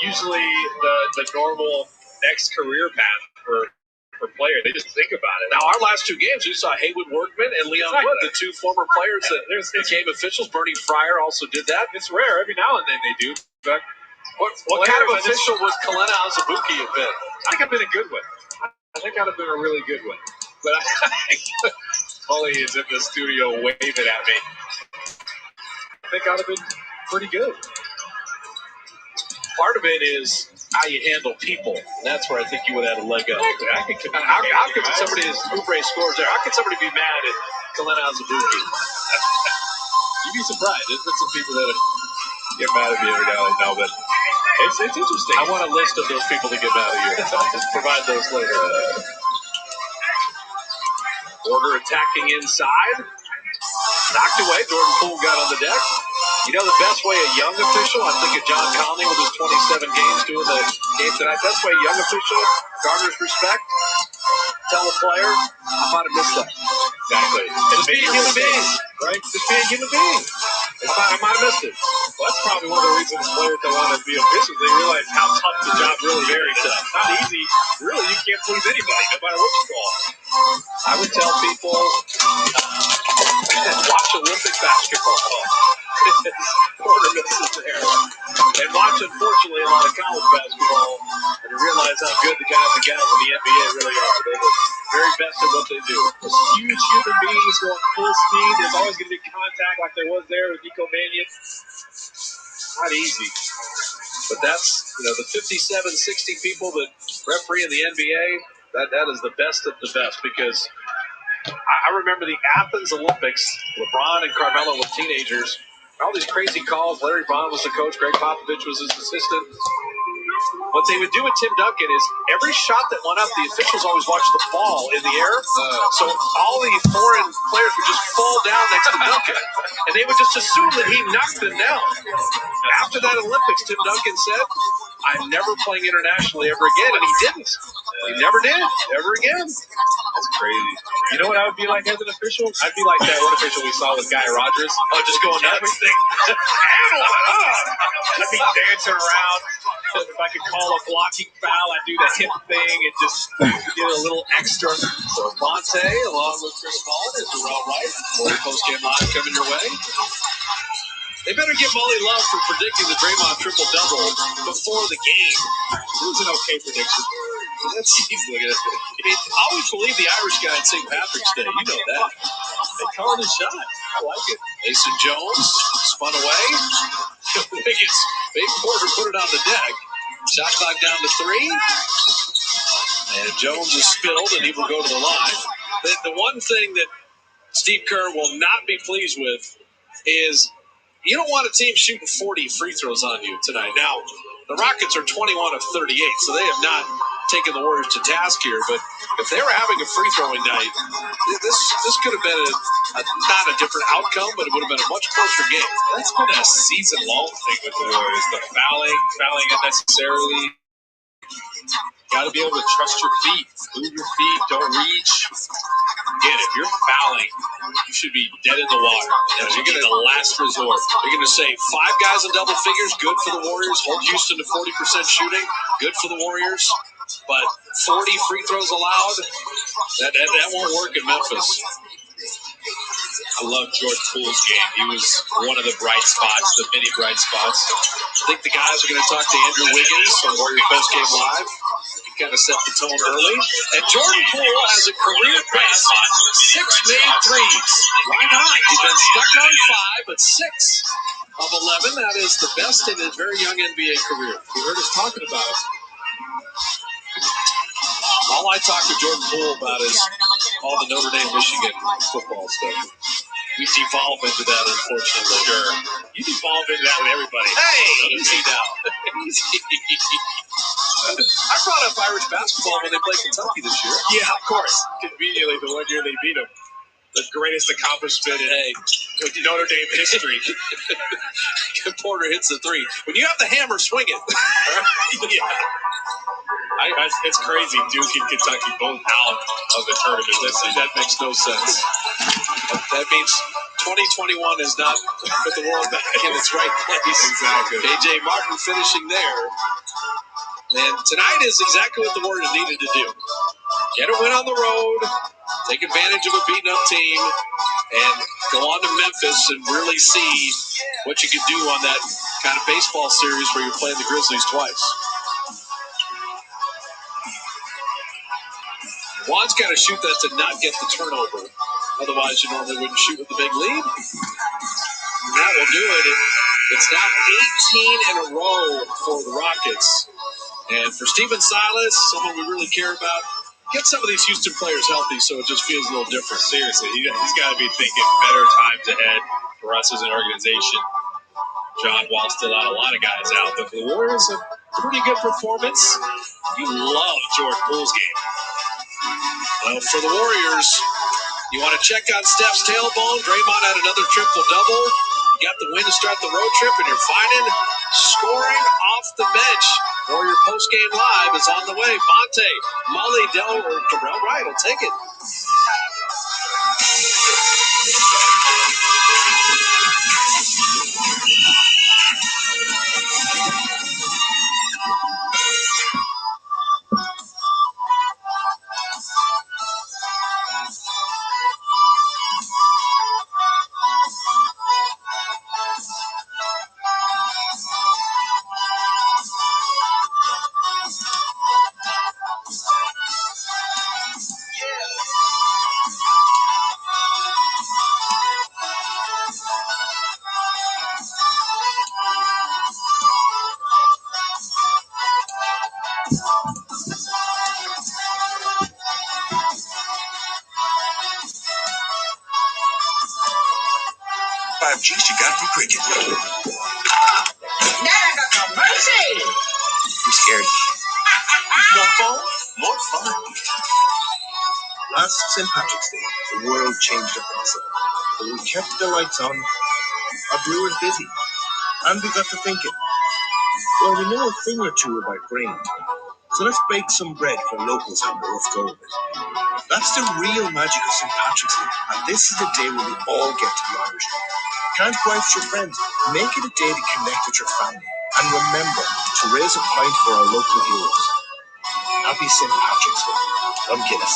usually the normal next career path for player. They just think about it. Now, our last 2 games, we saw Haywood Workman and Leon Wood, the 2 former players that became officials. Bernie Fryer also did that. It's rare. Every now and then they do. But what kind of official was Kalena Azubuike have been? I think I've been a good one. I think I'd have been a really good one. But Holly is in the studio waving at me. I think I'd have been pretty good. Part of it is how you handle people. And that's where I think you would have a leg up. I could how could somebody, as Oubre scores there, how could somebody be mad at Kalena Azubuike? You'd be surprised. There's been some people that get mad at me every now and then, but It's interesting. I want a list of those people to get mad at you. Provide those later. Porter attacking inside. Knocked away. Jordan Poole got on the deck. You know the best way a young official, I think of John Conley with his 27 games doing the game tonight. Best way a young official garners respect. Tell the player, I might have missed that. Exactly. Just be a human being, right? Just be a human being. I might have missed it. Well, that's probably one of the reasons players don't want to be officials. They realize how tough the job really is. Very tough. Not easy. Really, you can't please anybody, no matter what you call. I would tell people, watch Olympic basketball. Porter misses there. And watch, unfortunately, a lot of college basketball and you realize how good the guys and gals in the NBA really are. They're the very best at what they do. Those huge human beings going full speed. There's always going to be contact like there was there with Nico Mannion. Not easy. But that's, the 57, 60 people that referee in the NBA, that is the best of the best because I remember the Athens Olympics, LeBron and Carmelo were teenagers. All these crazy calls. Larry Bond was the coach. Greg Popovich was his assistant. What they would do with Tim Duncan is every shot that went up, the officials always watched the ball in the air. So all the foreign players would just fall down next to Duncan. And they would just assume that he knocked them down. After that Olympics, Tim Duncan said, I'm never playing internationally ever again. And he didn't. He never did. Ever again. That's crazy. You know what I would be like as an official? I'd be like that one official we saw with Guy Rogers. Oh, just going nuts. Everything. I'd be dancing around. If I could call a blocking foul, I'd do the hip thing and just get a little extra. So Monte, along with Chris Paul, is Darrell White. More post-game live coming your way. They better give Molly love for predicting the Draymond triple-double before the game. It was an okay prediction. Let's see. I always believe the Irish guy at St. Patrick's Day. You know that. They called his shot. I like it. Mason Jones spun away. Wiggins, big Porter put it on the deck. Shot clock down to 3. And Jones is spilled, and he will go to the line. The one thing that Steve Kerr will not be pleased with is you don't want a team shooting 40 free throws on you tonight. Now, the Rockets are 21 of 38, so they have not taken the Warriors to task here. But if they were having a free-throwing night, this could have been not a different outcome, but it would have been a much closer game. That's been a season-long thing with the Warriors, the fouling unnecessarily. Got to be able to trust your feet. Move your feet. Don't reach. Again, if you're fouling, you should be dead in the water. You're going to the last resort. You're going to say 5 guys in double figures, good for the Warriors. Hold Houston to 40% shooting, good for the Warriors. But 40 free throws allowed, that won't work in Memphis. I love Jordan Poole's game. He was one of the bright spots, the many bright spots. I think the guys are going to talk to Andrew Wiggins from Warrior Post Game Live. He kind of set the tone early. And Jordan Poole has a career best 6 made threes. Why not? He's been stuck on 5, but 6 of 11. That is the best in his very young NBA career. You heard us talking about it. All I talk to Jordan Poole about is all the Notre Dame, Michigan football stuff. We devolve into that, unfortunately. Sure. You devolve into that with everybody. Hey, easy now. Easy. I brought up Irish basketball when they played Kentucky this year. Yeah, of course. Conveniently, the one year they beat them. The greatest accomplishment in Notre Dame history. Porter hits the 3. When you have the hammer, swing it. Yeah. It's crazy. Duke and Kentucky both out of the tournament. That makes no sense. That means 2021 is not put the world back in its right place. Exactly. KJ Martin finishing there. And tonight is exactly what the Warriors needed to do. Get a win on the road, take advantage of a beaten-up team, and go on to Memphis and really see what you can do on that kind of baseball series where you're playing the Grizzlies twice. Juan's got to shoot that to not get the turnover. Otherwise, you normally wouldn't shoot with the big lead. And that will do it. It's now 18 in a row for the Rockets. And for Stephen Silas, someone we really care about, get some of these Houston players healthy so it just feels a little different. Seriously, he's got to be thinking better times ahead for us as an organization. John Wall still out, a lot of guys out. But for the Warriors, a pretty good performance. You love Jordan Poole's game. Well, for the Warriors, you want to check on Steph's tailbone. Draymond had another triple-double. You got the win to start the road trip, and you're finding scoring off the bench. Warrior postgame live is on the way. Fonte, Mully, Darrell Wright will take it. 5Gs you got from Cricket. I'm scared. No phone? More fun. Last St. Patrick's Day, the world changed up on us. But we kept the lights on, our brewers busy, and we got to thinking. Well, we know a thing or two about grain, so let's bake some bread for locals on the rough go of it. That's the real magic of St. Patrick's Day, and this is the day where we all get to be Irish. Can't go out with your friends. Make it a day to connect with your family, and remember to raise a pint for our local heroes. Happy St. Patrick's Day. From Guinness.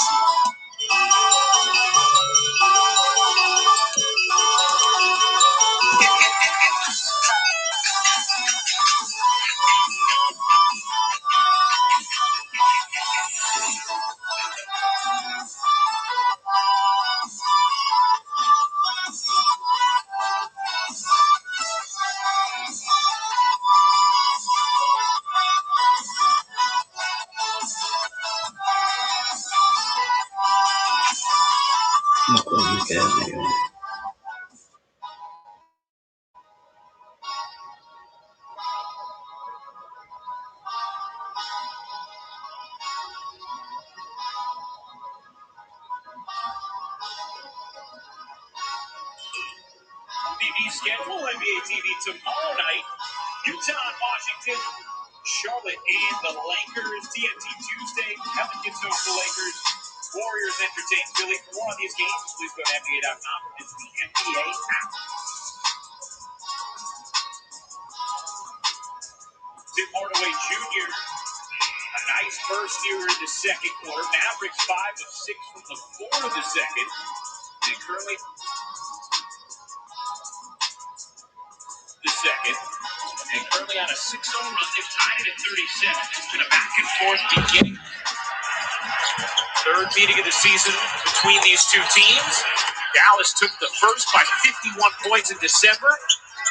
TV schedule, NBA TV tomorrow night. Utah and Washington, Charlotte and the Lakers. TNT Tuesday, Pelicans host the Lakers. Warriors entertain Philly. For more on these games, please go to NBA.com. It's the NBA app. Tim Hardaway Jr., a nice burst here in the second quarter. Mavericks 5 of 6 from the floor of the second. And currently on a 6-0 run. They've tied it at 37. It's been a back and forth beginning. Third meeting of the season between these two teams. Dallas took the first by 51 points in December.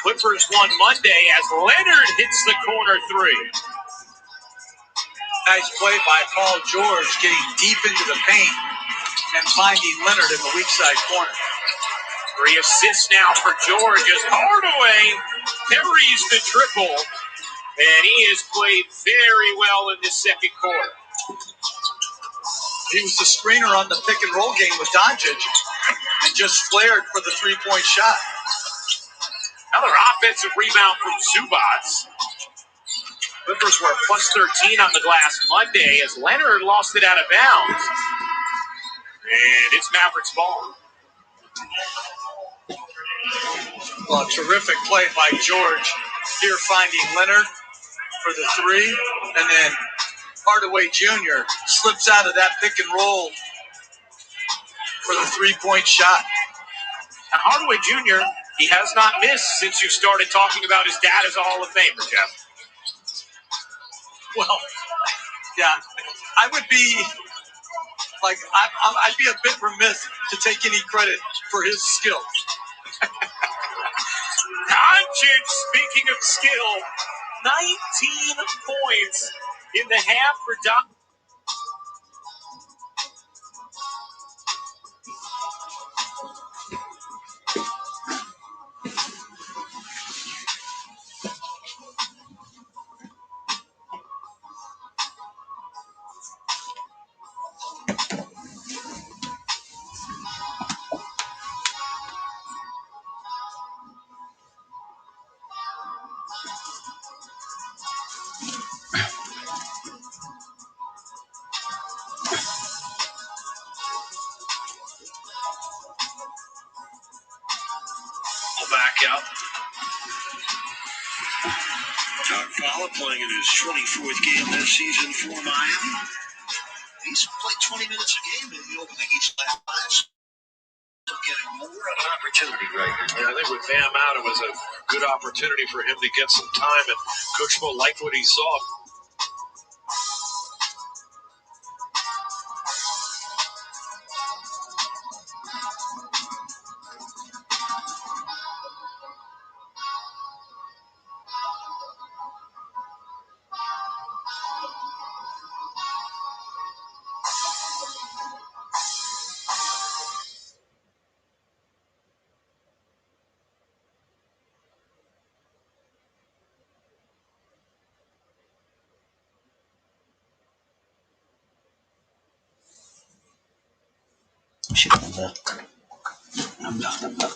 Clippers won Monday as Leonard hits the corner three. Nice play by Paul George, getting deep into the paint and finding Leonard in the weak side corner. 3 assists now for George as Hardaway carries the triple. And he has played very well in this second quarter. He was the screener on the pick and roll game with Doncic and just flared for the three-point shot. Another offensive rebound from Zubats. Clippers were plus 13 on the glass Monday as Leonard lost it out of bounds. And it's Mavericks ball. Well, a terrific play by George here, finding Leonard for the three, and then Hardaway Jr. slips out of that pick and roll for the three-point shot. Now, Hardaway Jr., he has not missed since you started talking about his dad as a Hall of Famer, Jeff. Well, yeah, I would be like, I'd be a bit remiss to take any credit for his skill. Doncic, speaking of skill, 19 points in the half for Doncic. back out. Todd Fowler playing in his 24th game this season for Miami. He's played 20 minutes a game in the opening each last five. So getting more of an opportunity right here. Yeah, I think with Bam out, it was a good opportunity for him to get some time, and Coach Mo liked what he saw. Shit, na-block. Na-block.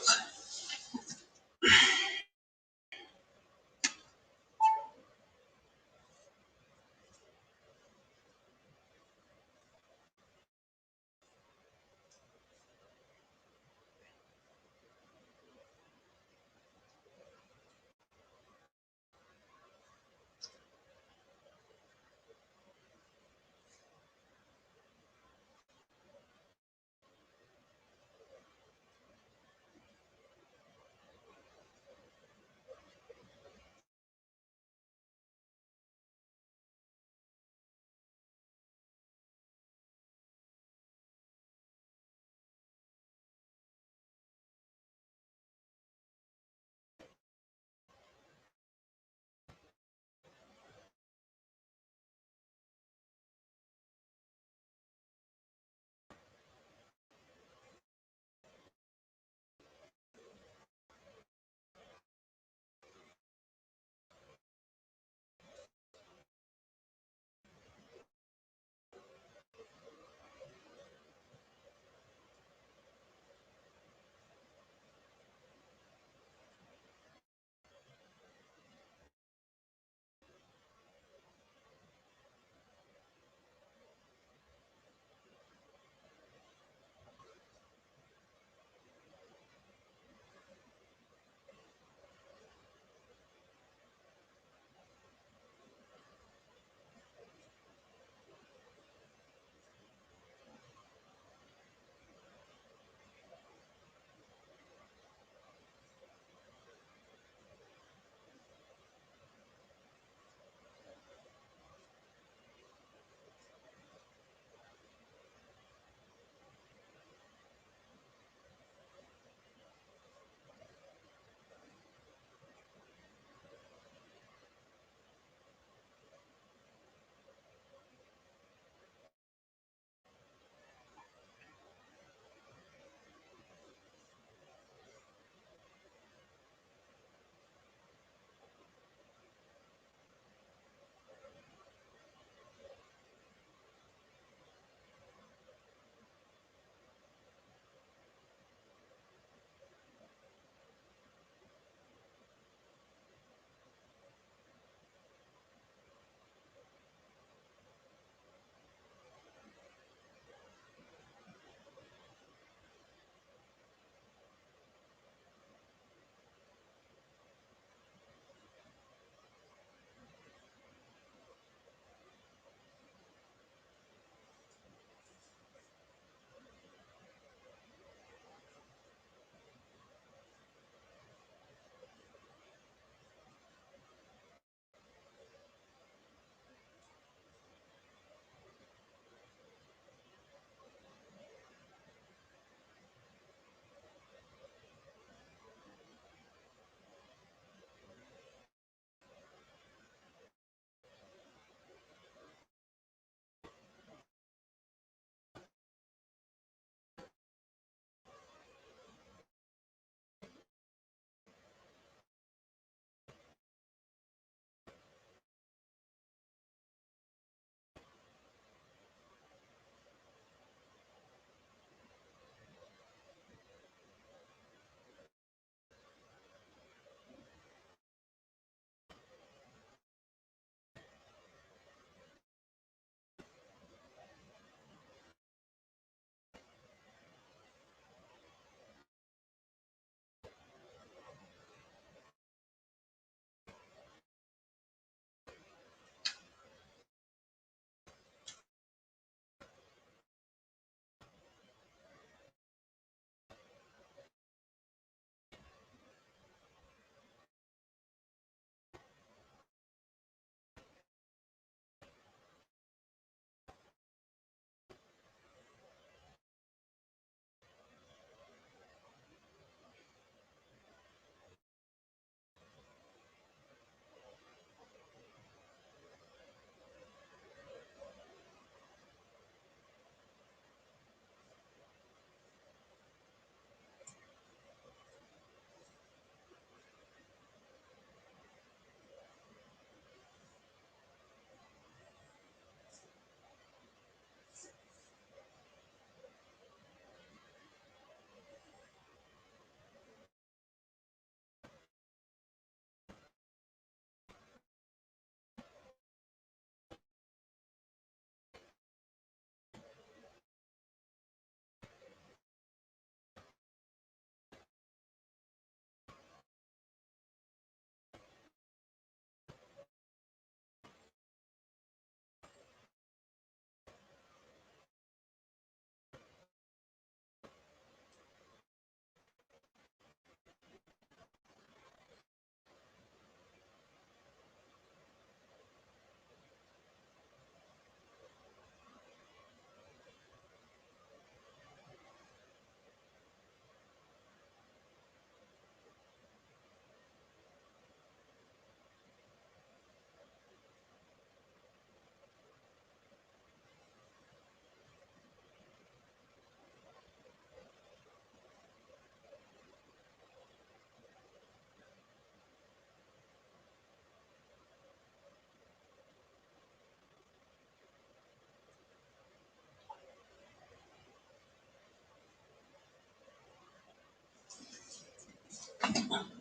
Oh,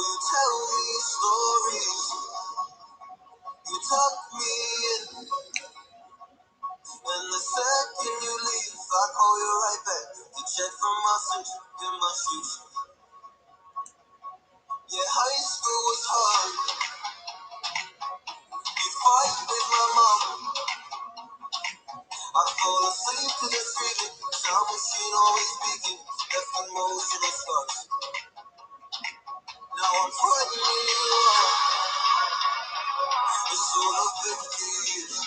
you tell me stories, you tuck me in, and the second you leave, I call you right back to check from my cinch in my shoes. Yeah, high school was hard, you fight with my mom. I fall asleep to the screaming, sound machine always speaking, left in motion and scars. Now I'm putting you on, it's all of 50 years.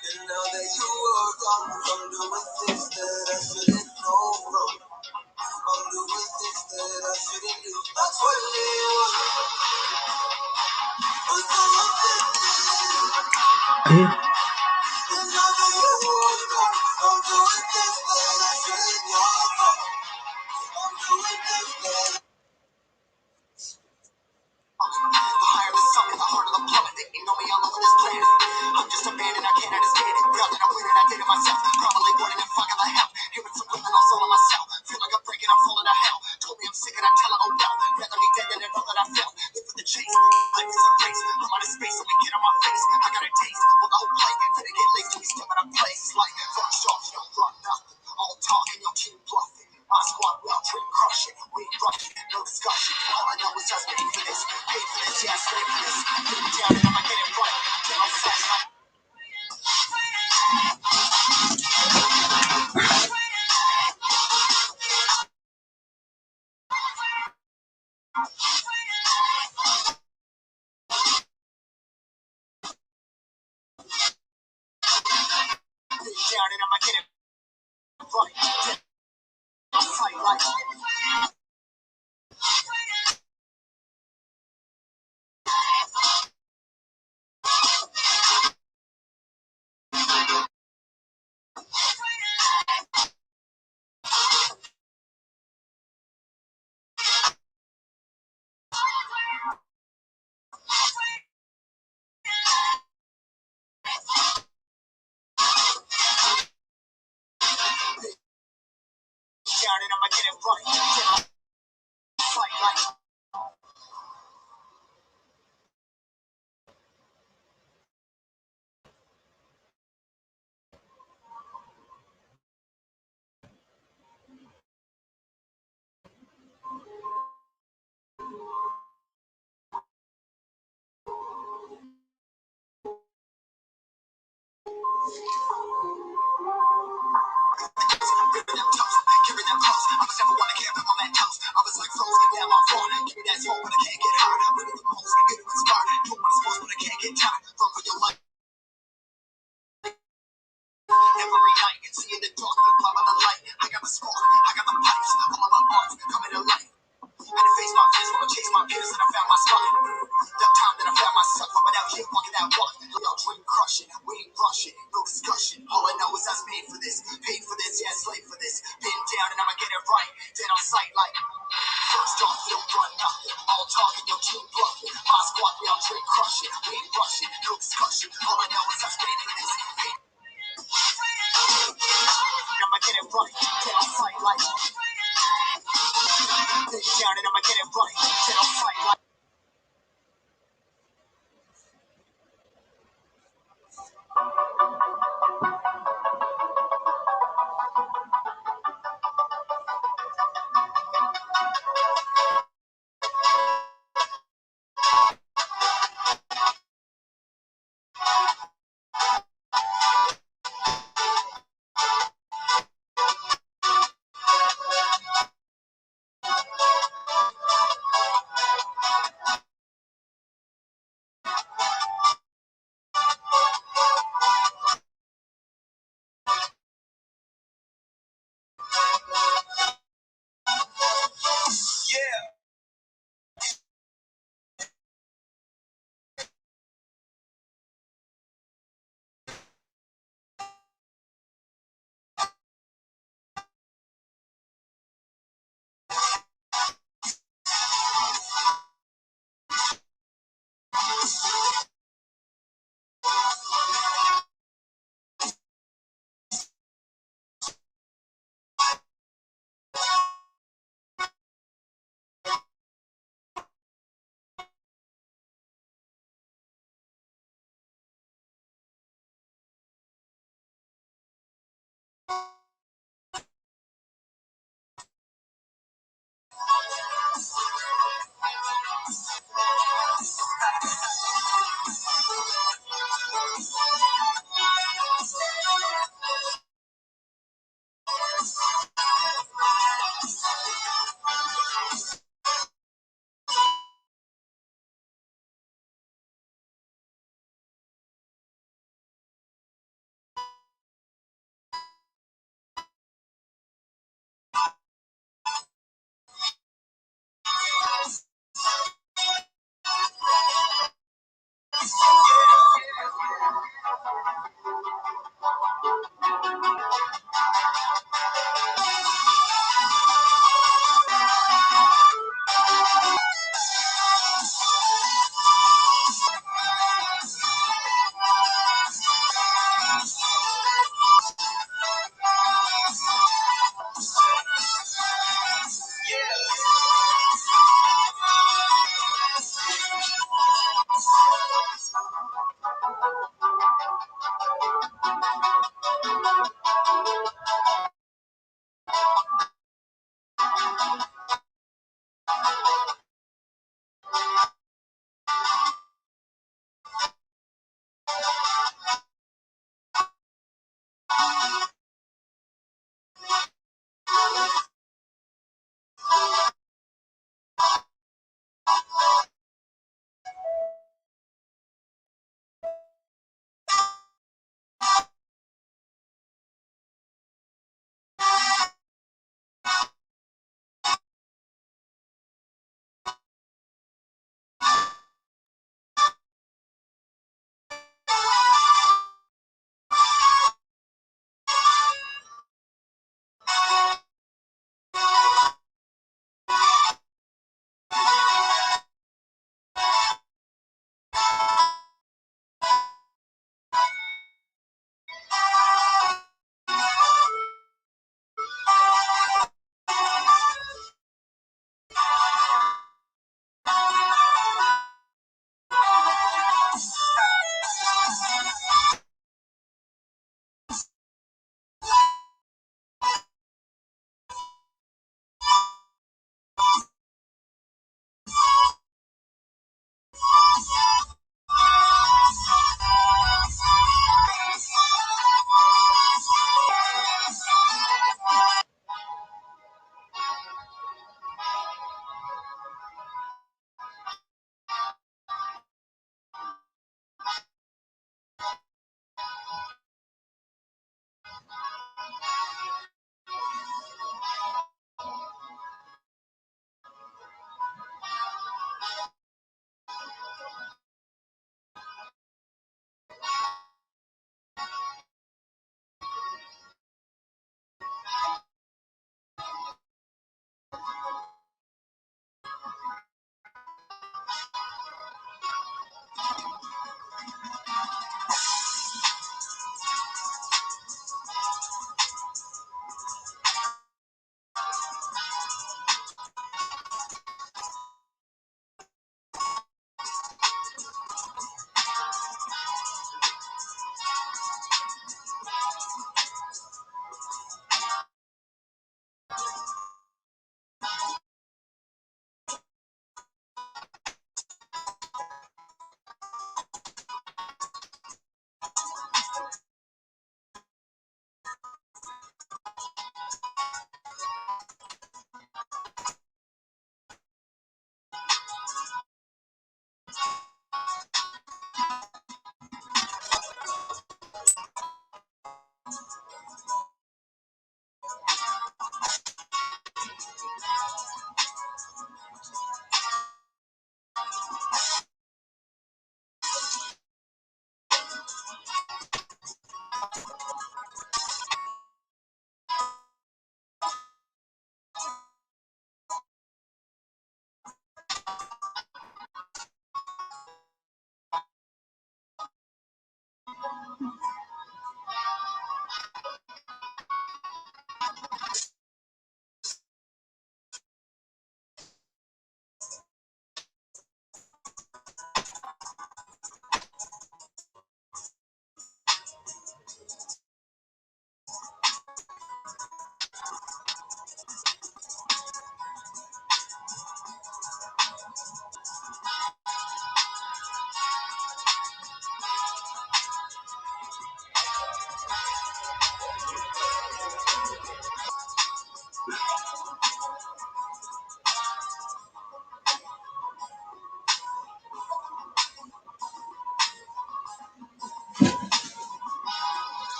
And now that you are gone, I'm doing things that I shouldn't know from. I'm doing things that I shouldn't do. That's what it was. It's all of 50 years. higher the sun and the harder the plummet. They know me all over this planet. I'm just a man and I can't understand it. Proud that I win and I did it myself. Probably born in fucking the hell. Hearing some women all soul on myself. Feel like I'm breaking, I'm falling to hell. Told me I'm sick and I tell her, oh no. Rather be dead than to know that I fell. Live for the chase. Life is a race. I'm out of space, so we get on my face. I got a taste. Well, the whole play. Finna get laced till we step out of place. Like, first off, you don't run nothing. All talking, your team bluffing. My squad, we all dream crushing. We ain't rushing, no discussion. All I know is just made for this. Paid for this, yeah, I slave for this. Put me down and I'ma get it right. Get on fast, like put me down and I'ma get it right. Get on sight, like down and I'ma get it right. Get on sight, like ripping them toes, giving them close. I was never one to camp up on that toast. I was like frozen down my phone. Give me that smoke, but I can't get high. I'm ready the most, get inspired. Do what I'm supposed, but I can't get tired. Run for your life. Every night, see in the dark, pop on the light. I got the spark, I got the pipes, all of my arms coming to life. Had to face my fears, wanna chase my peers, and I found my spot. The time that I found myself, I'm out here walking that walk. We all dream crushing, we ain't rushing, no discussion. All I know is I was made for this, paid for this, yeah, slave for this. Been down and I'ma get it right, dead on sight like. First off, you don't run nothing. All talking, your team bluffing. My squad, we all dream crushing, we ain't rushing, no discussion. All I know is I was made for this. I'ma get it right, dead on sight like. Been down and I'ma get it right, dead on sight like.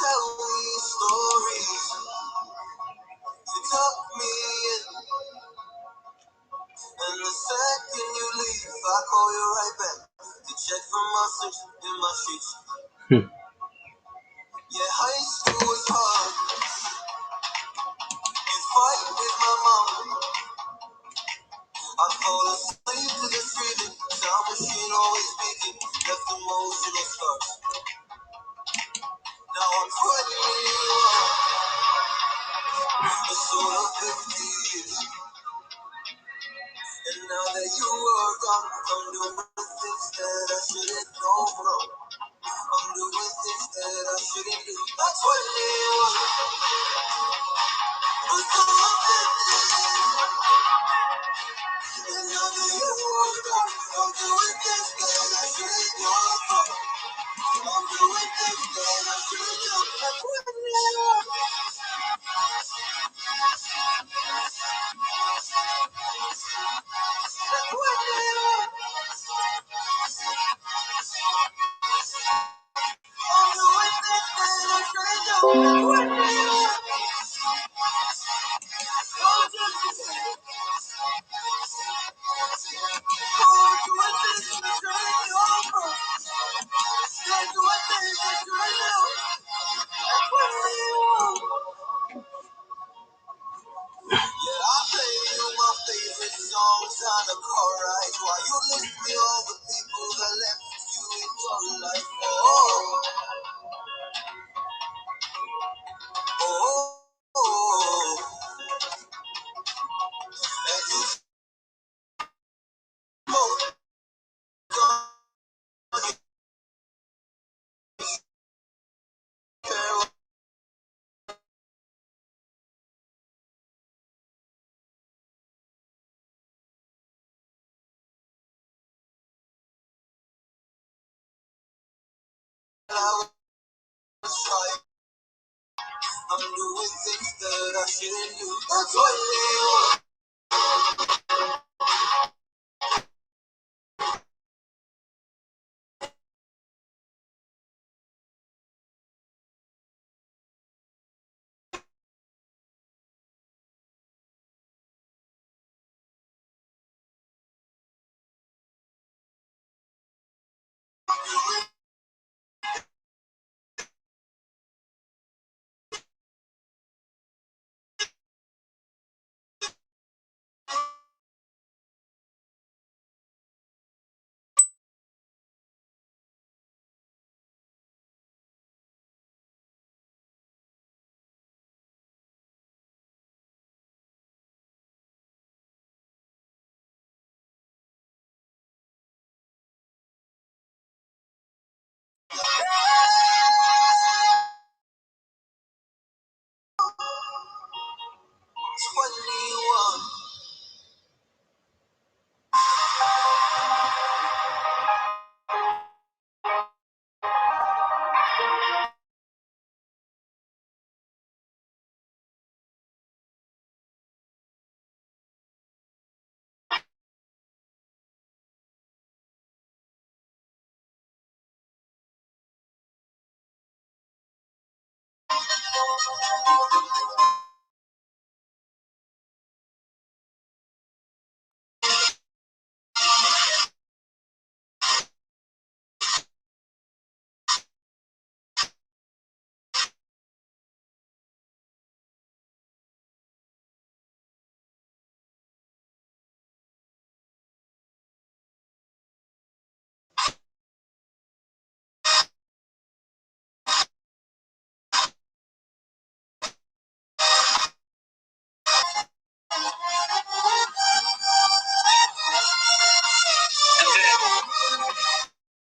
tell me stories. You tuck me in, and the second you leave, I call you right back to check for my search in my sheets. Yeah, high school was hard. You fight with my mom. I fall asleep to the screaming, sound machine always speaking, left emotional scars. Now I'm 21, a soul of 50 years. And now that you are gone, I'm doing things that I shouldn't know from. I'm doing things that I shouldn't do. That's 21, a soul of 50 years. And now that you are gone, I'm doing things that I shouldn't know from. I'm doing things that I shouldn't do. That's 21. Yeah, I play you my favorite songs on the car ride while you list me all the people that left you in your life. Oh, oh, oh. And you smoke on your I was trying. I'm doing things that I shouldn't do. That's what they want. It's 21.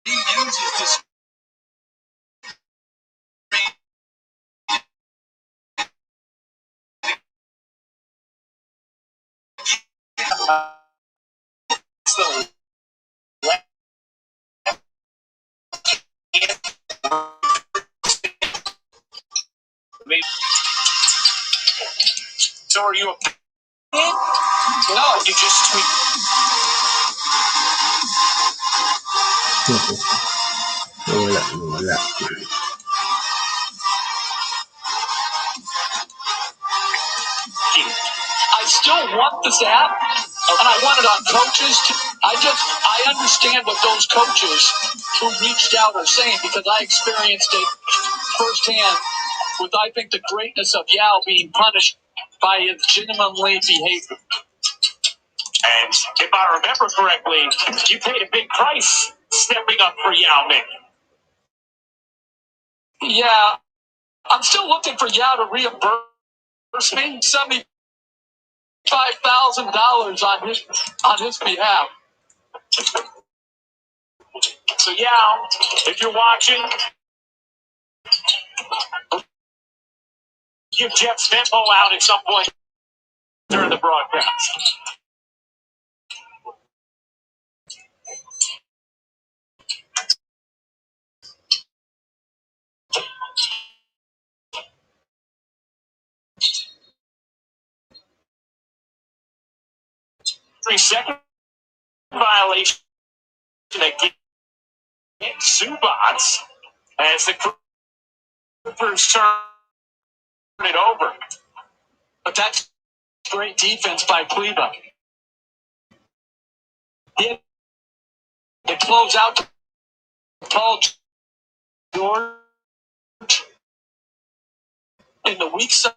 He uses this. So are you a no, you just tweet. Wala. want this to happen, and I want it on coaches. I understand what those coaches who reached out are saying because I experienced it firsthand with, I think, the greatness of Yao being punished by his genuinely behavior. And if I remember correctly, you paid a big price stepping up for Yao Ming. Yeah, I'm still looking for Yao to reimburse me $75,000 on his behalf. So Yao, if you're watching, give Jeff's Venmo out at some point during the broadcast. Second violation against Zubats as the Clippers turn it over. But that's great defense by Cleveland. They close out to Paul George in the weak side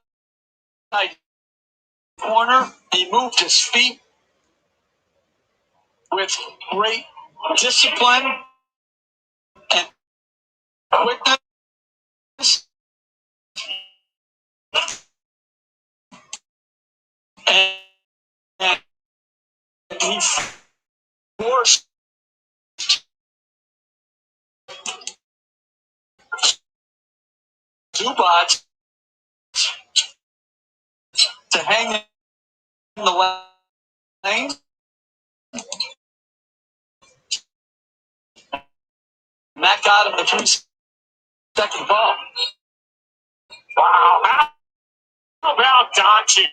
corner. He moved his feet with great discipline and quickness. And he forced Zubats to hang in the lane. And that got him the 3-second ball. Wow, how about Doncic?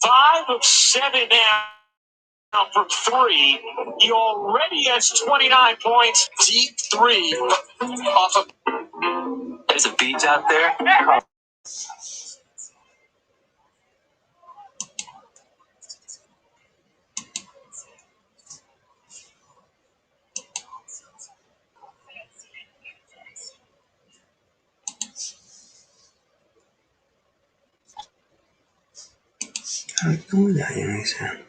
5 of 7 now from 3. He already has 29 points. Deep 3 off of. There's a beach out there. Wala yung isa.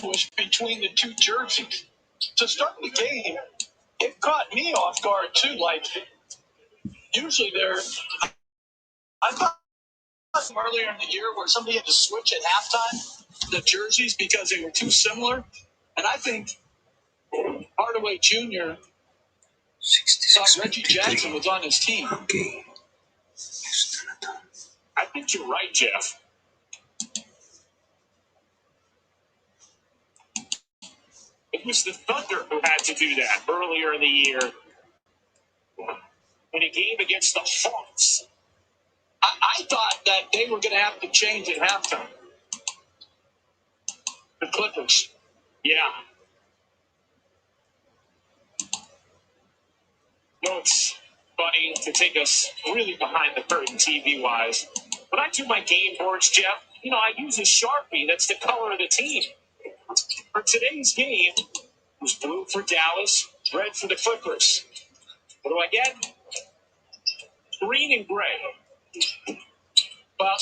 Was between the two jerseys. To start the game, it caught me off guard too. Like, usually I thought earlier in the year where somebody had to switch at halftime the jerseys because they were too similar. And I think Hardaway Jr. thought Reggie Jackson was on his team. Okay. I think you're right, Jeff. It was the Thunder who had to do that earlier in the year in a game against the Hawks. I thought that they were going to have to change at halftime. The Clippers. Yeah. No, it's funny to take us really behind the curtain TV-wise. When I do my game boards, Jeff, I use a Sharpie. That's the color of the team. For today's game, it was blue for Dallas, red for the Clippers. What do I get? Green and gray. Well,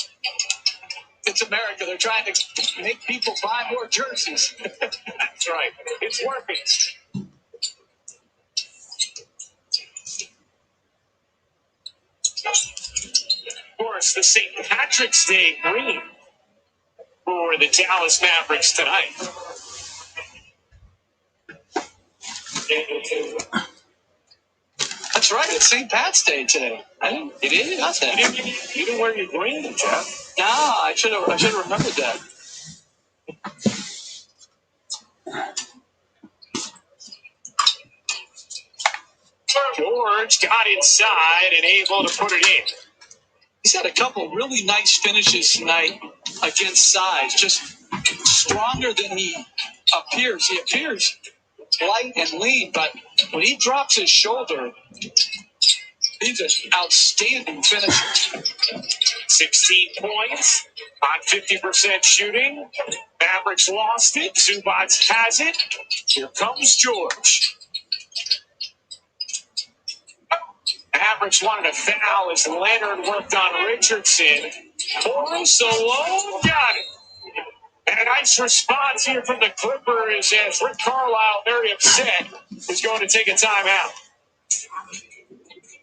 it's America. They're trying to make people buy more jerseys. That's right. It's working. Of course, the St. Patrick's Day green for the Dallas Mavericks tonight. That's right. It's St. Pat's Day today. It is? You didn't wear your green, Jeff. No, I should have remembered that. George got inside and able to put it in. He's had a couple really nice finishes tonight against size. Just stronger than he appears. He appears light and lean, but when he drops his shoulder, he's an outstanding finisher. 16 points on 50% shooting. Mavericks lost it. Zubats has it. Here comes George. Mavericks wanted a foul as Leonard worked on Richardson. Horace alone got it. And a nice response here from the Clippers as Rick Carlisle, very upset, is going to take a timeout.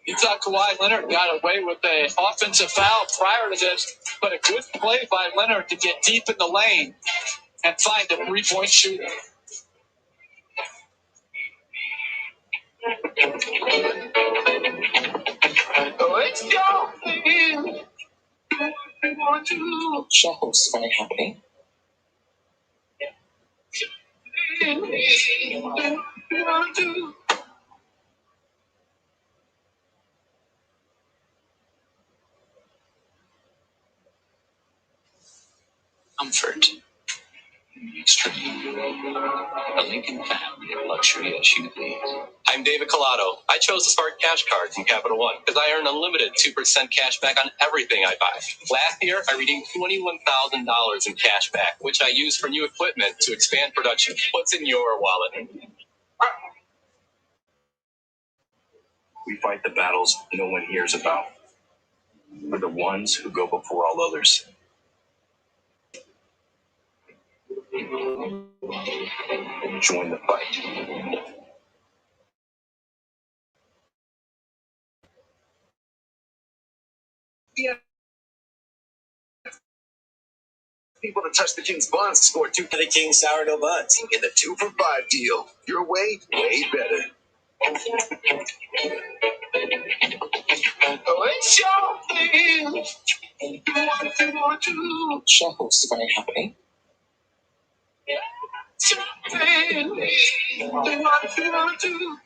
You thought Kawhi Leonard got away with an offensive foul prior to this, but a good play by Leonard to get deep in the lane and find a three-point shooter. Let's go! Shuffle's very happy. Comfort. Extreme. A Lincoln family of luxury as you please. I'm David Collado. I chose the Smart Cash Card from Capital One because I earn unlimited 2% cash back on everything I buy. Last year, I redeemed $21,000 in cash back, which I used for new equipment to expand production. What's in your wallet? We fight the battles no one hears about. We're the ones who go before all others. Join the fight. Yeah. People to touch the King's Buns score 2 for the King's Sourdough Buns. Get the 2 for $5 deal. Your way better. It's your thing. Shuffle's very happy. It's your thing. Do what you want to do.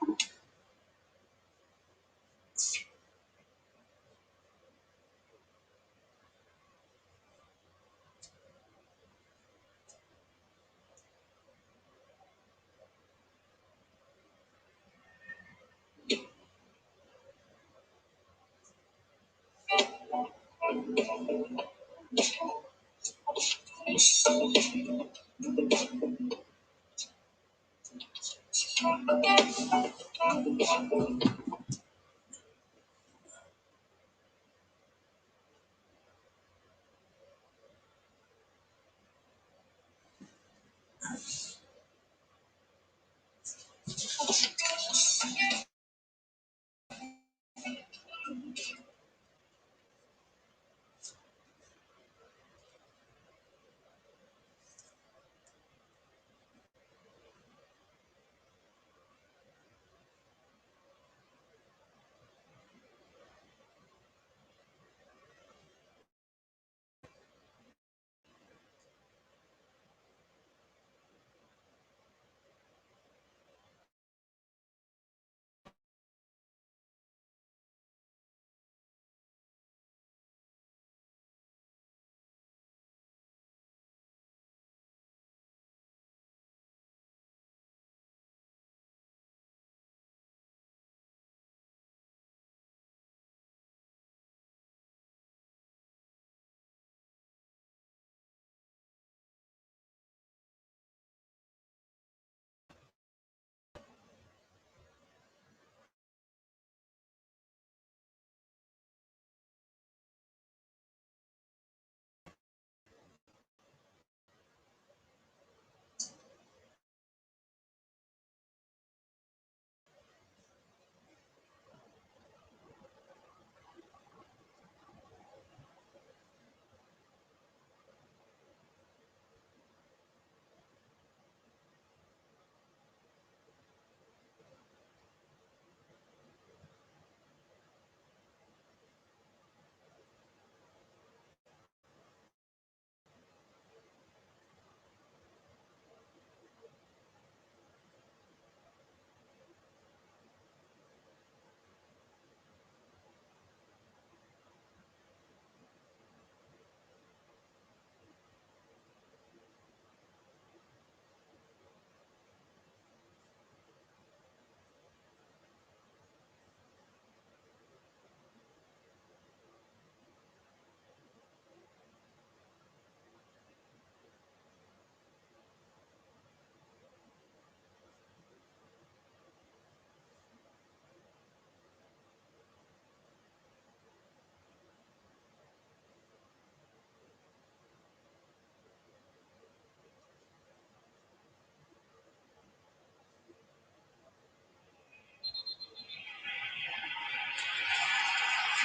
You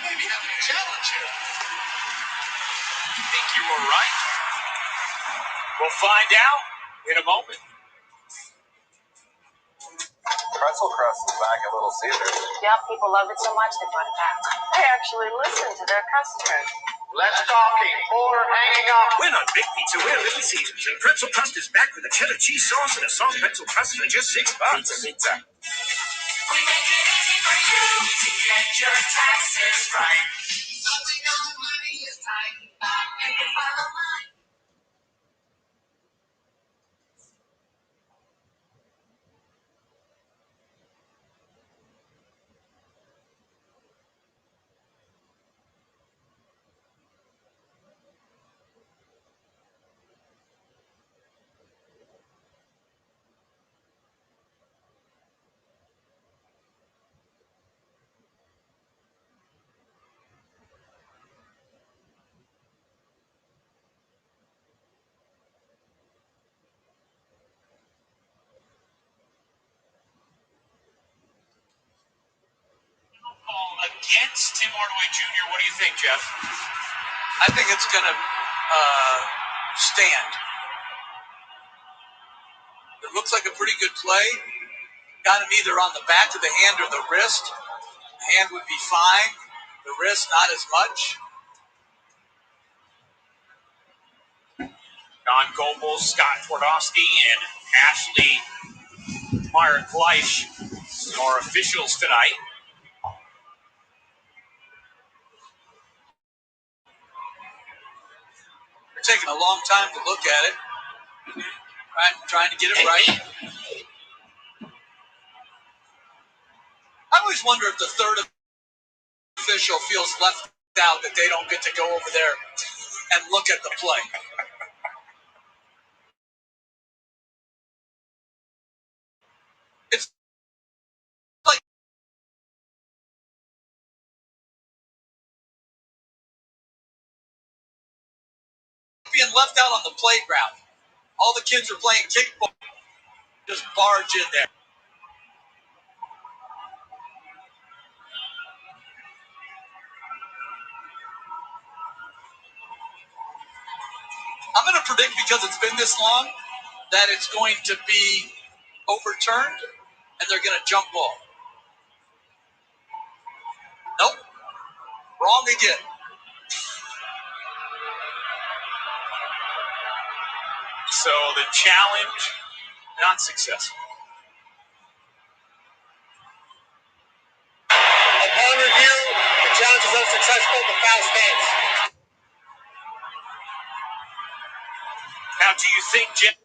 may be having a challenge here. You think you were right? We'll find out in a moment. Pretzel crust is back at Little Caesars. Yep, people love it so much they brought it back. They actually listen to their customers. Less talking, more hanging up. We're not Big Pizza, we're Little Caesars. And pretzel crust is back with a cheddar cheese sauce and a soft pretzel crust for just $6. Pizza. We make it easy for you to get your taxes right. So we know money is tight. And you follow mine. Call against Tim Hardaway Jr. What do you think, Jeff? I think it's going to stand. It looks like a pretty good play. Got him either on the back of the hand or the wrist. The hand would be fine. The wrist, not as much. Don Goebel, Scott Twardowski, and Ashley Meyer-Gleish are officials tonight. They're taking a long time to look at it. Trying to get it right. I always wonder if the third official feels left out that they don't get to go over there and look at the play. It's like being left out on the playground. All the kids are playing kickball, just barge in there. I'm going to predict, because it's been this long, that it's going to be overturned and they're going to jump ball. Nope, wrong again. So the challenge, not successful. Upon review, the challenge is unsuccessful. The foul stands. Now, do you think Jeff?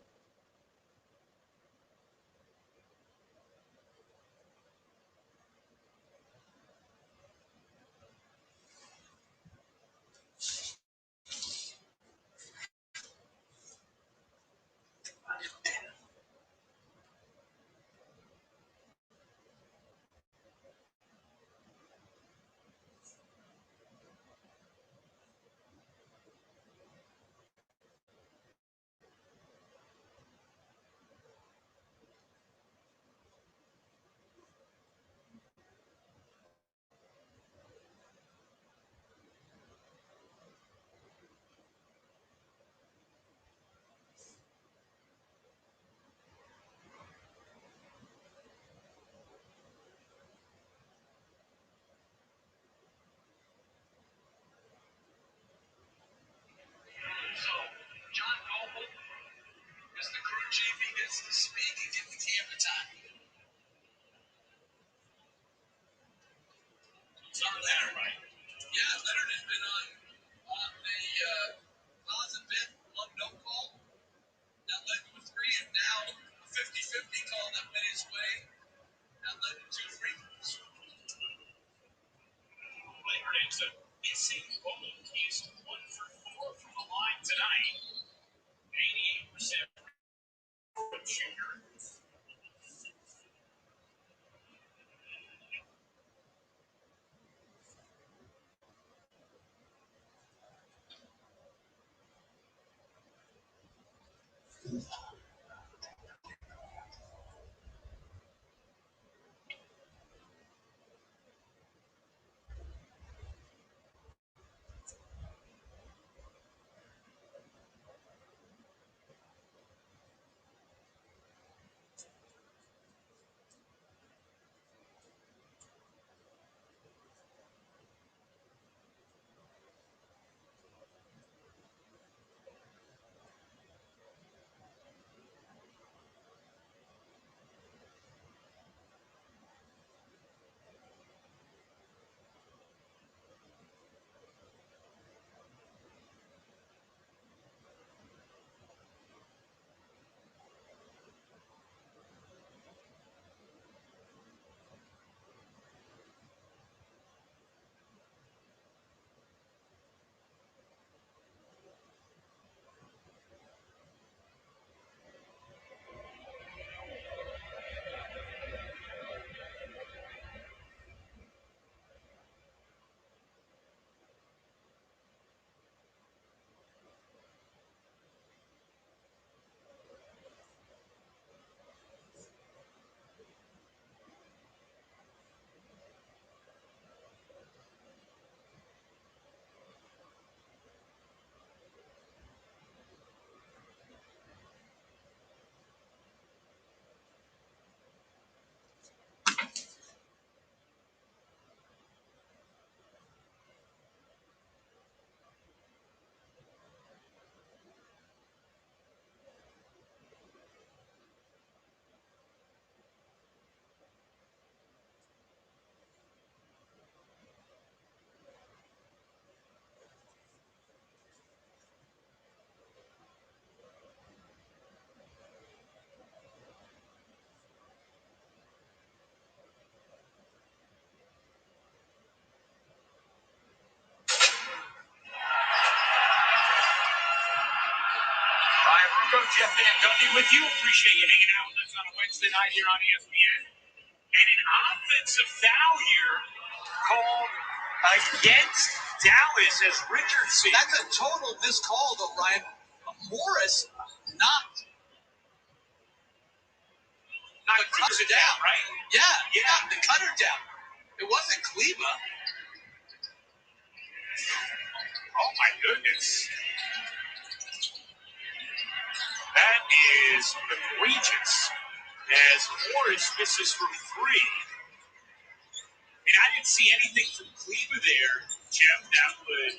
As the crew chief, he gets to speak and get the camera time. Sorry, Leonard, right? Yeah, Leonard has been on the cause a bit on no call. That led to a three, and now a 50-50 call that went his way. That led to two free throws. Leonard is a missing goal. He's 1 for 4 from the line tonight. 88% shooter. Jeff Van Gundy with you. Appreciate you hanging out with us on a Wednesday night here on ESPN. And an offensive foul here called against Dallas as Richardson. That's a total missed call, though, Ryan. Morris knocked Richardson down, right? Yeah, the cutter down. It wasn't Kleba. Oh, my goodness. That is egregious as Morris misses from three. And I didn't see anything from Kleba there, Jeff, that would...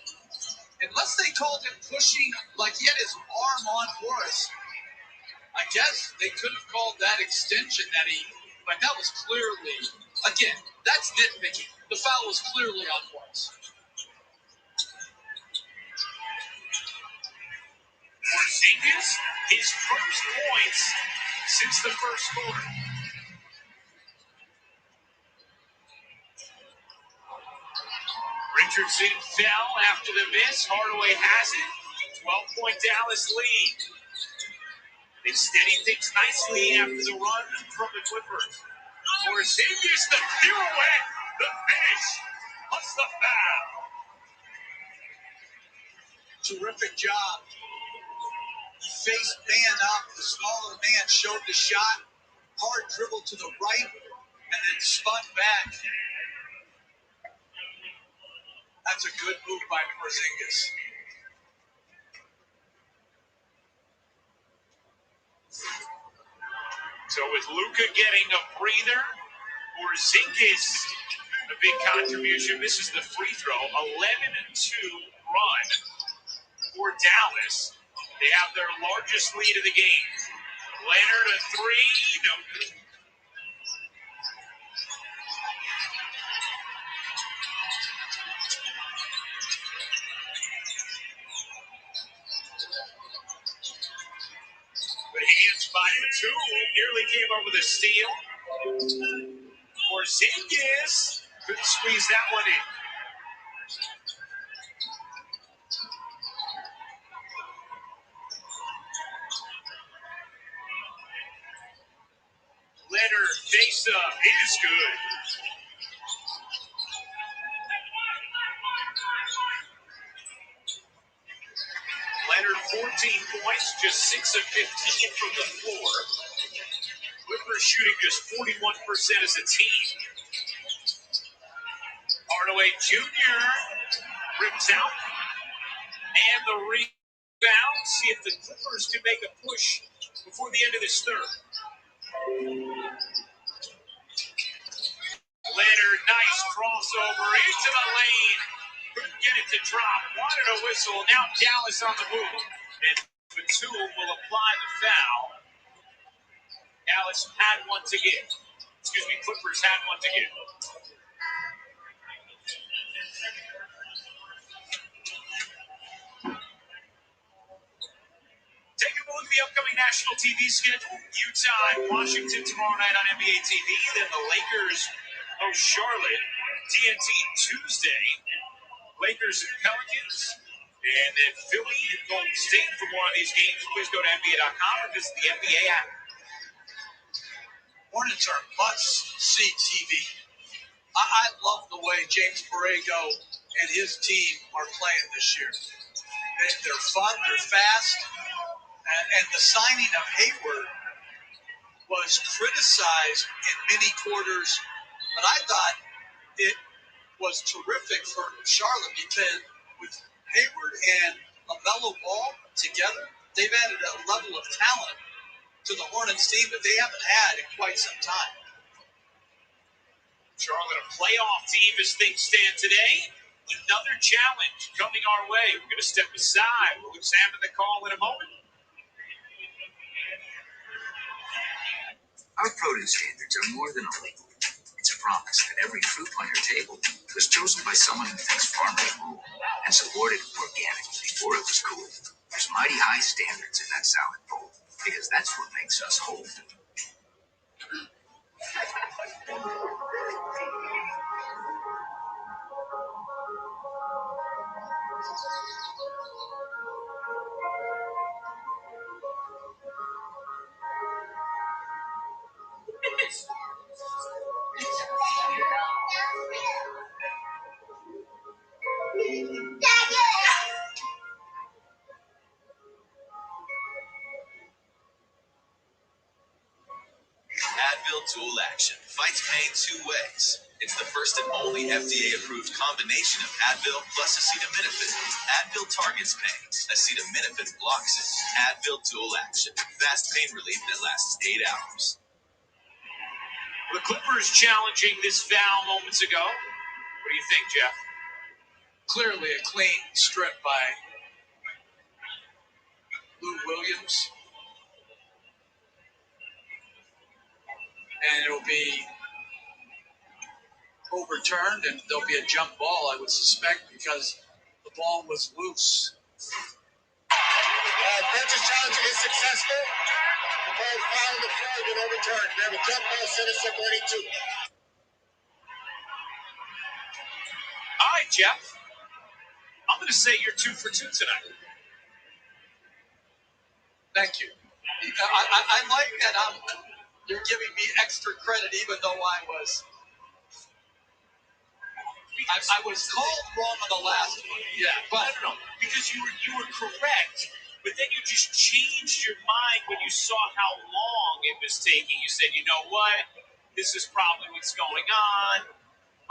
Unless they called him pushing, like he had his arm on Morris, I guess they could have called that extension that he... But that was clearly... Again, that's nitpicking. The foul was clearly on Morris. Porzingis, his first points since the first quarter. Richardson fell after the miss. Hardaway has it. 12-point Dallas lead. They steadied things nicely after the run from the Clippers. Porzingis, the pirouette, the finish, plus the foul. Terrific job. He faced man up. The smaller man showed the shot. Hard dribble to the right, and then spun back. That's a good move by Porzingis. So with Luka getting a breather, Porzingis, a big contribution. Misses the free throw. 11-2 run for Dallas. They have their largest lead of the game. Leonard a three, no good. But hands by Batum, nearly came up with a steal. Porzingis couldn't squeeze that one in. Leonard face up is good. Leonard 14 points, just 6 of 15 from the floor. Clippers shooting just 41% as a team. Hardaway Jr. rips out. And the rebound. See if the Clippers can make a push before the end of this third. Leonard, nice crossover into the lane. Couldn't get it to drop. Wanted a whistle. Now Dallas on the move. And Batum will apply the foul. Dallas had one to give. Excuse me, Clippers had one to give. Taking a look at the upcoming national TV schedule. Utah and Washington tomorrow night on NBA TV. Then the Lakers host Charlotte. TNT Tuesday. Lakers and Pelicans. And then Philly and Golden State for more on these games. Please go to NBA.com or visit the NBA app. Hornets are must-see TV. I love the way James Borrego and his team are playing this year. They're fun, they're fast, and the signing of Hayward was criticized in many quarters, but I thought it was terrific for Charlotte because with Hayward and LaMelo Ball together, they've added a level of talent to the Hornets team that they haven't had in quite some time. Charlotte, a playoff team as things stand today. Another challenge coming our way. We're going to step aside. We'll examine the call in a moment. Our produce standards are more than a label. It's a promise that every fruit on your table was chosen by someone who thinks farmers rule and supported organic before it was cool. There's mighty high standards in that salad bowl because that's what makes us whole. Advil Dual Action fights pain 2 ways. It's the first and only FDA-approved combination of Advil plus acetaminophen. Advil targets pain. Acetaminophen blocks it. Advil Dual Action. Fast pain relief that lasts 8 hours. The Clippers challenging this foul moments ago. What do you think, Jeff? Clearly a clean strip by Lou Williams. And it'll be overturned, and there'll be a jump ball, I would suspect, because the ball was loose. Memphis challenge is successful. The ball found the flag and overturned. We have a jump ball, center separating 2. All right, Jeff. I'm going to say you're 2 for 2 tonight. Thank you. I like that you're giving me extra credit, even though I was called wrong on the last one. Yeah, but no, because you were correct, but then you just changed your mind when you saw how long it was taking. You said, you know what, this is probably what's going on.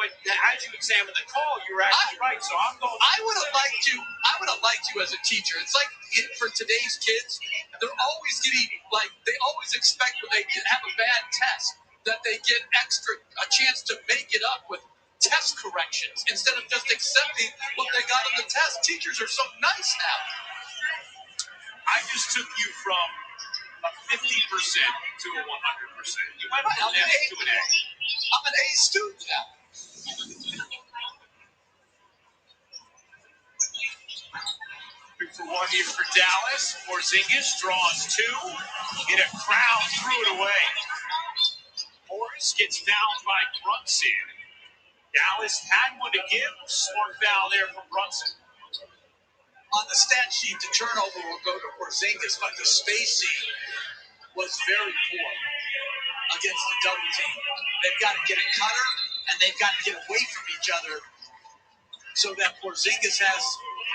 But as you examine the call, you're actually right. So I'm going. I would have liked you as a teacher. It's like for today's kids, they're always getting they always expect when they have a bad test that they get a chance to make it up with test corrections instead of just accepting what they got on the test. Teachers are so nice now. I just took you from a 50% to a 100%. You went from an F to an A. I'm an A student now. 2 for 1 here for Dallas. Porzingis draws 2. Hit a crowd, threw it away. Morris gets fouled by Brunson. Dallas had one to give. Smart foul there from Brunson. On the stat sheet, the turnover will go to Porzingis, but the spacing was very poor against the double team. They've got to get a cutter, and they've got to get away from each other so that Porzingis has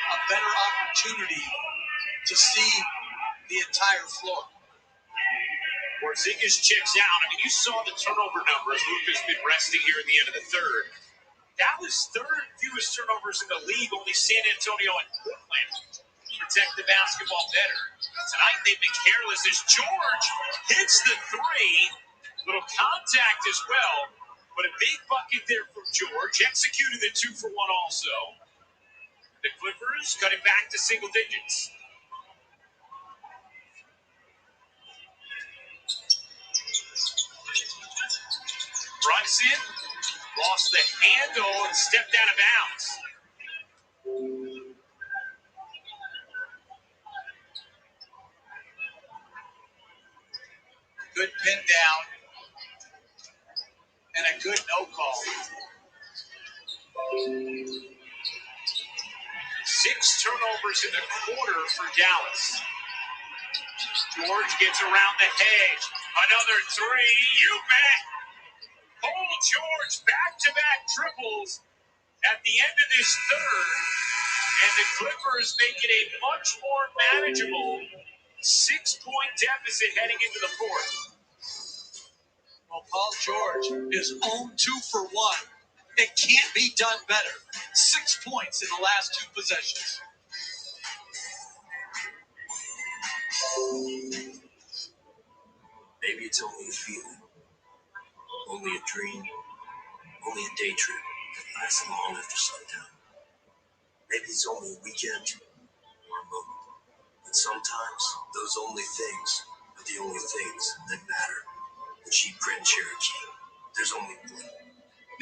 a better opportunity to see the entire floor. Porzingis checks out. I mean, you saw the turnover numbers. Luka's been resting here at the end of the third. That was third fewest turnovers in the league. Only San Antonio and Portland protect the basketball better. Tonight they've been careless as George hits the 3. Little contact as well. But a big bucket there from George. Executed the 2 for 1 also. The Clippers cut it back to single digits. Brunson lost the handle and stepped out of bounds. Good pin down and a good no call. 6 turnovers in the quarter for Dallas. George gets around the hedge. Another 3. You bet. Paul George back-to-back triples at the end of this third. And the Clippers make it a much more manageable 6-point deficit heading into the fourth. Well, Paul George is 0-2 for 1. It can't be done better. 6 points in the last 2 possessions. Maybe it's only a feeling, only a dream, only a day trip that lasts long after sundown. Maybe it's only a weekend or a moment. But sometimes those only things are the only things that matter. The Jeep Grand Cherokee. There's only one.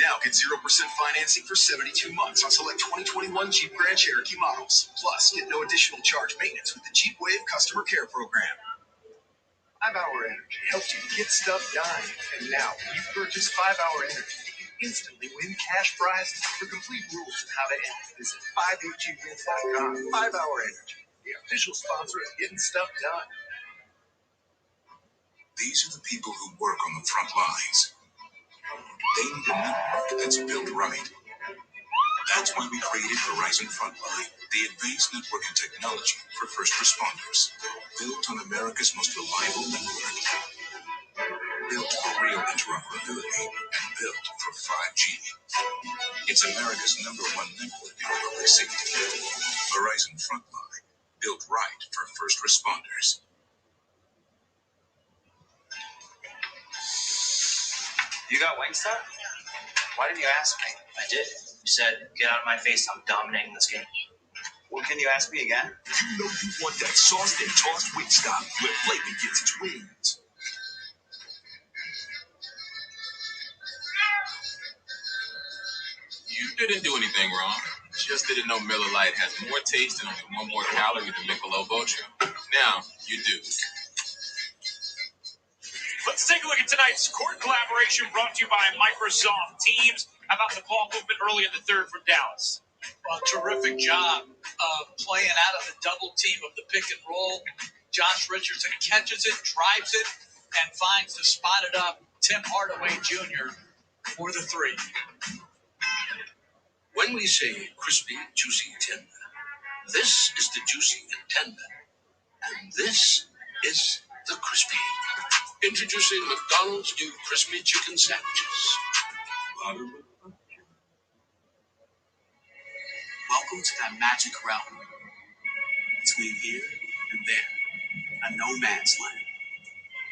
Now get 0% financing for 72 months on select 2021 Jeep Grand Cherokee models. Plus, get no additional charge maintenance with the Jeep Wave Customer Care Program. 5-Hour Energy helps you get stuff done. And now, when you purchase 5-Hour Energy, you instantly win cash prizes. For complete rules of how to enter, visit 5agwins.com. 5-Hour Energy, the official sponsor of getting stuff done. These are the people who work on the front lines. They need a network that's built right. That's why we created Verizon Frontline, the advanced networking technology for first responders. Built on America's most reliable network. Built for real interoperability and built for 5G. It's America's #1 network in public safety. Verizon Frontline, built right for first responders. You got Wingstop? Why didn't you ask me? I did. You said, get out of my face, I'm dominating this game. Well, can you ask me again? You know you want that sauced and tossed Wingstop where flavor gets its wings. You didn't do anything wrong. Just didn't know Miller Lite has more taste and only one more calorie than Michelob Ultra. Now you do. Let's take a look at tonight's court collaboration brought to you by Microsoft Teams. How about the ball movement early in the third from Dallas? A terrific job of playing out of the double team of the pick and roll. Josh Richardson catches it, drives it, and finds the spotted up Tim Hardaway Jr. for the three. When we say crispy, juicy, tender, this is the juicy and tender. And this is the crispy. Introducing McDonald's new crispy chicken sandwiches. Welcome to that magic realm. Between here and there. A no man's land.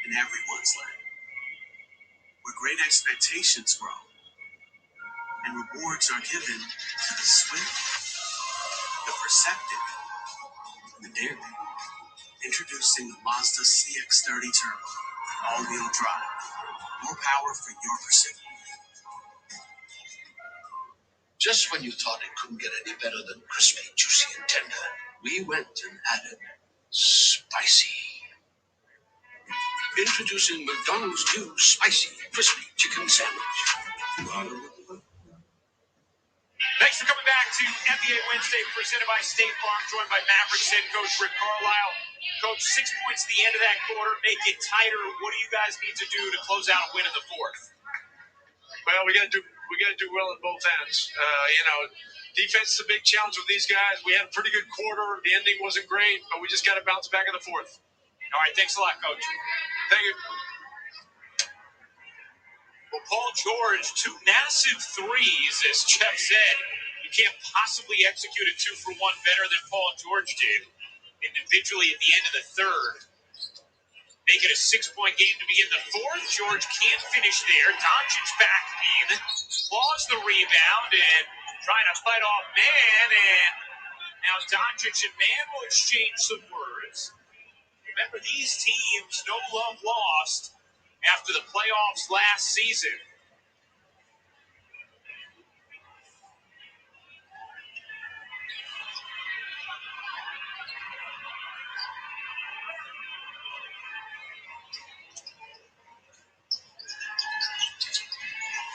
And everyone's land. Where great expectations grow. And rewards are given to the swift, the perceptive, and the daring. Introducing the Mazda CX-30 Turbo. All-wheel drive. More power for your pursuit. Just when you thought it couldn't get any better than crispy, juicy, and tender, we went and added spicy. Introducing McDonald's new spicy, crispy chicken sandwich. Thanks for coming back to NBA Wednesday, presented by State Farm, joined by Mavericks head coach Rick Carlisle. Coach, 6 points at the end of that quarter, make it tighter. What do you guys need to do to close out a win in the fourth? Well, we got to do well on both ends. Defense is a big challenge with these guys. We had a pretty good quarter. The ending wasn't great, but we just got to bounce back in the fourth. All right, thanks a lot, Coach. Thank you. Well, Paul George, 2 massive threes, as Jeff said. You can't possibly execute a 2-for-1 better than Paul George did individually at the end of the third. Make it a 6-point game to begin the fourth. George can't finish there. Doncic back in. Claws the rebound and trying to fight off Man. And now Doncic and Man will exchange some words. Remember, these teams, no love lost after the playoffs last season.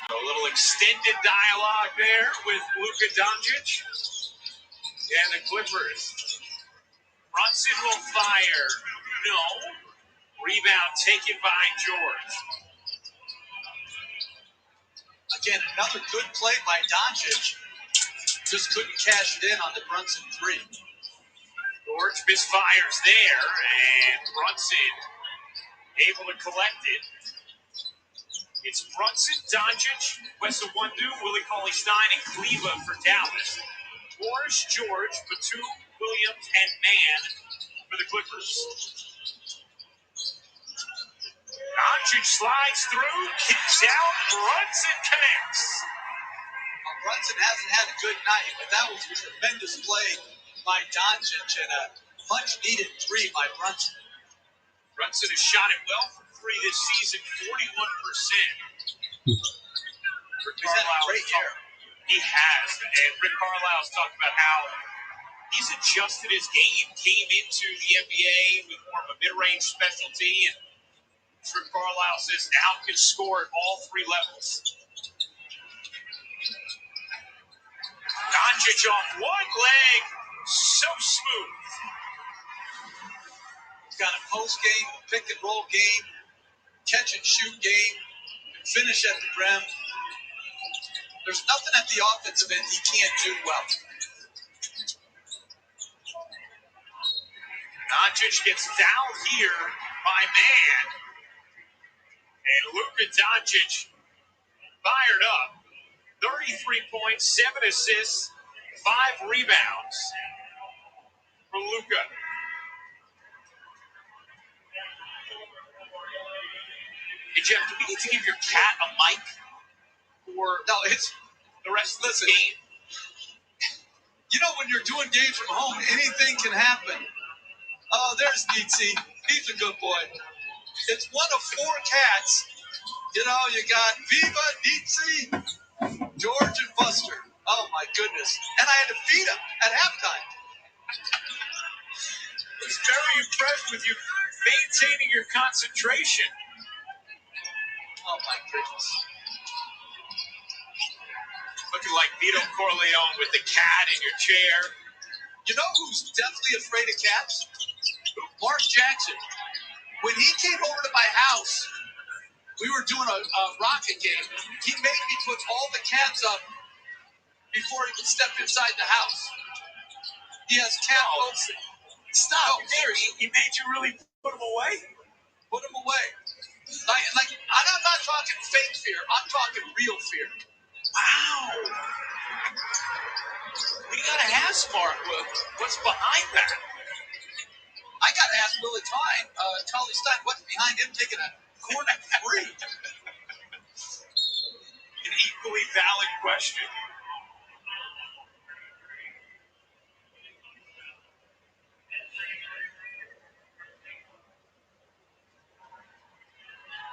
A little extended dialogue there with Luka Doncic and the Clippers. Brunson will fire. No. Rebound taken by George. Again, another good play by Doncic. Just couldn't cash it in on the Brunson three. George misfires there, and Brunson able to collect it. It's Brunson, Doncic, Wes Iwundu, Willie Cauley-Stein, and Cleveland for Dallas. Morris, George, Batum, Williams, and Man for the Clippers. Doncic slides through, kicks out, Brunson connects. Brunson hasn't had a good night, but that was a tremendous play by Doncic and a much-needed three by Brunson. Brunson has shot it well from three this season, 41%. He's had a great year. He has, and Rick Carlisle's talked about how he's adjusted his game, came into the NBA with more of a mid-range specialty, and Rick Carlisle says now can score at all 3 levels. Doncic off one leg, so smooth. He's got a post game, pick and roll game, catch and shoot game, finish at the rim. There's nothing at the offensive end he can't do well. Doncic gets fouled here by man. And Luka Doncic fired up. 33 points, 7 assists, 5 rebounds for Luka. Hey, Jeff, do we need to give your cat a mic for it's the rest of the game? You know, when you're doing games from home, anything can happen. Oh, there's Nietzsche. He's a good boy. It's one of 4 cats. You know, you got Viva, Nietzsche, George, and Buster. Oh, my goodness. And I had to feed him at halftime. I was very impressed with you maintaining your concentration. Oh, my goodness. Looking like Vito Corleone with the cat in your chair. You know who's deathly afraid of cats? Mark Jackson. When he came over to my house, we were doing a rocket game. He made me put all the cats up before he could step inside the house. He has cat posting. Stop. He made you really put them away? Put them away. Like I'm not talking fake fear. I'm talking real fear. Wow. We gotta ask Mark what's behind that. I gotta ask Willie Tully Stein what's behind him taking a corner free. An equally valid question.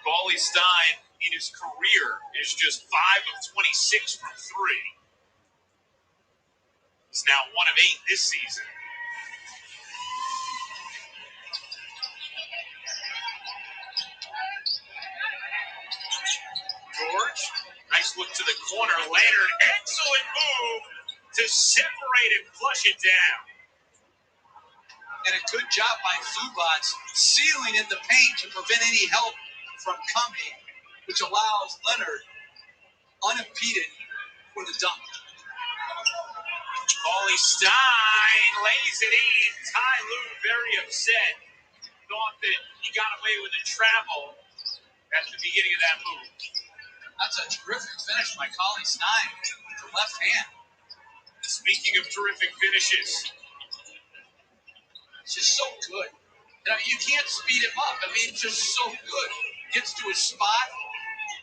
Balong Stein in his career is just 5 of 26 from 3. He's now 1 of 8 this season. George, nice look to the corner. Leonard, excellent move to separate and flush it down. And a good job by Zubats sealing in the paint to prevent any help from coming, which allows Leonard unimpeded for the dunk. Balong Stein lays it in. Ty Lue very upset. Thought that he got away with a travel at the beginning of that move. That's a terrific finish by Balong Stein with the left hand. Speaking of terrific finishes, it's just so good. You can't speed him up. I mean, it's just so good. Gets to his spot.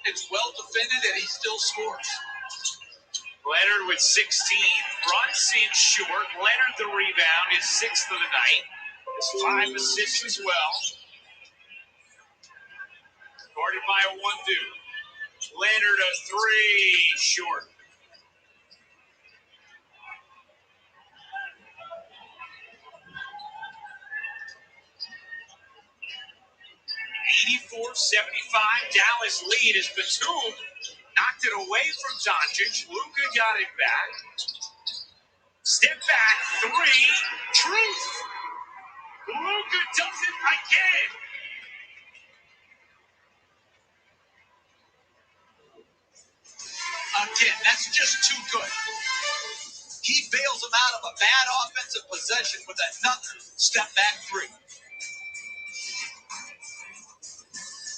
It's well defended, and he still scores. Leonard with 16, runs in short. Leonard the rebound, his 6th of the night. His 5 assists as well. Guarded by a 1-2. Leonard a 3, short. 84-75, Dallas lead as Batum knocked it away from Doncic. Luka got it back. Step back, 3, truth. Luka does it again. Again, that's just too good. He bails him out of a bad offensive possession with another step back 3.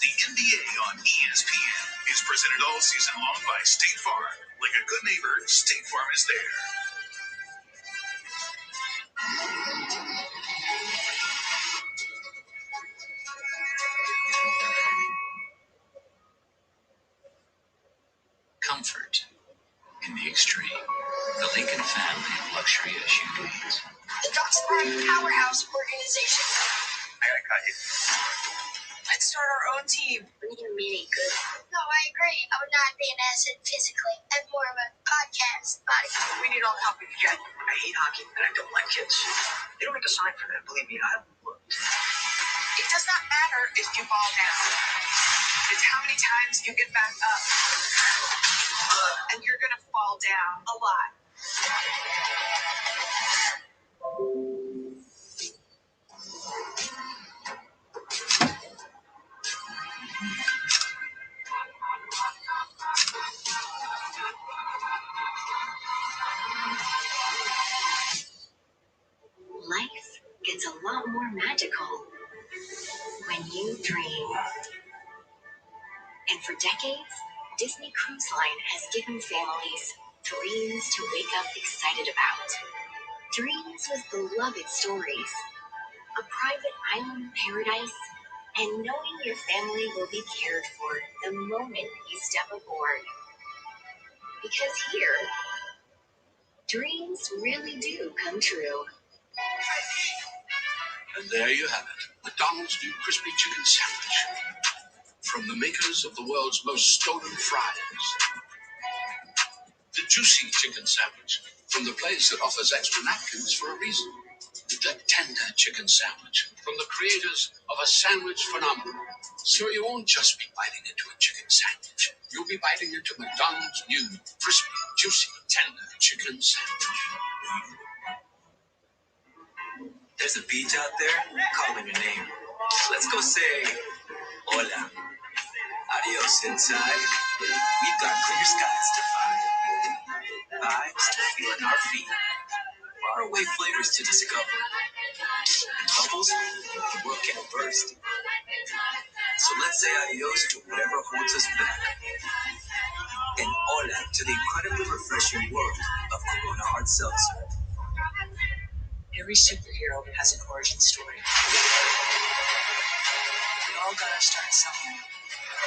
The NBA on ESPN is presented all season long by State Farm. Like a good neighbor, State Farm is there. Comfort in the extreme. The Lincoln family of luxury SUVs. The Docksburg Powerhouse Organization. I gotta cut you. Let's start our own team. We can mean it good. No, I agree. I would not be an asset physically. I'm more of a podcast body. We need all the help we can get. I hate hockey, and I don't like kids. They don't make a sign for that. Believe me, I looked. It does not matter if you fall down. It's how many times you get back up. And you're going to fall down a lot. life gets a lot more magical when you dream. And for decades, Disney Cruise Line has given families dreams to wake up excited about. Dreams with beloved stories, a private island paradise, and knowing your family will be cared for the moment you step aboard. Because here, dreams really do come true. And there you have it, McDonald's new crispy chicken sandwich. From the makers of the world's most stolen fries. The juicy chicken sandwich from the place that offers extra napkins for a reason. The tender chicken sandwich from the creators of a sandwich phenomenon. So you won't just be biting into a chicken sandwich. You'll be biting into McDonald's new crispy, juicy, tender chicken sandwich. There's a beach out there calling your name. Let's go say hola. Adios inside. We've got clear skies to find. Vibes to feel in our feet. Faraway flavors to discover. And bubbles the world can't burst. So let's say adios to whatever holds us back. And hola to the incredibly refreshing world of Corona Hard Seltzer. Every superhero has an origin story. We all got our start somewhere.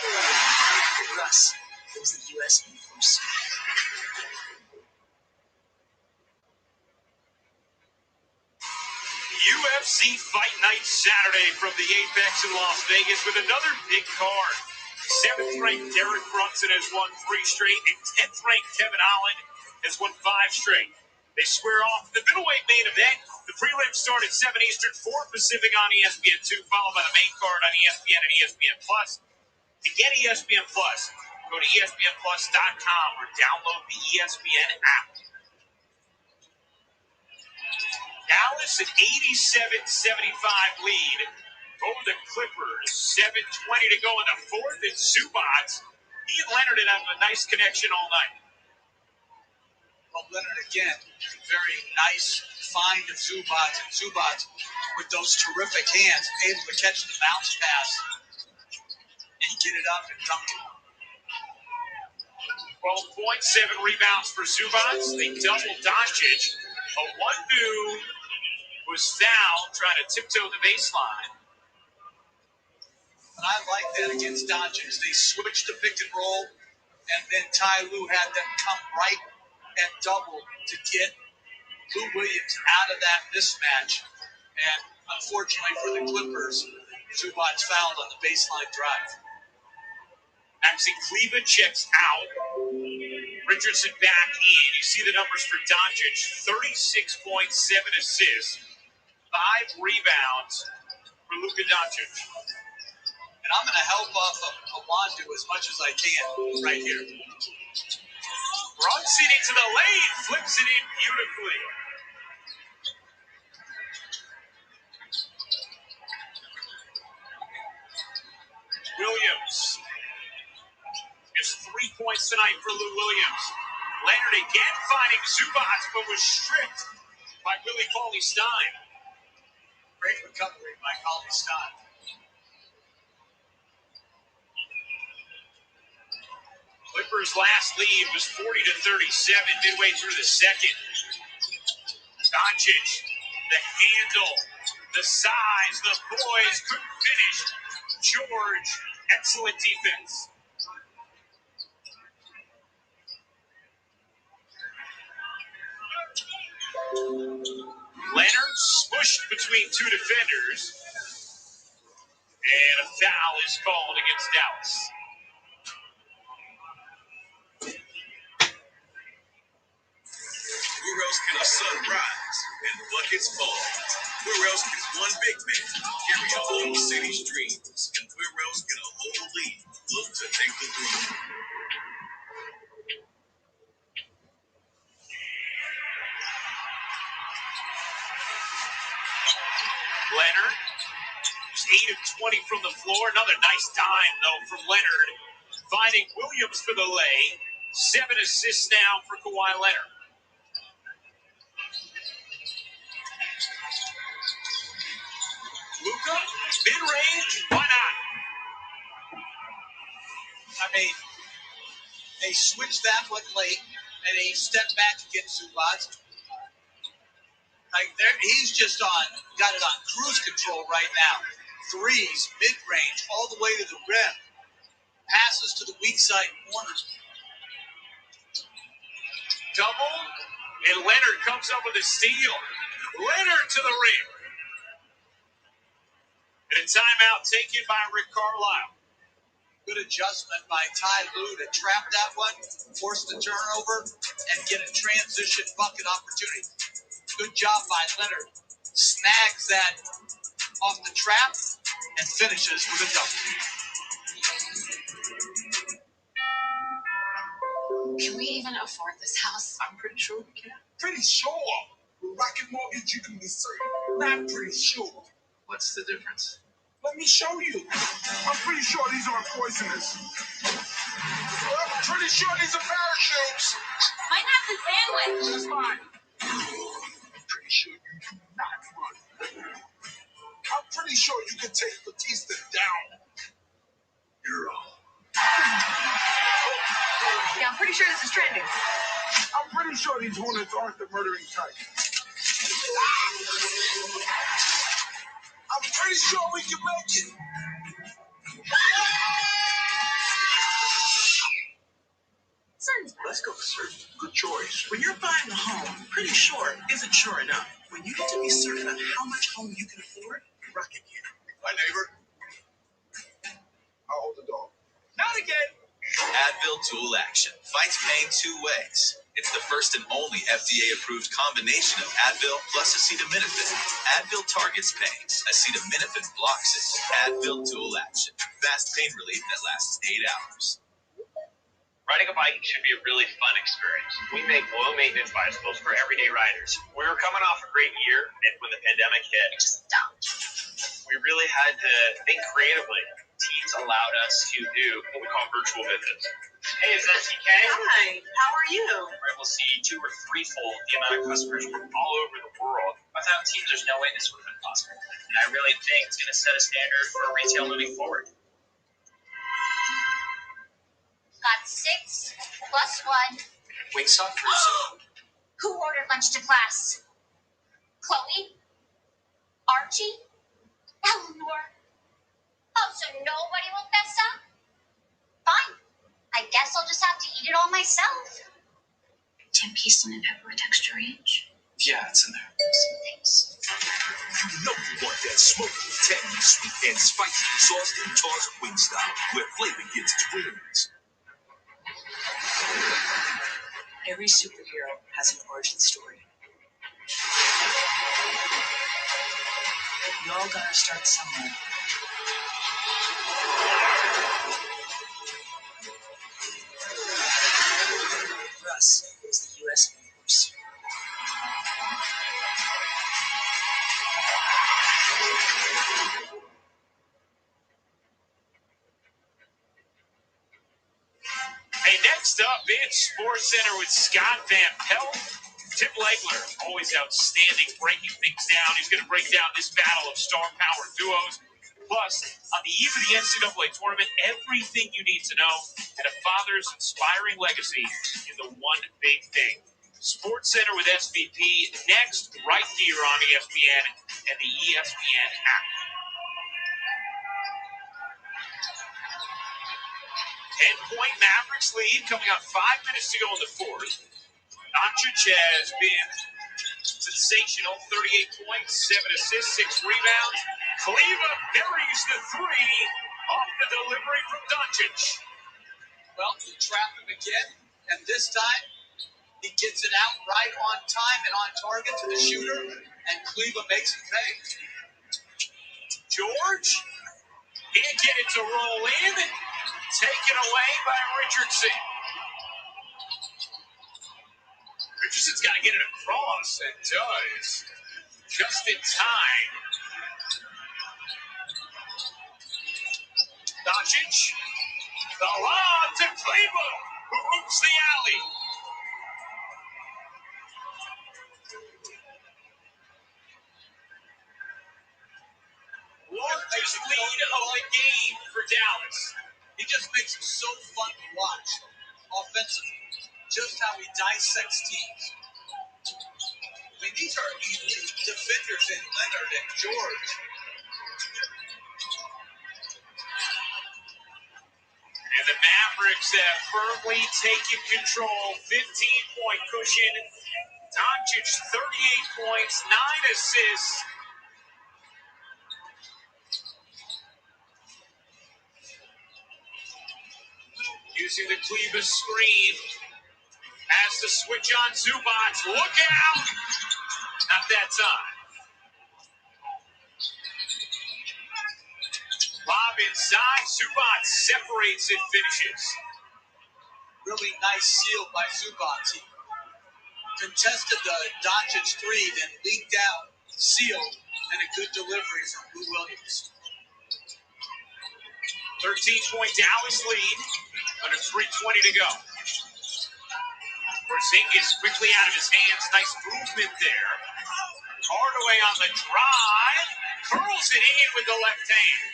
For us, it was the U.S. Air Force. UFC Fight Night Saturday from the Apex in Las Vegas with another big card. 7th-ranked Derek Brunson has won 3 straight, and 10th-ranked Kevin Holland has won 5 straight. They square off the middleweight main event. The prelims start at 7 Eastern, 4 Pacific on ESPN2, followed by the main card on ESPN and ESPN+. To get ESPN+, go to ESPNplus.com or download the ESPN app. Dallas an 87-75 lead over the Clippers. 7:20 to go in the fourth. And Zubac, he and Leonard had a nice connection all night. Well, Leonard again, very nice find of Zubac. And Zubac, with those terrific hands, able to catch the bounce pass and get it up and dunk it. 12 points, 7 rebounds for Zubac. They doubled Doncic. A 1-2 was fouled, trying to tiptoe the baseline. And I like that against Doncic. They switched to pick and roll, and then Ty Lue had them come right and double to get Lou Williams out of that mismatch. And unfortunately for the Clippers, Zubac fouled on the baseline drive. Maxi Kleber checks out. Richardson back in. You see the numbers for Doncic. 36 points, 7 assists, 5 rebounds for Luka Doncic. And I'm going to help off of Awandu as much as I can right here. Brunson into the lane. Flips it in beautifully. Williams. Just 3 points tonight for Lou Williams. Leonard again finding Zubac, but was stripped by Willie Cauley-Stein. Great recovery by Cauley-Stein. Clippers' last lead was 40-37 midway through the second. Doncic, the handle, the size, the boys couldn't finish. George, excellent defense. Leonard smushed between 2 defenders. And a foul is called against Dallas. Where else can a sun rise and buckets fall? Where else can one big man carry a whole city's dreams? And where else can a whole league look to take the lead? Leonard, 8 of 20 from the floor. Another nice dime, though, from Leonard. Finding Williams for the lay. 7 assists now for Kawhi Leonard. Why not? I mean, they switched that one late, and he stepped back against Zubac. Like he's just got it on cruise control right now. Threes, mid-range, all the way to the rim. Passes to the weak side corners. Double, and Leonard comes up with a steal. Leonard to the rim. And a timeout taken by Rick Carlisle. Good adjustment by Ty Lue to trap that one, force the turnover, and get a transition bucket opportunity. Good job by Leonard. Snags that off the trap and finishes with a double. Can we even afford this house? I'm pretty sure we can. Pretty sure. With Rocket Mortgage, you can be certain. Not pretty sure. What's the difference? Let me show you. I'm pretty sure these aren't poisonous. I'm pretty sure these are parachutes. Might have the sandwich. That's fine. I'm pretty sure you do not run. I'm pretty sure you can take Batista down. You're all. Yeah, I'm pretty sure this is trending. I'm pretty sure these hornets aren't the murdering type. I'm pretty sure we can make it. Let's go, sir. Good choice. When you're buying a home, pretty sure isn't sure enough. When you get to be certain of how much home you can afford, Rocket can. My neighbor, I'll hold the dog. Not again. Advil Dual Action fights pain 2 ways. It's the first and only FDA-approved combination of Advil plus acetaminophen. Advil targets pain. Acetaminophen blocks it. Advil Dual Action. Fast pain relief that lasts 8 hours. Riding a bike should be a really fun experience. We make low-maintenance bicycles for everyday riders. We were coming off a great year, and when the pandemic hit, it just stopped. We really had to think creatively. Teams allowed us to do what we call virtual visits. Hey, is that TK? Hi, how are you? We're able to see 2 or 3-fold the amount of customers from all over the world. Without Teams, there's no way this would have been possible. And I really think it's going to set a standard for retail moving forward. Got 6 plus 1. Wingstop Cruise. Who ordered lunch to class? Chloe? Archie? Eleanor? Oh, so nobody will fess up? Fine. I guess I'll just have to eat it all myself. 10 piece lemon pepper with extra range. Yeah, it's in there. Some things. You know you want that smoky, tangy, sweet, and spicy sauce in Tar's Wingstop, where flavor gets its wings. Every superhero has an origin story. We all gotta start somewhere. For us, it was the U.S. Air Force. Hey, next up, it's Sports Center with Scott Van Pelt. Tim Legler, always outstanding, breaking things down. He's going to break down this battle of star power duos. Plus, on the eve of the NCAA tournament, everything you need to know and a father's inspiring legacy in the one big thing. Sports Center with SVP next, right here on ESPN and the ESPN app. 10-point Mavericks lead, coming up 5 minutes to go in the fourth. Doncic has been sensational, 38 points, 7 assists, 6 rebounds. Cleveland buries the 3 off the delivery from Doncic. Well, you trap him again, and this time he gets it out right on time and on target to the shooter, and Cleveland makes it pay. George can't get it to roll in. Taken away by Richardson. Richardson's got to get it across, and does. Just in time. Doncic. The lob to Cleveland, who hoops the alley. What a First lead of the game for Dallas. He just makes it so fun to watch offensively. Just how he dissects teams. I mean, these are elite defenders in Leonard and George. And the Mavericks have firmly taken control. 15-point cushion. Doncic, 38 points, 9 assists. Using the Kleba screen. Has to switch on Zubac. Look out! Not that time. Lob inside. Zubac separates and finishes. Really nice seal by Zubac. He contested the Doncic three, then leaked out, sealed, and a good delivery from Lou Williams. 13-point Dallas lead. Under 3:20 to go. Porzingis quickly out of his hands. Nice movement there. Hardaway on the drive. Curls it in with the left hand.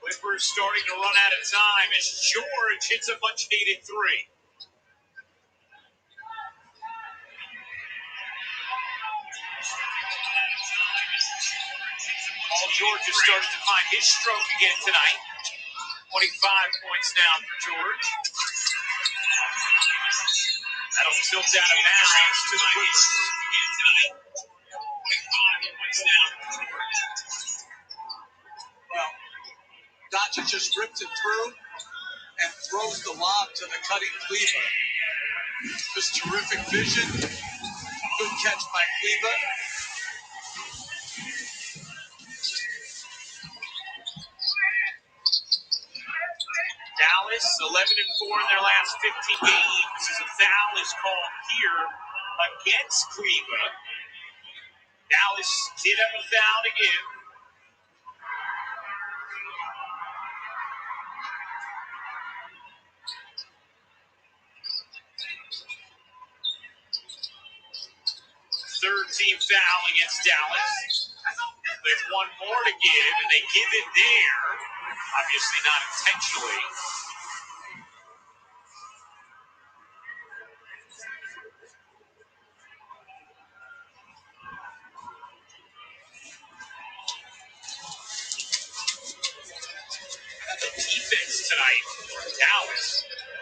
Clippers starting to run out of time as George hits a much-needed three. Paul George has started to find his stroke again tonight. 25 points now for George. That'll tilt out of bounds to the Clippers. Well, Doncic just rips it through and throws the lob to the cutting Kleba. Just terrific vision. Good catch by Kleba. Dallas, 11-4 in their last 15 games. As a foul is called here against Kleba. Dallas did have a foul to give. Third team foul against Dallas. There's one more to give, and they give it there. Obviously not intentionally. Defense tonight for Dallas.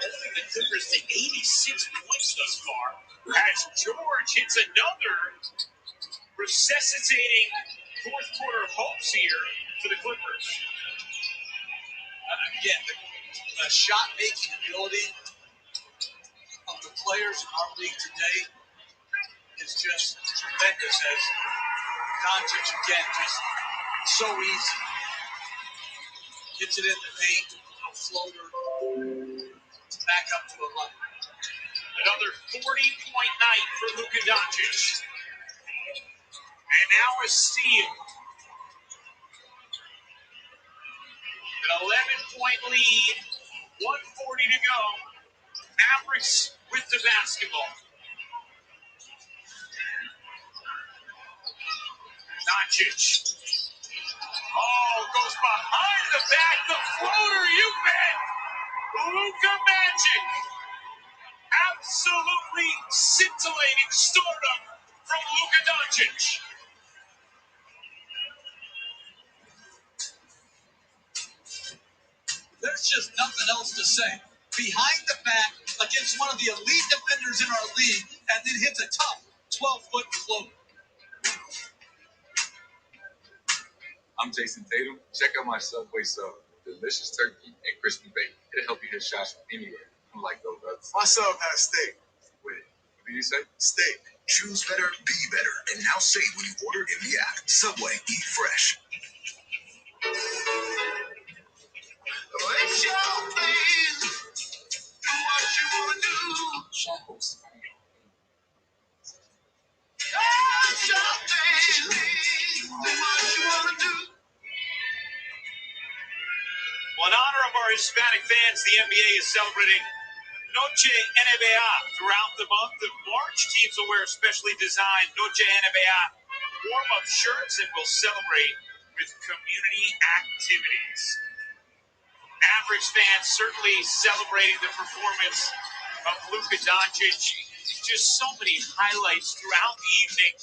Holding the Clippers to 86 points thus far. As George hits another, resuscitating fourth quarter hopes here for the Clippers. Again, the shot-making ability of the players in our league today is just tremendous. As Doncic, again, just so easy. Gets it in the paint, a little floater, back up to a line. Another 40-point night for Luka Doncic. And now a steal. An 11-point lead, 1:40 to go. Mavericks with the basketball. Doncic. Oh, goes behind the back, the floater, you bet. Luka Magic. Absolutely scintillating stardom from Luka Doncic. There's just nothing else to say. Behind the back against one of the elite defenders in our league, and then hits a tough 12-foot floater. I'm Jason Tatum. Check out my Subway sub. Delicious turkey and crispy bacon. It'll help you hit shots from anywhere. Unlike those others. My sub has steak. Wait, what did you say? Steak. Choose better, be better, and now save when you order in the app. Subway, eat fresh. It's your thing. Do what you want to do. Shambles. It's your thing. Do what you want to do. Well, in honor of our Hispanic fans, the NBA is celebrating Noche NBA. Throughout the month of March, teams will wear specially designed Noche NBA warm-up shirts and will celebrate with community activities. Mavericks fans certainly celebrating the performance of Luka Doncic. Just so many highlights throughout the evening.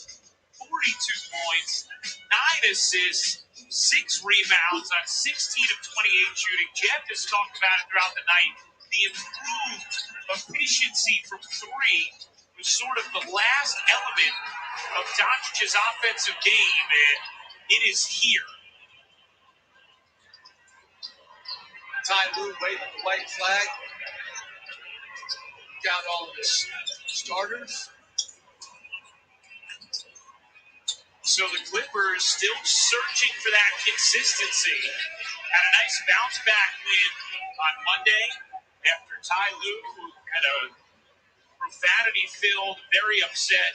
42 points, 9 assists, 6 rebounds on 16 of 28 shooting. Jeff has talked about it throughout the night. The improved efficiency from three was sort of the last element of Doncic's offensive game, and it is here. Ty Lue waving the white flag. Got all of his starters. So the Clippers still searching for that consistency. Had a nice bounce-back win on Monday after Ty Lue, who had a profanity-filled, very upset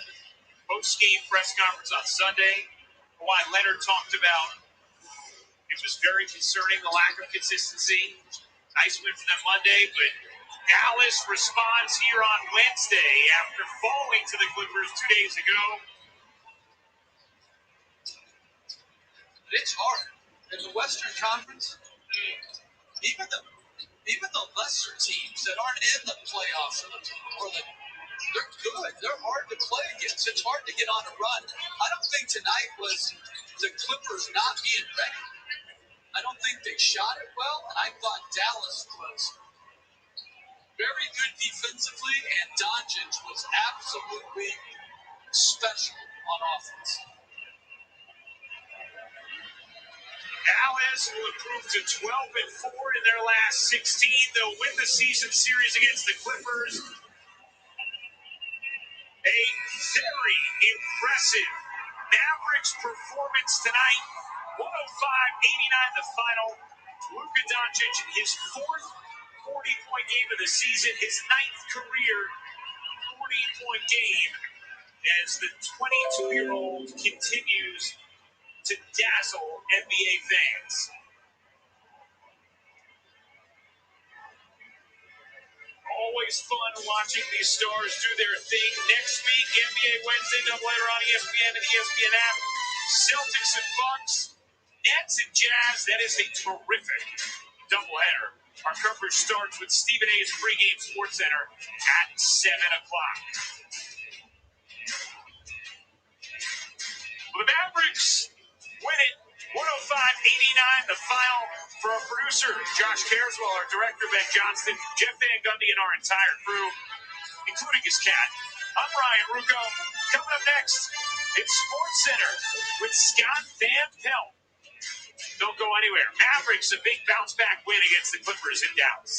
post-game press conference on Sunday. Kawhi Leonard talked about it was very concerning, the lack of consistency. Nice win for them Monday, but Dallas responds here on Wednesday after falling to the Clippers 2 days ago. It's hard. In the Western Conference, even the lesser teams that aren't in the playoffs they're good. They're hard to play against. It's hard to get on a run. I don't think tonight was the Clippers not being ready. I don't think they shot it well, and I thought Dallas was very good defensively, and Doncic was absolutely special on offense. Dallas will improve to 12-4 in their last 16. They'll win the season series against the Clippers. A very impressive Mavericks performance tonight. 105-89 the final. Luka Doncic, his fourth 40-point game of the season, his ninth career 40-point game, as the 22-year-old continues to dazzle NBA fans. Always fun watching these stars do their thing. Next week, NBA Wednesday doubleheader on ESPN and the ESPN app. Celtics and Bucks, Nets and Jazz. That is a terrific doubleheader. Our coverage starts with Stephen A's pregame Sports Center at 7 o'clock. Well, the Mavericks win it 105-89, the final. For our producer, Josh Carswell, our director, Ben Johnston, Jeff Van Gundy, and our entire crew, including his cat, I'm Ryan Rucco. Coming up next, it's Sports Center with Scott Van Pelt. Don't go anywhere. Mavericks, a big bounce-back win against the Clippers in Dallas.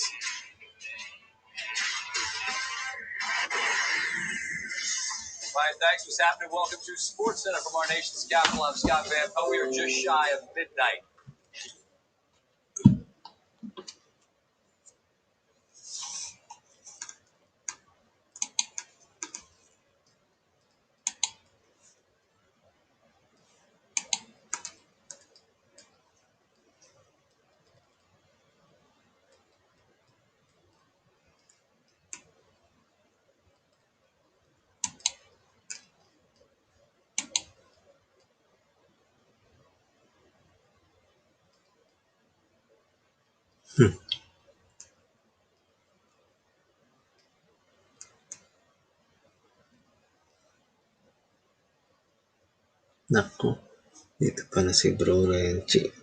Ryan, thanks. What's happening? Welcome to Sports Center from our nation's capital. I'm Scott Van Pelt. We are just shy of midnight. Naku, itu pa na si Bro Renchi.